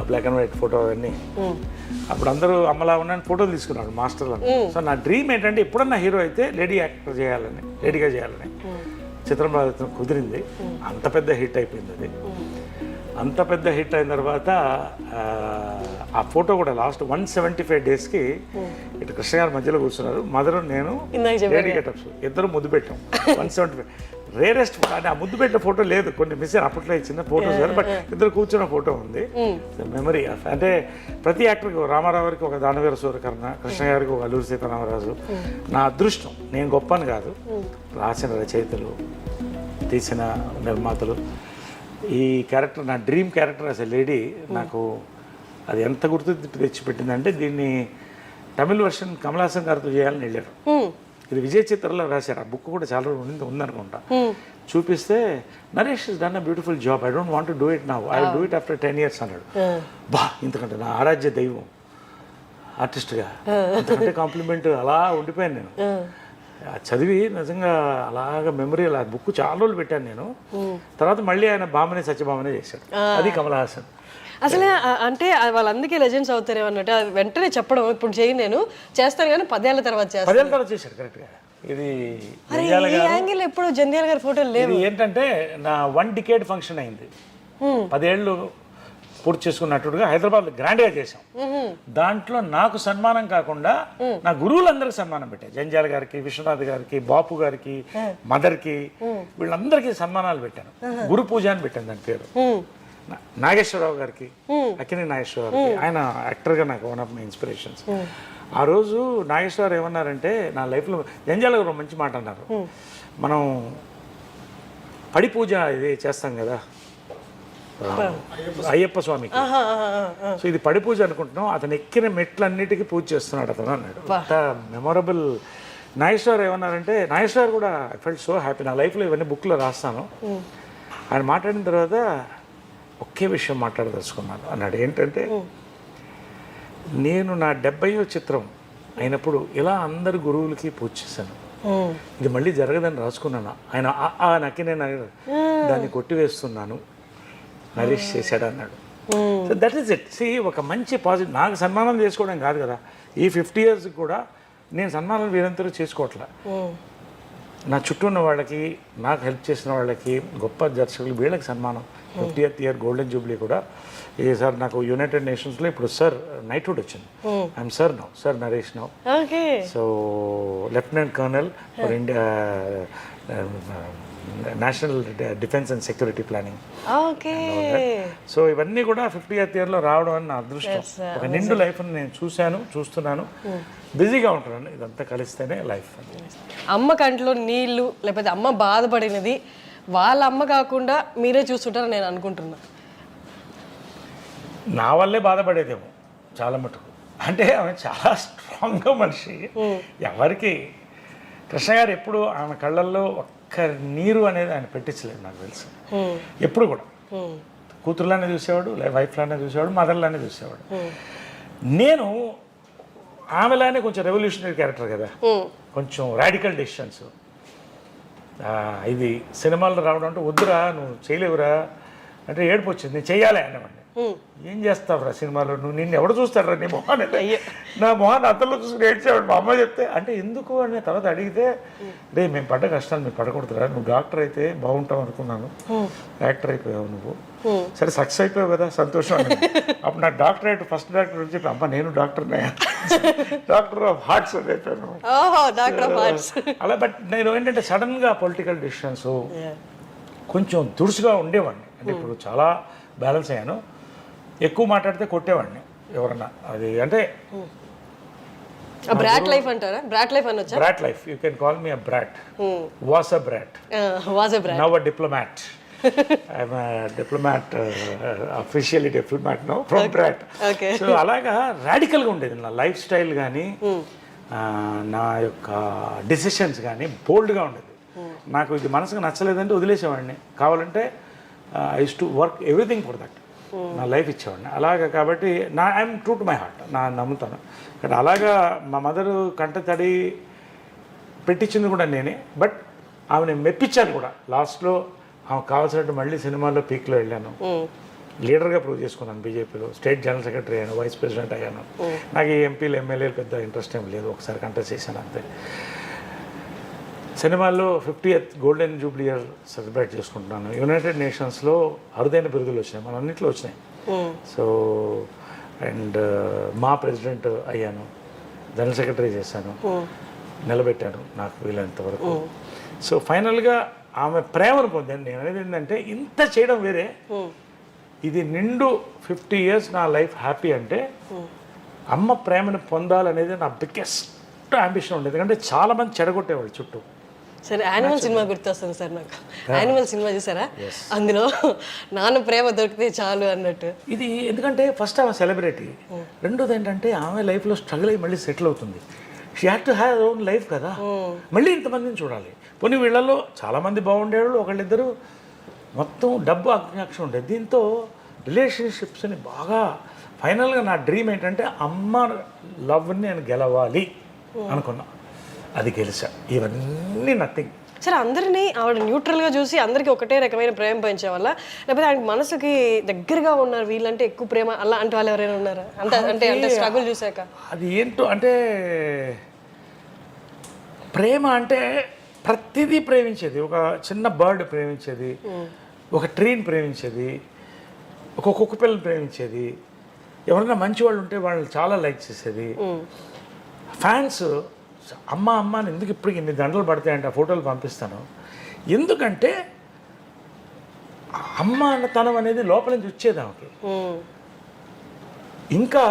బ్లాక్ అండ్ వైట్ ఫోటో అవన్నీ. అప్పుడు అందరూ అమ్మలా ఉన్నాను ఫోటోలు తీసుకున్నాడు మాస్టర్లు. సో నా డ్రీమ్ ఏంటంటే ఎప్పుడన్నా హీరో అయితే లేడీగా చేయాలని. చిత్రం కుదిరింది, అంత పెద్ద హిట్ అయిపోయింది అది. అంత పెద్ద హిట్ అయిన తర్వాత ఆ ఫోటో కూడా లాస్ట్ 175 డేస్కి ఇటు కృష్ణ గారి మధ్యలో కూర్చున్నారు, మదరు నేను, లేడీ గెటప్స్ ఇద్దరు ముద్దు పెట్టాం. 175 రేరెస్ట్. కానీ ఆ ముద్దు పెట్టిన ఫోటో లేదు, కొన్ని మిస్ అయిన అప్పట్లో చిన్న ఫోటోస్ కానీ, బట్ ఇద్దరు కూర్చున్న ఫోటో ఉంది. మెమరీ అంటే ప్రతి యాక్టర్కి, రామారావు గారికి ఒక దానవీర సూర్యకర్ణ, కృష్ణ గారికి ఒక అల్లూరి సీతారామరాజు. నా అదృష్టం, నేను గొప్పని కాదు, రాసిన రచయితలు, తీసిన నిర్మాతలు. ఈ క్యారెక్టర్ నా డ్రీమ్ క్యారెక్టర్ అసలు లేడీ. నాకు అది ఎంత గుర్తు తెచ్చిపెట్టిందంటే, దీన్ని తమిళ వర్షన్ కమల్ హాసన్ గారితో చేయాలని వెళ్ళారు. ఇది విజయ్ చిత్రలో రాశారు, ఆ బుక్ కూడా చాలా రోజులు ఉందనుకుంటా. చూపిస్తే Naresh is done a beautiful job, I don't want to do it now, I will do it after 10 years అన్నాడు. బా, ఇంతకంటే నా ఆరాధ్య దైవం ఆర్టిస్ట్గా, అంతకంటే కాంప్లిమెంట్ అలా ఉండిపోయాను నేను. చదివి నిజంగా అలాగ మెమరీ, అలా బుక్ చాలా రోజులు పెట్టాను నేను. తర్వాత మళ్ళీ ఆయన భామనే సత్యభామనే చేశాడు, అది కమల్ హాసన్. అసలు అంటే వాళ్ళందరికీ లెజెండ్స్ అవుతారేమో అన్నట్టు వెంటనే చెప్పడం, ఇప్పుడు చేయి నేను చేస్తాను కానీ 10 ఏళ్ల తర్వాత చేశాడు కరెక్ట్గా. ఇది యాంగిల్ ఎప్పుడు జంధ్యాల గారి ఫోటోలు లేవు. ఏంటంటే నా 1 decade ఫంక్షన్ అయింది, 10 ఏళ్ళు పూర్తి చేసుకున్నట్టుగా హైదరాబాద్ గ్రాండ్గా చేసాం. దాంట్లో నాకు సన్మానం కాకుండా నా గురువులందరికీ సన్మానం పెట్టాను. జంధ్యాల గారికి, విశ్వనాథ్ గారికి, బాపు గారికి, మదర్కి, వీళ్ళందరికీ సన్మానాలు పెట్టాను. గురు పూజ అని పెట్టాను దాని పేరు. నాగేశ్వరరావు గారికి, అక్కినేని నాగేశ్వరరావు గారికి, ఆయన యాక్టర్గా నాకు వన్ ఆఫ్ మై ఇన్స్పిరేషన్స్. ఆ రోజు నాగేశ్వరరావు ఏమన్నారంటే, నా లైఫ్లో జంధ్యాల గారు మంచి మాట అన్నారు, మనం పడి పూజ ఇది చేస్తాం కదా, అయ్యప్ప స్వామికి. సో ఇది పడి పూజ అనుకుంటున్నాం, అతను ఎక్కిన మెట్లన్నిటికీ పూజ చేస్తున్నాడు అతను అన్నాడు. అంత మెమొరబుల్. నాగేశ్వర్ ఏమన్నారంటే, నాగేశ్వర్ కూడా ఐ ఫెల్ట్ సో హ్యాపీ. నా లైఫ్లో ఇవన్నీ బుక్లో రాస్తాను. ఆయన మాట్లాడిన తర్వాత ఒకే విషయం మాట్లాడదలుచుకున్నాను అన్నాడు. ఏంటంటే, నేను నా 70వ చిత్రం అయినప్పుడు ఇలా అందరు గురువులకి పూజ చేశాను, ఇది మళ్ళీ జరగదని రాసుకున్నాను. ఆయన నాకే నేను దాన్ని కొట్టివేస్తున్నాను, నరేష్ చేశాడు అన్నాడు. So that is it. See, ఒక మంచి పాజిటివ్. నాకు సన్మానం చేసుకోవడం కాదు కదా, ఈ 50 years కూడా నేను సన్మానం వీరంతరూ చేసుకోవట్లే. నా చుట్టూ ఉన్న వాళ్ళకి, నాకు హెల్ప్ చేసిన వాళ్ళకి, గొప్ప దర్శకులు, వీళ్ళకి సన్మానం. 50th year గోల్డెన్ జూబ్లీ కూడా సార్ నాకు యునైటెడ్ నేషన్స్లో ఇప్పుడు సార్ నైట్హుడ్ వచ్చింది. I'm sir now, sir Naresh now. So lieutenant colonel for India, national defence and security planning. So ఇవన్నీ కూడా 50th yearలో రావడం అని నా అదృష్టం. ఒక నిండు లైఫ్ని నేను చూస్తున్నాను, బిజీగా ఉంటున్నాను. ఇదంతా కలిస్తేనే లైఫ్. అమ్మ కంట్లో నీళ్ళు, లేకపోతే అమ్మ బాధపడినది వాళ్ళ అమ్మ కాకుండా మీరే చూస్తుంటారని నేను అనుకుంటున్నా. నా వల్లే బాధపడేదేమో చాలా మటుకు. అంటే ఆమె చాలా స్ట్రాంగ్గా మనిషి. ఎవరికి కృష్ణ గారు ఎప్పుడు ఆమె కళ్ళల్లో ఒక్క నీరు అనేది ఆయన పెట్టించలేదు నాకు తెలుసు. ఎప్పుడు కూడా కూతురులానే చూసేవాడు, వైఫ్లానే చూసేవాడు, మదర్లానే చూసేవాడు. నేను ఆమెలానే కొంచెం రెవల్యూషనరీ క్యారెక్టర్ కదా, కొంచెం రాడికల్ డెసిషన్స్. ఇది సినిమాల్లో రావడం అంటే, వద్దురా నువ్వు చేయలేవురా అంటే ఏడుపు వచ్చింది, నేను చెయ్యాలి అనేవాడిని. ఏం చేస్తావురా సినిమాలో, నువ్వు నిన్ను ఎవడు చూస్తాడురా నీ మొహాన్ని, నా మొహాన్ని అతల్లో చూసుకుని ఏడ్చేవాడు. మా అమ్మ చెప్తే అంటే ఎందుకు అని తర్వాత అడిగితే, రే మేము పడ్డ కష్టాలు మీరు పడకూడదురా, నువ్వు డాక్టర్ అయితే బాగుంటావు అనుకున్నాను, యాక్టర్ అయిపోయావు నువ్వు, సరే సక్సెస్ అయిపోయావు కదా, సంతోషం అని. అప్పుడు నాకు డాక్టరేట్, ఫస్ట్ డాక్టర్ అని చెప్పి, అమ్మ నేను డాక్టర్నే, డాక్టర్ ఆఫ్ హార్ట్స్ అని చెప్పాను అలా. బట్ నేను ఏంటంటే సడన్గా పొలిటికల్ డిసిషన్స్ కొంచెం దురుసుగా ఉండేవాడిని. అంటే ఇప్పుడు చాలా బ్యాలెన్స్ అయ్యాను. ఎక్కువ మాట్లాడితే కొట్టేవాడిని ఎవరన్నా. అది అంటే బ్రాట్ లైఫ్ అంటారా? బ్రాట్ లైఫ్ అనొచ్చా? Brat life, you can call me a brat. Was a brat, now a diplomat. I'm diplomat, officially diplomat now from brat. So అలాగా రాడికల్గా ఉండేది నా లైఫ్ స్టైల్ కానీ, నా యొక్క డిసిషన్స్ కానీ బోల్డ్గా ఉండేది. నాకు ఇది మనసుకు నచ్చలేదంటే వదిలేసేవాడిని. కావాలంటే I use to work everything for that. నా లైఫ్ ఇచ్చేవాడిని అలాగా. కాబట్టి I'm true to my heart, నా నమ్ముతాను. కానీ అలాగా మా మదరు కంట తడి పెట్టించింది కూడా నేనే. బట్ ఆమెను మెప్పించాను కూడా. లాస్ట్లో ఆమెకు కావాల్సినట్టు మళ్ళీ సినిమాల్లో పీక్లో వెళ్ళాను, లీడర్గా ప్రూవ్ చేసుకున్నాను. బీజేపీలో స్టేట్ జనరల్ సెక్రటరీ అయ్యాను, వైస్ ప్రెసిడెంట్ అయ్యాను. నాకు ఈ ఎంపీలు ఎమ్మెల్యేలు పెద్ద ఇంట్రెస్ట్ ఏం లేదు, ఒకసారి కంటెస్ట్ చేశాను అంతే. సినిమాల్లో 50th golden Jubilee year celebrate చేసుకుంటున్నాను. యునైటెడ్ నేషన్స్లో అరుదైన బిరుదులు వచ్చినాయి, మన అన్నింటిలో వచ్చినాయి. సో అండ్ మా ప్రెసిడెంట్ అయ్యాను, జనరల్ సెక్రటరీ చేశాను, నిలబెట్టాను నాకు వీలైనంత వరకు. సో ఫైనల్గా ఆమె ప్రేమను పొందాను. నేను అనేది ఏంటంటే, ఇంత చేయడం వేరే, ఇది నిండు 50 years నా లైఫ్ హ్యాపీ అంటే అమ్మ ప్రేమను పొందాలనేది నా బిగ్గెస్ట్ అంబిషన్ ఉండేది. ఎందుకంటే చాలామంది చెడగొట్టేవాళ్ళు చుట్టూ. సరే, యానిమల్ సినిమా గుర్తొస్తుంది సార్ నాకు. యానిమల్ సినిమా చూసారా? అందులో నాన్న ప్రేమ దొరికితే చాలు అన్నట్టు. ఇది ఎందుకంటే ఫస్ట్ ఆమె సెలబ్రిటీ, రెండోది ఏంటంటే ఆమె లైఫ్లో స్ట్రగుల్ అయ్యి మళ్ళీ సెటిల్ అవుతుంది. She had to have own life కదా, మళ్ళీ ఇంతమందిని చూడాలి. పోనీ వీళ్ళల్లో చాలామంది బాగుండేవాళ్ళు, ఒకళ్ళిద్దరు మొత్తం డబ్బు అజ్ఞాక్షం ఉండేది. దీంతో రిలేషన్షిప్స్ని బాగా ఫైనల్గా నా డ్రీమ్ ఏంటంటే అమ్మ లవ్ని నేను గెలవాలి అనుకున్నా, అది గెలిచా. ఇవన్నీ నథింగ్. సరే, అందరినీ ఆవిడ న్యూట్రల్గా చూసి అందరికీ ఒకటే రకమైన ప్రేమ పెంచే వల్ల, లేకపోతే ఆయనకి మనసుకి దగ్గరగా ఉన్నారు వీళ్ళంటే ఎక్కువ ప్రేమ అలా అంటే వాళ్ళు ఎవరైనా ఉన్నారా? అంటే స్ట్రగుల్ చూసాక అది ఏంటో అంటే, ప్రేమ అంటే ప్రతిదీ ప్రేమించేది. ఒక చిన్న బర్డ్ ప్రేమించేది, ఒక ట్రీని ప్రేమించేది, ఒక కుక్క పిల్లని ప్రేమించేది, ఎవరైనా మంచి వాళ్ళు ఉంటే వాళ్ళని చాలా లైక్ చేసేది. ఫ్యాన్స్ అమ్మ అమ్మ అని ఎందుకు ఇప్పటికి ఇన్ని గంటలు పడతాయంటే ఆ ఫోటోలు పంపిస్తాను. ఎందుకంటే అమ్మ అన్నతనం అనేది లోపల నుంచి వచ్చేది ఆమెకి. ఇంకా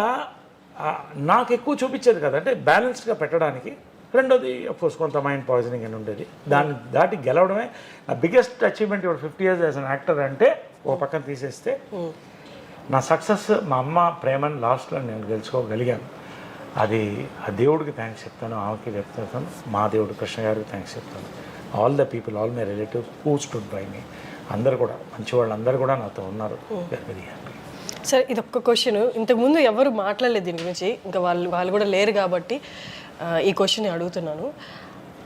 నాకు ఎక్కువ చూపించేది కదా, అంటే బ్యాలెన్స్డ్గా పెట్టడానికి. రెండోది అఫ్కోర్స్ కొంత మైండ్ పాయిజనింగ్ అని ఉండేది. దాన్ని దాటి గెలవడమే నా బిగ్గెస్ట్ అచీవ్మెంట్. ఇప్పుడు 50 years యాజ్ అన్ యాక్టర్ అంటే ఓ పక్కన తీసేస్తే నా సక్సెస్ మా అమ్మ ప్రేమను లాస్ట్లో నేను గెలుచుకోగలిగాను. అది ఆ దేవుడికి థ్యాంక్స్ చెప్తాను, ఆమెకి చెప్తాను, మా దేవుడు కృష్ణ గారికి థ్యాంక్స్ చెప్తాను. All the people, all my relatives who stood by me, అందరు కూడా మంచి వాళ్ళు అందరూ కూడా నాతో ఉన్నారు. Very happy. సార్ ఇది ఒక్క క్వశ్చన్, ఇంతకుముందు ఎవరు మాట్లాడలేదు దీని గురించి, ఇంకా వాళ్ళు కూడా లేరు కాబట్టి ఈ క్వశ్చన్ అడుగుతున్నాను.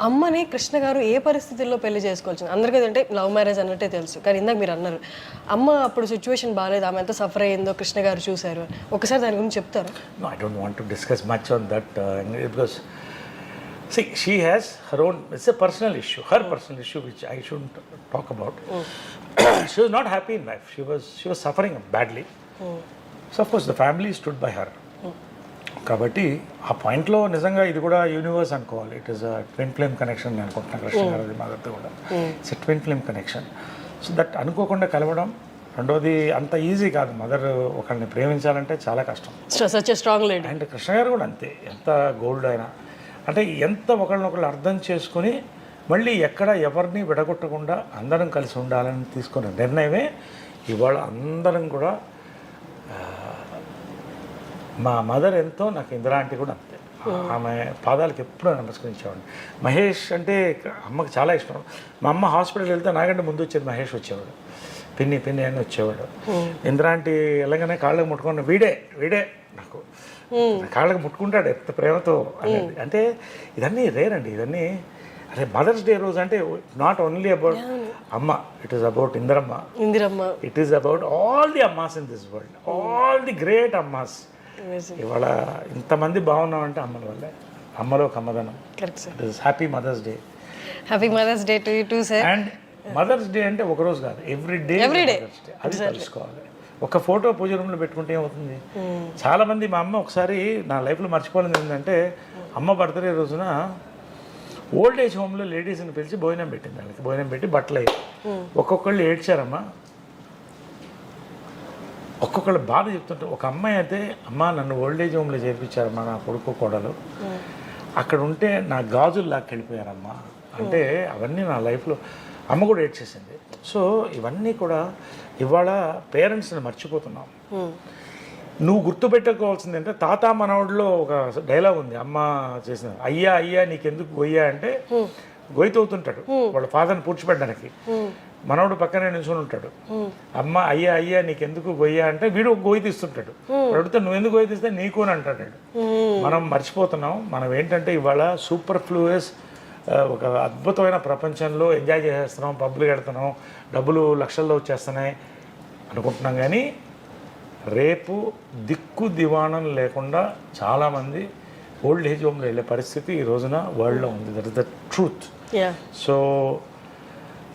అమ్మని కృష్ణ గారు ఏ పరిస్థితుల్లో పెళ్లి చేసుకోవచ్చు? అందరికీ అంటే లవ్ మ్యారేజ్ అన్నట్టే తెలుసు, కానీ ఇందాక మీరు అన్నారు అమ్మ అప్పుడు సిచ్యువేషన్ బాగాలేదు, ఆమె ఎంత సఫర్ అయ్యిందో కృష్ణ గారు చూశారు. ఒకసారి దాని గురించి చెప్తారా? No, I don't want to discuss much on that because see, she has her own, it's a personal issue, her personal issue which I shouldn't talk about. She was not happy in life. She was suffering badly. So of course the family stood by her. కాబట్టి ఆ పాయింట్లో నిజంగా ఇది కూడా universe అనుకోవాలి. It is a twin flame connection నేను అనుకుంటున్నాను కృష్ణ గారి మాతో కూడా. It's a twin flame connection. So that అనుకోకుండా కలవడం. రెండోది అంత ఈజీ కాదు, మదర్ ఒకరిని ప్రేమించాలంటే చాలా కష్టం. Such a strong lady. And Krishna గారు కూడా అంతే, ఎంత గోల్డ్ అయినా అంటే ఎంత ఒకరినొకరు అర్థం చేసుకుని మళ్ళీ ఎక్కడ ఎవరిని విడగొట్టకుండా అందరం కలిసి ఉండాలని తీసుకున్న నిర్ణయమే ఇవాళ అందరం కూడా. మా మదర్ ఎంతో, నాకు ఇందిరా ఆంటీ కూడా అంతే. ఆమె పాదాలకు ఎప్పుడూ నమస్కరించేవాడిని. మహేష్ అంటే అమ్మకి చాలా ఇష్టం. మా అమ్మ హాస్పిటల్కి వెళ్తే నాకంటే ముందు వచ్చేది మహేష్ వచ్చేవాడు, పిన్ని అని వచ్చేవాడు. ఇందిరా ఆంటీ వెళ్ళగానే కాళ్ళకి ముట్టుకున్న వీడే నాకు కాళ్ళకి ముట్టుకుంటాడు ఎంత ప్రేమతో అనేది. అంటే ఇదన్నీ రేర్ అండి, ఇదన్నీ. అదే మదర్స్ డే రోజు అంటే నాట్ ఓన్లీ అబౌట్ అమ్మ, it is about Indiramma, it is about all the అమ్మాస్ in this world, all the great అమ్మాస్. ఇవాళ ఇంతమంది బాగున్నామంటే అమ్మల వల్లే, అమ్మలో ఒక అమ్మదనం. Happy mother's day. Happy mother's day to you too sir. And mother's day అంటే ఒక రోజు కాదు, ఎవ్రీ డే మదర్స్ డే. అది తెలుసుకోవాలి. ఒక ఫోటో పూజ రూమ్లో పెట్టుకుంటే ఏమవుతుంది? చాలా మంది, మా అమ్మ ఒకసారి నా లైఫ్లో మర్చిపోలేదు ఏంటంటే, అమ్మ బర్త్డే రోజున ఓల్డ్ ఏజ్ హోమ్లో లేడీస్ని పిలిచి భోజనం పెట్టింది. వాళ్ళకి భోజనం పెట్టి బట్టలు అయ్యి ఒక్కొక్కళ్ళు ఏడ్చారమ్మా. ఒక్కొక్కళ్ళు బాధ చెప్తుంటే, ఒక అమ్మాయి అయితే అమ్మ నన్ను ఓల్డ్ ఏజ్ హోమ్లో చేర్పించారమ్మా నా కొడుకు కోడలు, అక్కడ ఉంటే నా గాజులు లాక్కెళ్ళిపోయారమ్మా అంటే. అవన్నీ నా లైఫ్లో అమ్మ కూడా ఏడ్చేసింది. సో ఇవన్నీ కూడా ఇవాళ పేరెంట్స్ని మర్చిపోతున్నాం. నువ్వు గుర్తుపెట్టుకోవాల్సింది అంటే, తాత మనవడిలో ఒక డైలాగ్ ఉంది అమ్మ చేసిన, అయ్యా నీకెందుకు గొయ్యా అంటే గొయ్యతవుతుంటాడు వాళ్ళ ఫాదర్ని పూడ్చిపెట్టడానికి. మనవడు పక్కనే నిల్చొని ఉంటాడు. అమ్మ అయ్యా నీకెందుకు గొయ్యా అంటే వీడు గొయ్యి తీస్తుంటాడు. అడిగితే నువ్వు ఎందుకు గొయ్యి తీస్తే నీకు అని అంటాడు. మనం మర్చిపోతున్నాం. మనం ఏంటంటే ఇవాళ సూపర్ ఫ్లూయస్ ఒక అద్భుతమైన ప్రపంచంలో ఎంజాయ్ చేసేస్తున్నాం, పబ్బులు కడుతున్నాం, డబ్బులు లక్షల్లో వచ్చేస్తున్నాయి అనుకుంటున్నాం. కానీ రేపు దిక్కు దివాణం లేకుండా చాలామంది ఓల్డ్ ఏజ్ హోమ్లో వెళ్ళే పరిస్థితి ఈ రోజున వరల్డ్లో ఉంది. That is the truth. So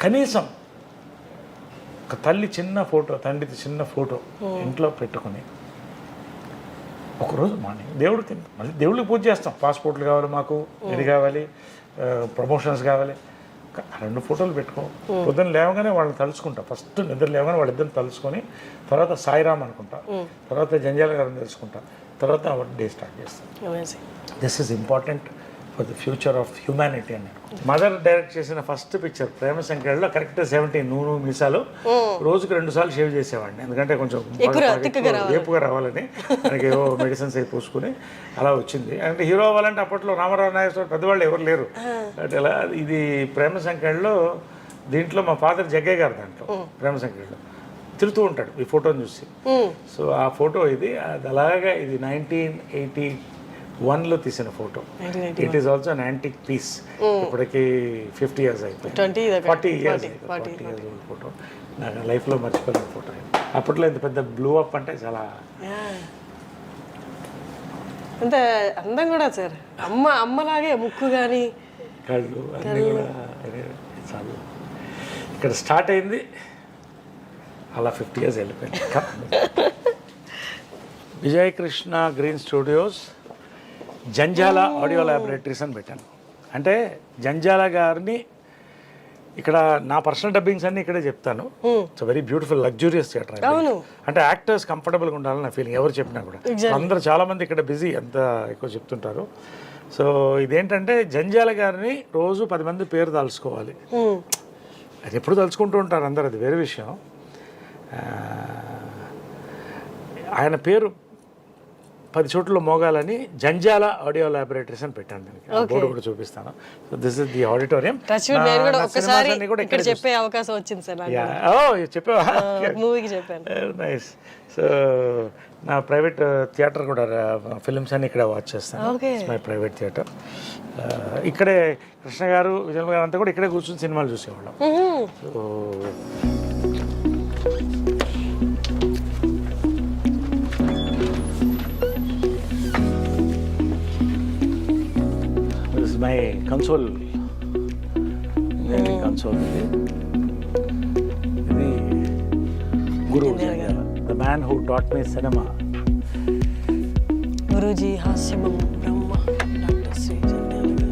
కనీసం ఒక తల్లి చిన్న ఫోటో, తండ్రిది చిన్న ఫోటో ఇంట్లో పెట్టుకుని ఒకరోజు మార్నింగ్ దేవుడికి, మళ్ళీ దేవుడికి పూజ చేస్తాం. పాస్పోర్ట్లు కావాలి మాకు, ఇది కావాలి, ప్రమోషన్స్ కావాలి, 2 ఫోటోలు పెట్టుకో. పొద్దున్న లేవగానే వాళ్ళని తలుచుకుంటా. ఫస్ట్ నిద్ర లేవగానే వాళ్ళిద్దరిని తలుచుకొని, తర్వాత సాయిరామ్ అనుకుంటా, తర్వాత జంజాల గారిని తెలుసుకుంటా, తర్వాత డే స్టార్ట్ చేస్తాం. This is important for the future of humanity అని. మదర్ డైరెక్ట్ చేసిన ఫస్ట్ పిక్చర్ ప్రేమ సంఖ్యలో కరెక్ట్ 17 నూనె మీసాలు రోజుకి 2 సార్లు షేవ్ చేసేవాడిని. ఎందుకంటే కొంచెం ఏపుగా రావాలని, మనకి ఏవో మెడిసిన్స్ అవి పూసుకుని అలా వచ్చింది. అంటే హీరో అవ్వాలంటే అప్పట్లో రామారావు నాగేశ్వర పెద్దవాళ్ళు ఎవరు లేరు. అంటే ఎలా ఇది ప్రేమ సంఖ్యలో, దీంట్లో మా ఫాదర్ జగ్గయ్య గారు దాంట్లో ప్రేమ సంఖ్యలో తిరుగుతూ ఉంటాడు ఈ ఫోటోని చూసి. సో ఆ ఫోటో ఇది, అది అలాగా ఇది 1981లో తీసిన photo. It is also an antique piece. ఇప్పటికి 50 years అయిపోయింది, 40 years ఓల్డ్ ఫోటో. నాకు లైఫ్లో మర్చిపోయిన ఫోటో. అప్పట్లో ఇంత పెద్ద బ్లూ అప్ అంటే చాలా అంత అందం కూడా సార్. అమ్మలాగే ముక్కు కానీ కళ్ళు అన్నీ కూడా చాలా. ఇక్కడ స్టార్ట్ అయింది, అలా 50 years వెళ్ళిపోయింది. Vijayakrishna green studios Janjala audio laboratories అని పెట్టాను. అంటే జంజాల గారిని ఇక్కడ నా పర్సనల్ డబ్బింగ్స్ అన్ని ఇక్కడే చెప్తాను. It's very beautiful luxurious theatre. అంటే యాక్టర్స్ కంఫర్టబుల్గా ఉండాలని నా ఫీలింగ్. ఎవరు చెప్పినా కూడా అందరూ చాలామంది ఇక్కడ బిజీ ఎంత ఎక్కువ చెప్తుంటారు. సో ఇదేంటంటే జంజాల గారిని రోజు 10 మంది పేరు తలుచుకోవాలి. అది ఎప్పుడు తలుచుకుంటూ ఉంటారు అందరు, అది వేరే విషయం. ఆయన పేరు 10 చోట్ల మోగాలని జంజాల ఆడియో ల్యాబొరేటరీస్ అని పెట్టాను దానికి బోర్డు కూడా చూపిస్తాను. So this is the auditorium. ఇక్కడ చెప్పే అవకాశం వచ్చింది సార్. చెప్పావా? మూవీకి చెప్పాను. నైస్. సో నా ప్రైవేట్ థియేటర్ కూడా ఫిల్మ్స్ అన్ని ఇక్కడ వాచ్ చేస్తాను. My private theatre. ఇక్కడే కృష్ణ గారు, విజయ్ గారు అంతా కూడా ఇక్కడే కూర్చొని సినిమాలు చూసేవాళ్ళం. So my console, engineering console. ఇది Guru Jandhyala, the man who taught me cinema. Guruji హాస్యమం బ్రహ్మ డాక్టర్ శ్రీ జంజాల గారు.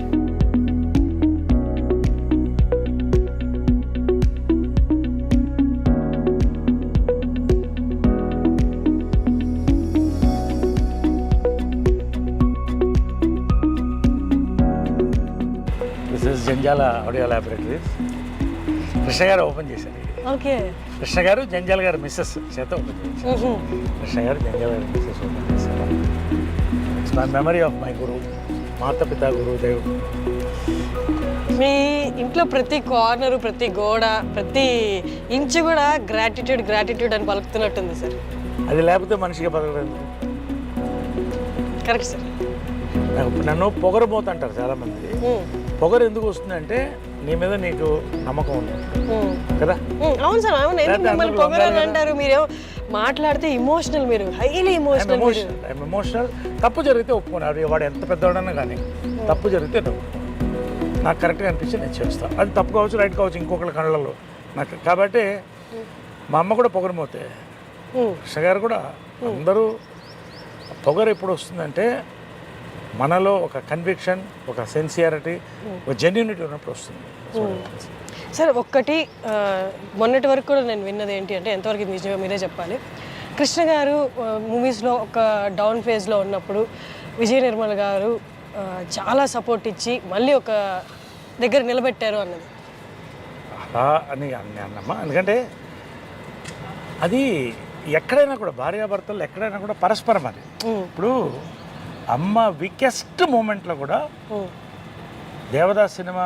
జంజాల ఆడియో ల్యాబొరేటరీస్ కృష్ణ గారు ఓపెన్ చేశారు. ఓకే. కృష్ణ గారు జంజాల గారు మిస్సెస్ చేత ఓపెన్ చేశారు. కృష్ణ గారు జంజాల గారు మిస్సెస్ ఓపెన్ చేశారు. It's my memory of my guru, మాతపిత గురుదేవుడు. మీ ఇంట్లో ప్రతి కార్నరు, ప్రతి గోడ, ప్రతి ఇంచు కూడా గ్రాటిట్యూడ్ అని పలుకుతున్నట్టుంది సార్. అది లేకపోతే మనిషిగా బతకలేదు. Correct sir. నన్ను పొగరబోతుంటారు చాలామంది. పొగరు ఎందుకు వస్తుందంటే నీ మీద నీకు నమ్మకం ఉంది కదా. అవును సార్, అవును. మిమ్మల్ని పొగరు అని అంటారు. మీరు మాట్లాడితే ఇమోషనల్, మీరు హైలీ ఎమోషనల్. తప్పు జరిగితే ఒప్పుకున్నారు. వాడు ఎంత పెద్దవాడన్నా కానీ తప్పు జరిగితే తప్పు నాకు కరెక్ట్గా అనిపించి నేను చేస్తాను. అది తప్పు కావచ్చు, రైట్ కావచ్చు, ఇంకొకరి కళ్ళల్లో నాకు. కాబట్టి మా అమ్మ కూడా పొగరమోతే, కృష్ణ గారు కూడా. అందరూ పొగరు ఎప్పుడు వస్తుందంటే మనలో ఒక కన్విక్షన్, ఒక సిన్సియారిటీ, ఒక జెన్యూనిటీ ఉన్నప్పుడు వస్తుంది. సార్ ఒక్కటి, మొన్నటి వరకు కూడా నేను విన్నది ఏంటి అంటే, ఎంతవరకు ఇది నిజమే మీరే చెప్పాలి. కృష్ణ గారు మూవీస్లో ఒక డౌన్ ఫేజ్లో ఉన్నప్పుడు విజయ నిర్మల్ గారు చాలా సపోర్ట్ ఇచ్చి మళ్ళీ ఒక దగ్గర నిలబెట్టారు అన్నది. అలా అని అన్నమ్మా. ఎందుకంటే అది ఎక్కడైనా కూడా భార్యాభర్తలు ఎక్కడైనా కూడా పరస్పరం. అది ఇప్పుడు అమ్మ వీకెస్ట్ మూమెంట్లో కూడా దేవదాస్ సినిమా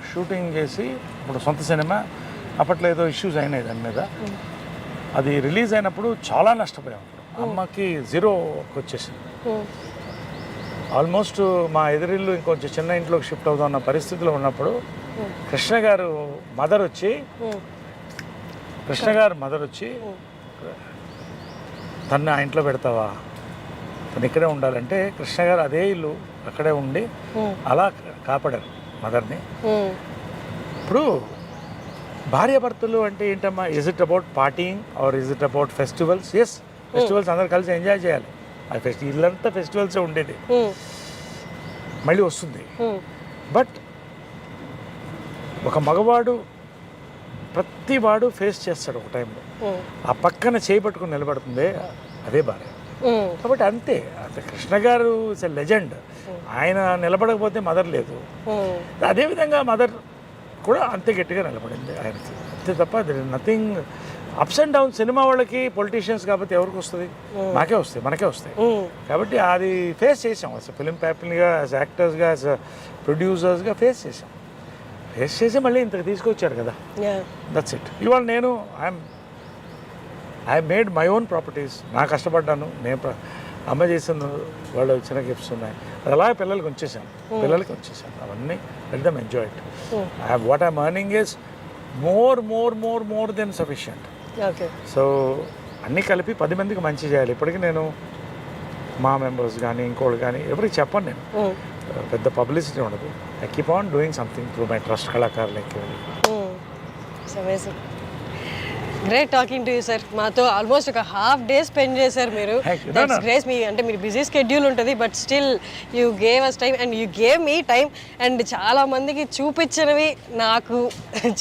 షూటింగ్ చేసి, ఇప్పుడు సొంత సినిమా, అప్పట్లో ఏదో ఇష్యూస్ అయినాయి దాని మీద. అది రిలీజ్ అయినప్పుడు చాలా నష్టపోయాం. అమ్మకి జీరోకి వచ్చేసింది. ఆల్మోస్ట్ మా ఎదురిల్లు ఇంకొంచెం చిన్న ఇంట్లోకి షిఫ్ట్ అవుతున్న పరిస్థితిలో ఉన్నప్పుడు కృష్ణ గారు మదర్ వచ్చి తను ఆ ఇంట్లో పెడతావా, తను ఇక్కడే ఉండాలంటే కృష్ణ గారు అదే ఇల్లు అక్కడే ఉండి అలా కాపాడారు మదర్ని. ఇప్పుడు భార్యాభర్తలు అంటే ఏంటమ్మా, is it about partying or is it about festivals? Yes, festivals అందరు కలిసి ఎంజాయ్ చేయాలి. ఆ ఇల్లంతా ఫెస్టివల్సే ఉండేది, మళ్ళీ వస్తుంది. బట్ ఒక మగవాడు ప్రతి వాడు ఫేస్ చేస్తాడు ఒక టైంలో. ఆ పక్కన చేపట్టుకుని నిలబడుతుంది అదే భార్య. కాబట్టి అంతే. కృష్ణ గారు ఇస్ ఎ లెజెండ్. ఆయన నిలబడకపోతే మదర్ లేదు. అదేవిధంగా మదర్ కూడా అంతే గట్టిగా నిలబడింది ఆయనకి, అంతే తప్ప nothing. Ups and down cinema వాళ్ళకి, పొలిటీషియన్స్ కాబట్టి ఎవరికి వస్తుంది? మాకే వస్తాయి, మనకే వస్తాయి. కాబట్టి అది ఫేస్ చేసాం. యాజ్ ఫిలిం ప్యాప్గా, యాజ్ యాక్టర్స్గా, యాజ్ ప్రొడ్యూసర్స్గా ఫేస్ చేసి మళ్ళీ ఇంతకు తీసుకొచ్చారు కదా. That's it. ఇవాళ నేను I made my own properties. నా కష్టపడ్డాను, నేను అమ్మ చేసిన వాళ్ళు చిన్న గిఫ్ట్స్ ఉన్నాయి, అది అలాగే పిల్లలకి ఉంచేసాను. అవన్నీ let them enjoy it. What I'm earning is more than sufficient. So అన్నీ కలిపి 10 మందికి మంచి చేయాలి. ఇప్పటికీ నేను మా మెంబర్స్ కానీ ఇంకోళ్ళు కానీ ఎవరికి చెప్పను. నేను పెద్ద పబ్లిసిటీ ఉండదు. I keep on doing something through my trust కళాకారులకి. Great talking to you sir. మాతో ఆల్మోస్ట్ ఒక హాఫ్ డే స్పెండ్ చేశారు మీరు. గ్రేట్. మీరు బిజీ స్కెడ్యూల్ ఉంటుంది, but still you gave us time and you gave me time. And చాలా మందికి చూపించినవి నాకు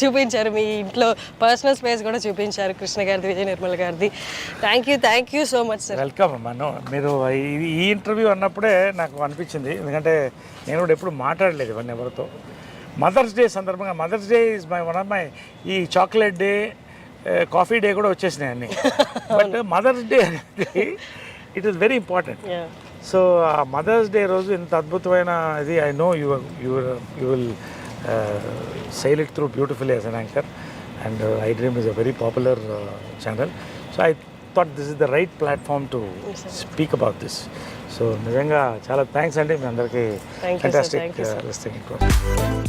చూపించారు. మీ ఇంట్లో పర్సనల్ స్పేస్ కూడా చూపించారు, కృష్ణ గారిది, విజయ నిర్మల్ గారిది. Thank you so much sir. Welcome అమ్మా. మీరు ఈ ఇంటర్వ్యూ అన్నప్పుడే నాకు అనిపించింది, ఎందుకంటే నేను కూడా ఎప్పుడు మాట్లాడలేదు ఇవన్నీ ఎవరితో. మదర్స్ డే సందర్భంగా, mother's day is one of my, ఈ చాక్లెట్ డే, కాఫీ డే కూడా వచ్చేసినాయి అన్నీ. బట్ మదర్స్ డే అనేది it is very important. So ఆ మదర్స్ డే రోజు ఇంత అద్భుతమైన ఇది I know you will sail it through beautifully as an anchor, and iDream is a very popular channel, so I thought this is the right platform to speak about this. So నిజంగా చాలా thanks అండి మీ అందరికీ. Thank you, sir. fantastic Thank you, sir. listening to us.